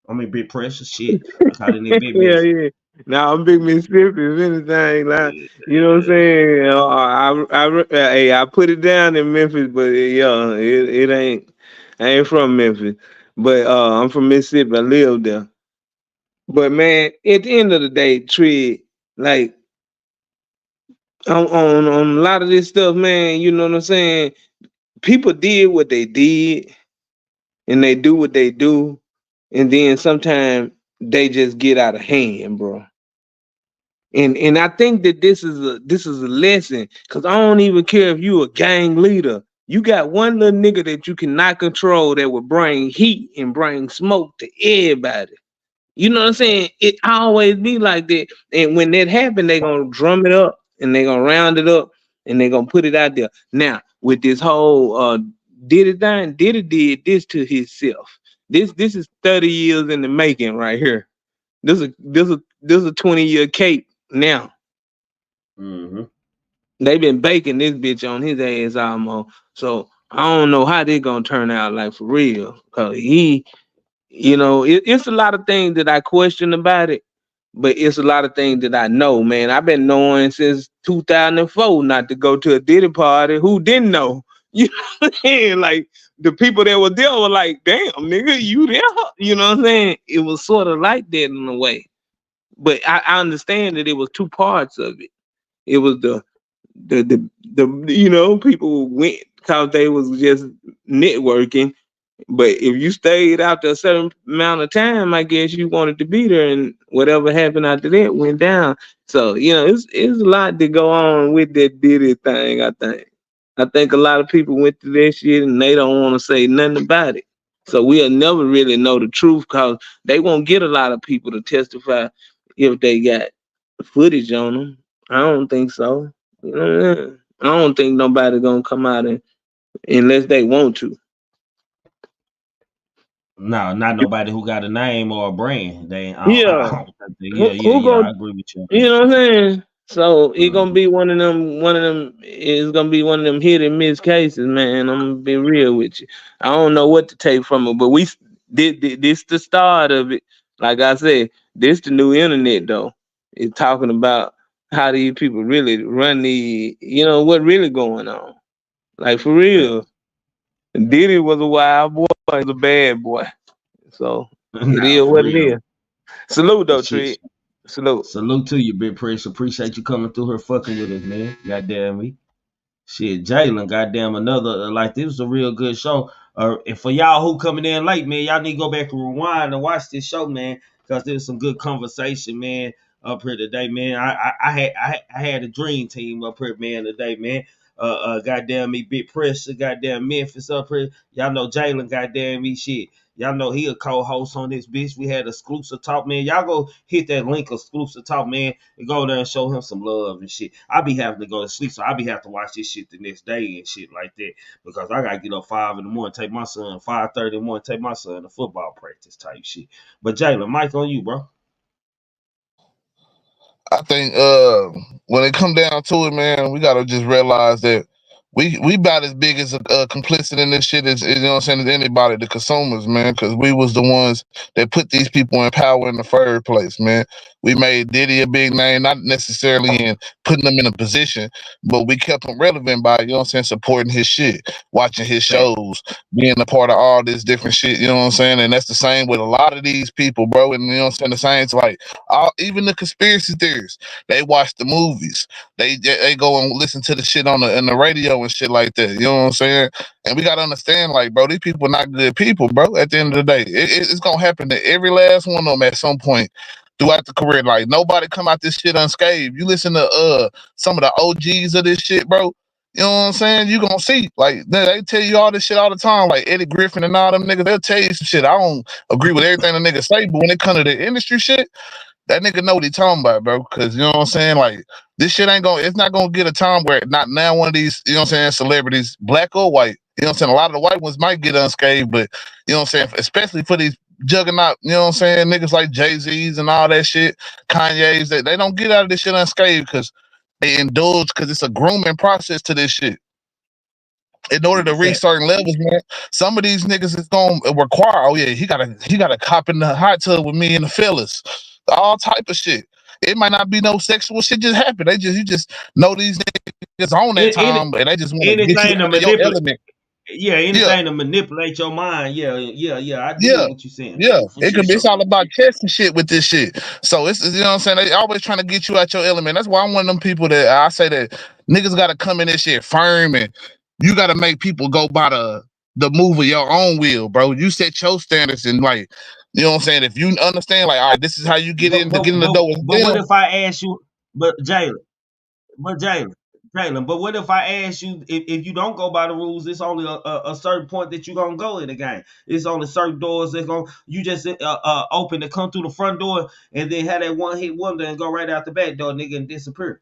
I mean, Big Precious. Shit. I call it Big Yeah, Miss. yeah. Now I'm Big Mississippi, if anything. Like, you know what I'm saying? I put it down in Memphis, but yeah, it ain't. I ain't from Memphis, but I'm from Mississippi. I live there. But man, at the end of the day, Trig, like on a lot of this stuff, man, you know what I'm saying? People did what they did, and they do what they do, and then sometimes they just get out of hand, bro. And I think that this is a lesson, because I don't even care if you a gang leader. You got one little nigga that you cannot control that will bring heat and bring smoke to everybody. You know what I'm saying? It always be like that. And when that happen, they gonna drum it up and they gonna round it up and they gonna put it out there. Now, with this whole Diddy thing, Diddy did this to himself. This is 30 years in the making right here. This is a 20-year cape now. They've been baking this bitch on his ass almost. So I don't know how they gonna turn out, like, for real. Cause he, you know, it's a lot of things that I question about it, but it's a lot of things that I know, man. I've been knowing since 2004 not to go to a Diddy party. Who didn't know? You know what I'm saying? Like, the people that were there were like, damn, nigga, you there? You know what I'm saying? It was sort of like that in a way. But I understand that it was two parts of it. It was the you know, people went because they was just networking. But if you stayed after a certain amount of time, I guess you wanted to be there, and whatever happened after that went down. So, you know, it's a lot to go on with that Diddy thing, I think a lot of people went through that shit and they don't want to say nothing about it. So we'll never really know the truth, because they won't get a lot of people to testify if they got footage on them. I don't think so. You know what I mean? I don't think nobody gonna come out unless they want to. No, not nobody who got a name or a brand. They, I agree with you. You know what I'm saying? So it's gonna be one of them is gonna be one of them hit and miss cases, man. I'm gonna be real with you. I don't know what to take from it, but we did this the start of it. Like I said, this the new internet though. It's talking about how these people really run the, what really going on. Like for real. Diddy was a wild boy, he was a bad boy. So it Nah, is for what it real. is. Salute though, Shit. Trick. Salute. Salute to you, Big Press. Appreciate you coming through here fucking with us, man. Goddamn me. Shit, Jalen, goddamn another like this was a real good show. And for y'all who coming in late, man, y'all need to go back and rewind and watch this show, man, because there's some good conversation, man, up here today, man. I had a dream team up here, man, today, man. Goddamn me, Big Pressure, goddamn Memphis up here. Y'all know Jalen, goddamn me, shit. Y'all know he a co-host on this bitch. We had exclusive talk, man. Y'all go hit that link, exclusive talk, man, and go there and show him some love and shit. I be having to go to sleep, so I be having to watch this shit the next day and shit like that because I gotta get up 5 in the morning, take my son 5:30 in the morning, take my son to football practice type shit. But Jalen, mic on you, bro. I think when it come down to it, man, we gotta just realize that we about as big as complicit in this shit as you know what I'm saying, as anybody, the consumers, man, because we was the ones that put these people in power in the first place, man. We made Diddy a big name, not necessarily in putting them in a position, but we kept him relevant by, you know what I'm saying, supporting his shit, watching his shows, being a part of all this different shit, you know what I'm saying? And that's the same with a lot of these people, bro. And you know what I'm saying, the same, it's like even the conspiracy theories, they watch the movies, they go and listen to the shit on the radio and shit like that. You know what I'm saying? And we gotta understand, like, bro, these people not good people, bro. At the end of the day, it's gonna happen to every last one of them at some point throughout the career. Like nobody come out this shit unscathed. You listen to some of the OGs of this shit, bro. You know what I'm saying? You gonna see, like, they tell you all this shit all the time, like Eddie Griffin and all them niggas. They'll tell you some shit. I don't agree with everything the niggas say, but when it comes to the industry shit, that nigga know what he talking about, bro. Cause you know what I'm saying? Like, this shit it's not gonna get a time where not now one of these, you know what I'm saying, celebrities, black or white, you know what I'm saying? A lot of the white ones might get unscathed, but you know what I'm saying, especially for these juggernaut, you know what I'm saying, niggas like Jay-Z's and all that shit, Kanye's, they don't get out of this shit unscathed because they indulge, because it's a grooming process to this shit. In order to reach certain levels, man, some of these niggas is gonna require, oh yeah, he gotta cop in the hot tub with me and the fellas, all type of shit. It might not be no sexual shit just happen. You just know these niggas on that time, and they just want to get you Anything to out of your manipulate. element. Yeah, anything to manipulate your mind. Yeah. I get what you're saying. For It's all about chess and shit with this shit. So it's, you know what I'm saying, they always trying to get you out your element. That's why I'm one of them people that I say that niggas gotta come in this shit firm, and you gotta make people go by the move of your own will, bro. You set your standards, and like, you know what I'm saying, if you understand, like, all right, this is how you get in the door with But what them. if I ask you, Jalen, but what if I ask you, if you don't go by the rules, it's only a certain point that you're gonna go in the game. It's only certain doors that you just open to come through the front door and then have that one hit wonder and go right out the back door, nigga, and disappear.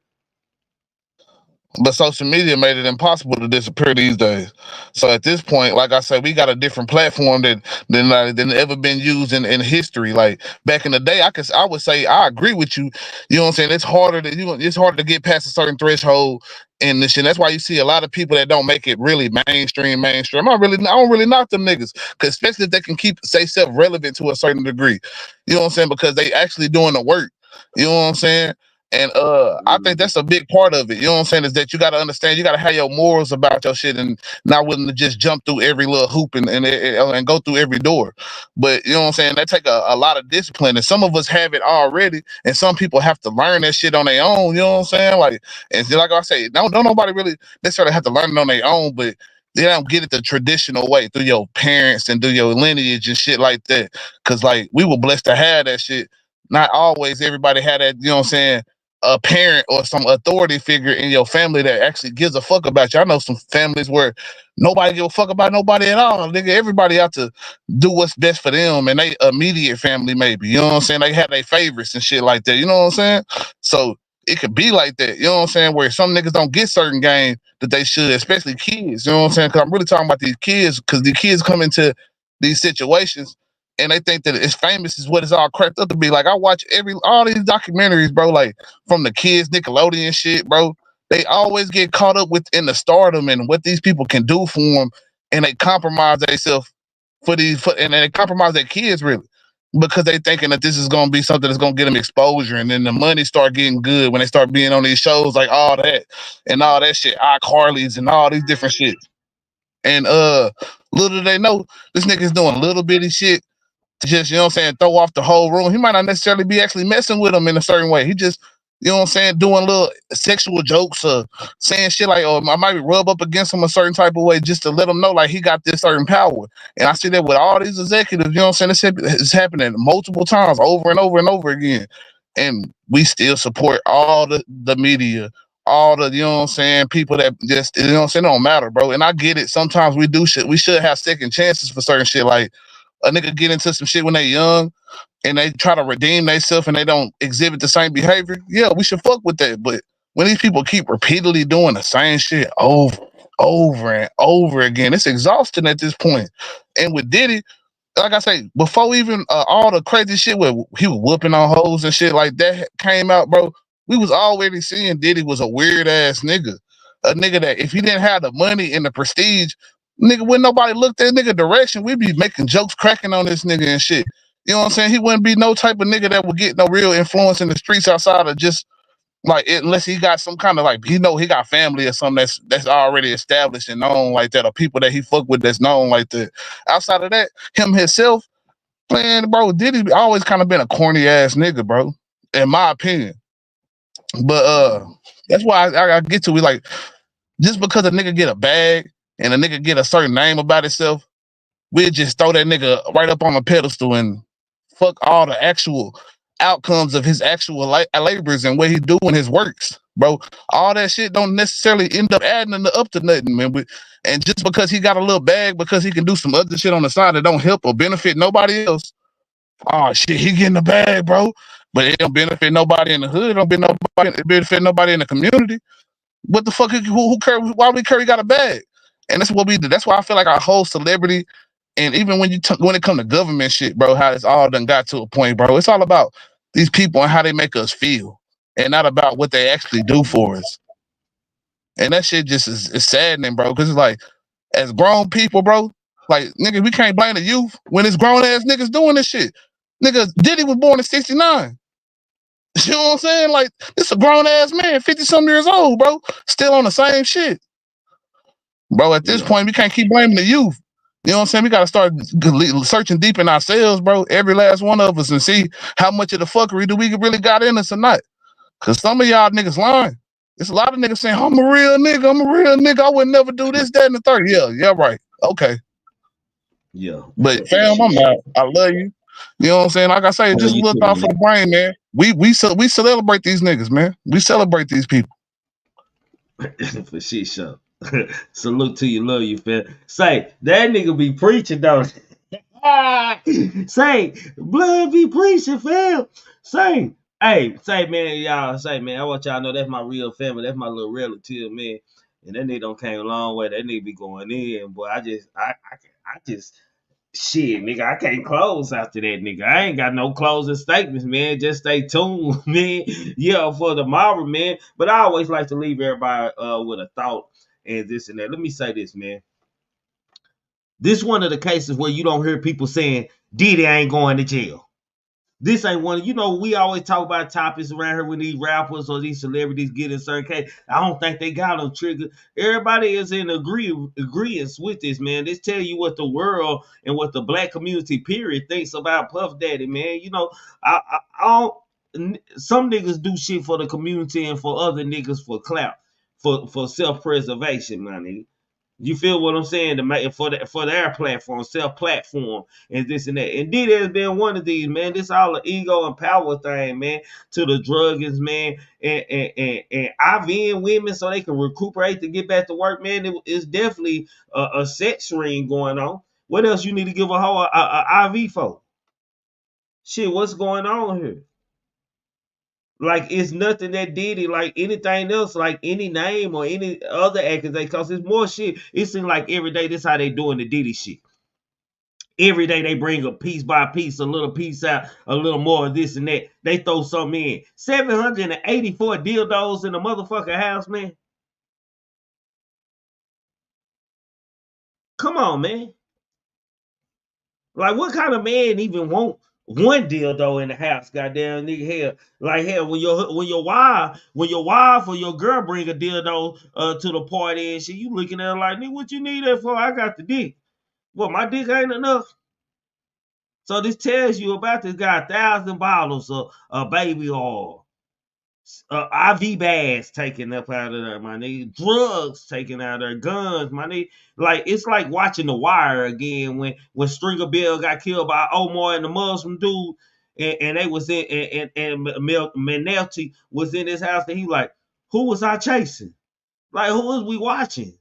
But social media made it impossible to disappear these days. So at this point, like I said, we got a different platform than ever been used in history. Like back in the day, I would say I agree with you. You know what I'm saying? It's harder to get past a certain threshold in this shit. That's why you see a lot of people that don't make it really mainstream. I don't really knock them niggas, because especially if they can stay self-relevant to a certain degree. You know what I'm saying? Because they actually doing the work. You know what I'm saying? And I think that's a big part of it. You know what I'm saying? Is that you got to understand, you got to have your morals about your shit, and not willing to just jump through every little hoop and go through every door. But you know what I'm saying? That take a lot of discipline, and some of us have it already, and some people have to learn that shit on their own. You know what I'm saying? Like, and like I say, don't nobody really necessarily have to learn it on their own, but they don't get it the traditional way through your parents and through your lineage and shit like that. Cause like we were blessed to have that shit. Not always everybody had that. You know what I'm saying? A parent or some authority figure in your family that actually gives a fuck about you. I know some families where nobody give a fuck about nobody at all. Nigga, everybody out to do what's best for them and they immediate family, maybe. You know what I'm saying? They have their favorites and shit like that. You know what I'm saying? So it could be like that. You know what I'm saying? Where some niggas don't get certain game that they should, especially kids. You know what I'm saying? Because I'm really talking about these kids, because the kids come into these situations and they think that it's famous is what it's all cracked up to be. Like I watch all these documentaries, bro, like from the kids, Nickelodeon shit, bro. They always get caught up within the stardom and what these people can do for them, and they compromise themselves and they compromise their kids, really. because they thinking that this is gonna be something that's gonna get them exposure, and then the money start getting good when they start being on these shows like all that shit, iCarly's and all these different shit. And little do they know, this nigga's doing little bitty shit to just, you know what I'm saying, throw off the whole room. He might not necessarily be actually messing with them in a certain way. He just, you know what I'm saying, doing little sexual jokes or saying shit like, oh, I might rub up against him a certain type of way just to let him know like he got this certain power. And I see that with all these executives, you know what I'm saying, it's happening multiple times over and over and over again. And we still support all the media, all the, you know what I'm saying, people that just, you know what I'm saying, it don't matter, bro. And I get it. Sometimes we do shit. We should have second chances for certain shit. Like a nigga get into some shit when they young and they try to redeem themselves and they don't exhibit the same behavior. Yeah, we should fuck with that. But when these people keep repeatedly doing the same shit over and over again, it's exhausting at this point. And with Diddy, like I say, before even all the crazy shit where he was whooping on hoes and shit like that came out, bro, we was already seeing Diddy was a weird ass nigga. A nigga that if he didn't have the money and the prestige, nigga, when nobody looked that nigga direction, we'd be making jokes, cracking on this nigga and shit. You know what I'm saying? He wouldn't be no type of nigga that would get no real influence in the streets outside of just like unless he got some kind of like he got family or something that's already established and known like that, or people that he fuck with that's known like that. Outside of that, him himself, man, bro, Diddy always kind of been a corny ass nigga, bro, in my opinion. But that's why I get to it. Like, just because a nigga get a bag and a nigga get a certain name about itself, we'll just throw that nigga right up on a pedestal and fuck all the actual outcomes of his actual labors and what he doing his works, bro. All that shit don't necessarily end up adding up to nothing, man. And just because he got a little bag, because he can do some other shit on the side that don't help or benefit nobody else, oh shit, he getting the bag, bro. But it don't benefit nobody in the hood. It don't benefit nobody in the community. What the fuck? Who care? Why we care? He got a bag, and that's what we do. That's why I feel like our whole celebrity, and even when when it come to government shit, bro, how it's all done got to a point, bro. It's all about these people and how they make us feel, and not about what they actually do for us. And that shit just is saddening, bro. Because it's like, as grown people, bro, like nigga, we can't blame the youth when it's grown ass niggas doing this shit. Nigga, Diddy was born in '69. You know what I'm saying? Like, this a grown ass man, 50-some years old, bro, still on the same shit. Bro, at this point, we can't keep blaming the youth. You know what I'm saying? We gotta start searching deep in ourselves, bro, every last one of us, and see how much of the fuckery do we really got in us or not. Cause some of y'all niggas lying. There's a lot of niggas saying, I'm a real nigga, I would never do this, that, and the third. Yeah, right. Okay. Yeah. But fam, I'm not. I love you. You know what I'm saying? Like I say, just a little thought for the brain, man. We celebrate these niggas, man. We celebrate these people. For shit show. Salute to you, love you, fam. Say, that nigga be preaching, though. Say, blood be preaching, fam. Say, hey, say, man, y'all, say, man, I want y'all to know that's my real family. That's my little relative, man. And that nigga don't came a long way. That nigga be going in, boy. I just, shit, nigga, I can't close after that, nigga. I ain't got no closing statements, man. Just stay tuned, man. Yeah, for tomorrow, man. But I always like to leave everybody with a thought and this and that. Let me say this, man. This one of the cases where you don't hear people saying, Diddy ain't going to jail. This ain't one, we always talk about topics around here when these rappers or these celebrities get in certain case. I don't think they got them triggered. Everybody is in agreement with this, man. This tell you what the world and what the black community period thinks about Puff Daddy, man. I don't, some niggas do shit for the community and for other niggas for clout, for self-preservation, my nigga. You feel what I'm saying? For their platform, self-platform, and this and that. And Diddy has been one of these, man. This all an ego and power thing, man. To the druggies, man, and IVing women so they can recuperate to get back to work, man. It's definitely a sex ring going on. What else you need to give a whole IV for? Shit, what's going on here? Like, it's nothing that Diddy, like anything else, like any name or any other accusation, because it's more shit. It seems like every day this how they doing the Diddy shit. Every day they bring a piece by piece, a little piece out, a little more of this and that. They throw something in. 784 dildos in the motherfucking house, man. Come on, man. Like, what kind of man even want one dildo in the house, goddamn nigga. Hell, like hell, when your wife or your girl bring a dildo to the party and shit, you looking at her like, nigga, what you need that for? I got the dick. Well, my dick ain't enough. So this tells you about this guy, 1,000 bottles of baby oil, IV bags taken up out of there, my nigga, drugs taken out of there, guns, my nigga. Like, it's like watching The Wire again when Stringer Bell got killed by Omar and the Muslim dude, and they was in and Manelti was in his house, and he like, who was I chasing? Like, who was we watching?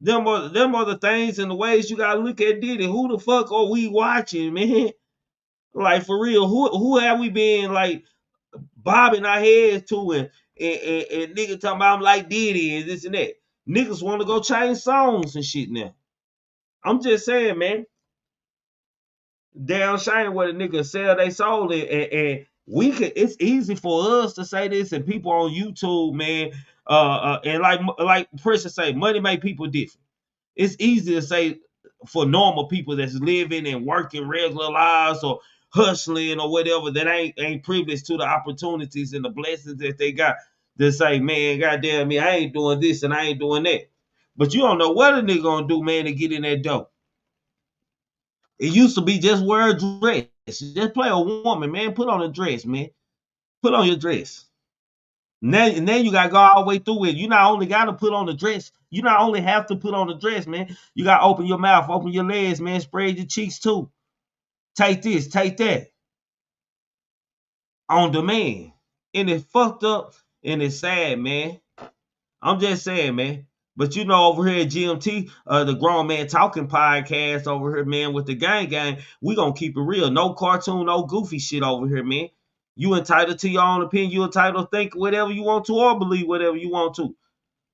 Them are the things and the ways you gotta look at Diddy. Who the fuck are we watching, man? Like, for real, who have we been like bobbing our heads to and niggas talking about I'm like Diddy and this and that. Niggas want to go change songs and shit now. I'm just saying, man. Damn shame what a nigga sell they soul and we could. It's easy for us to say this and people on YouTube, man. And like Pressure say, money make people different. It's easy to say for normal people that's living and working regular lives or hustling or whatever that ain't privileged to the opportunities and the blessings that they got to say, man, goddamn me, I ain't doing this and I ain't doing that. But you don't know what a nigga gonna do, man, to get in that dough. It used to be just wear a dress. Just play a woman, man. Put on a dress, man. Put on your dress. Now you gotta go all the way through it. You not only gotta put on the dress, you not only have to put on the dress, man. You gotta open your mouth, open your legs, man. Spread your cheeks too. Take this, take that. On demand. And it's fucked up and it's sad, man. I'm just saying, man. But you know, over here at GMT, the Grown Man Talking podcast over here, man, with the gang, we gonna keep it real. No cartoon, no goofy shit over here, man. You entitled to your own opinion. You entitled to think whatever you want to or believe whatever you want to.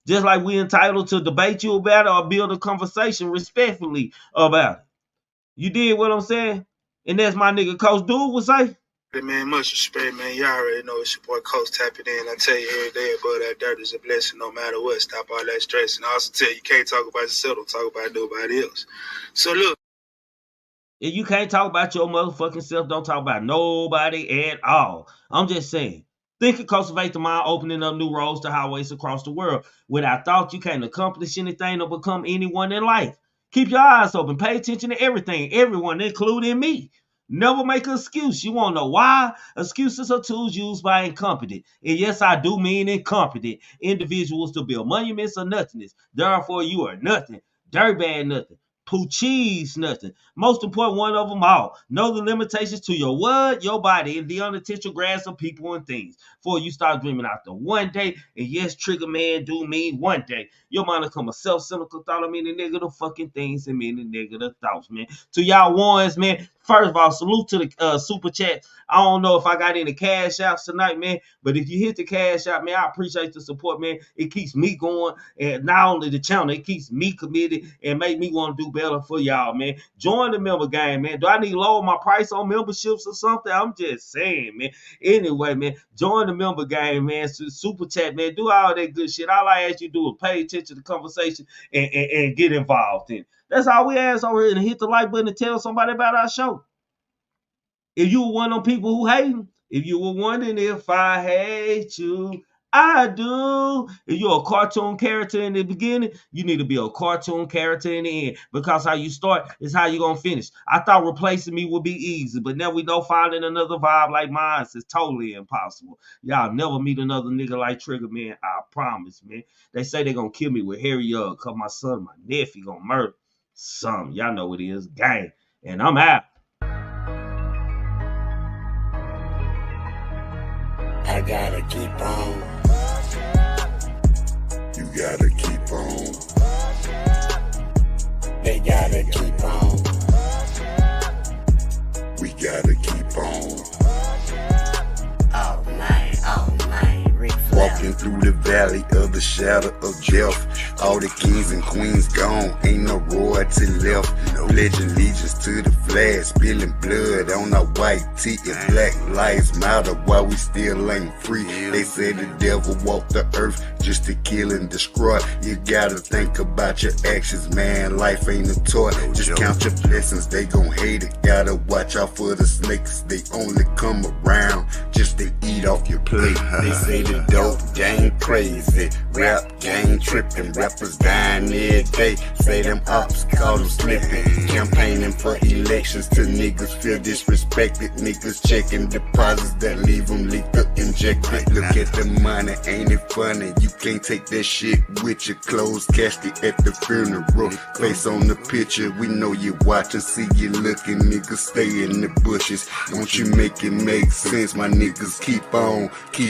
Just like we entitled to debate you about it or build a conversation respectfully about it. You did what I'm saying? And that's my nigga Coach Dude would say. Hey man, much respect, man. Y'all already know it's your boy Coach tapping in. I tell you every day, above that dirt is a blessing no matter what. Stop all that stress. And I also tell you can't talk about yourself, don't talk about nobody else. So look. If you can't talk about your motherfucking self, don't talk about nobody at all. I'm just saying. Think and cultivate the mind, opening up new roads to highways across the world. Without thought, you can't accomplish anything or become anyone in life. Keep your eyes open. Pay attention to everything, everyone, including me. Never make an excuse. You want to know why? Excuses are tools used by incompetent. And yes, I do mean incompetent individuals to build monuments of nothingness. Therefore, you are nothing. Dirtbag nothing. Poochie's nothing. Most important one of them all. Know the limitations to your what? Your body and the unintentional grasp of people and things. Before you start dreaming out the one day. And yes, Trigger Man do mean one day. Your mind will come a self-cynical thought of many negative fucking things and many negative thoughts, man. To y'all ones, man. First of all, salute to the super chat. I don't know if I got any cash outs tonight, man. But if you hit the cash out, man, I appreciate the support, man. It keeps me going. And not only the channel, it keeps me committed and make me want to do better for y'all, man. Join the member game, man. Do I need to lower my price on memberships or something? I'm just saying, man. Anyway, man, join the member game, man. Super chat, man. Do all that good shit. All I ask you to do is pay attention to the conversation and get involved in it. That's all we ask over here. And hit the like button and tell somebody about our show. If you were one of them people who hate him, if you were wondering if I hate you, I do. If you're a cartoon character in the beginning, you need to be a cartoon character in the end. Because how you start is how you're going to finish. I thought replacing me would be easy, but now we know finding another vibe like mine is totally impossible. Y'all never meet another nigga like Trigger, man. I promise, man. They say they're going to kill me with Harry Young because my son, my nephew, going to murder some. Y'all know what it is. Gang. And I'm out. I gotta keep on. You gotta keep on. They gotta keep on. We gotta keep on. All night, Rick Flair. Walking through the valley of the shadow of death. All the kings and queens gone, ain't no royalty left. Pledge allegiance to the flag, spilling blood on our white tee. Black lives matter while we still ain't free. They say the devil walked the earth just to kill and destroy. You gotta think about your actions, man. Life ain't a toy. Just count your blessings, they gon' hate it. Gotta watch out for the snakes, they only come around just to eat off your plate. They say the dope gang crazy, rap gang tripping, rappers dying every day. Say them ops call them slipping, campaigning for elections till niggas feel disrespected. Niggas checking deposits that leave them lethal injected. Look at the money, ain't it funny? You can't take that shit with your clothes casket at the funeral. Face on the picture, we know you watching, see you looking, niggas stay in the bushes. Don't you make it make sense, my niggas keep on, keep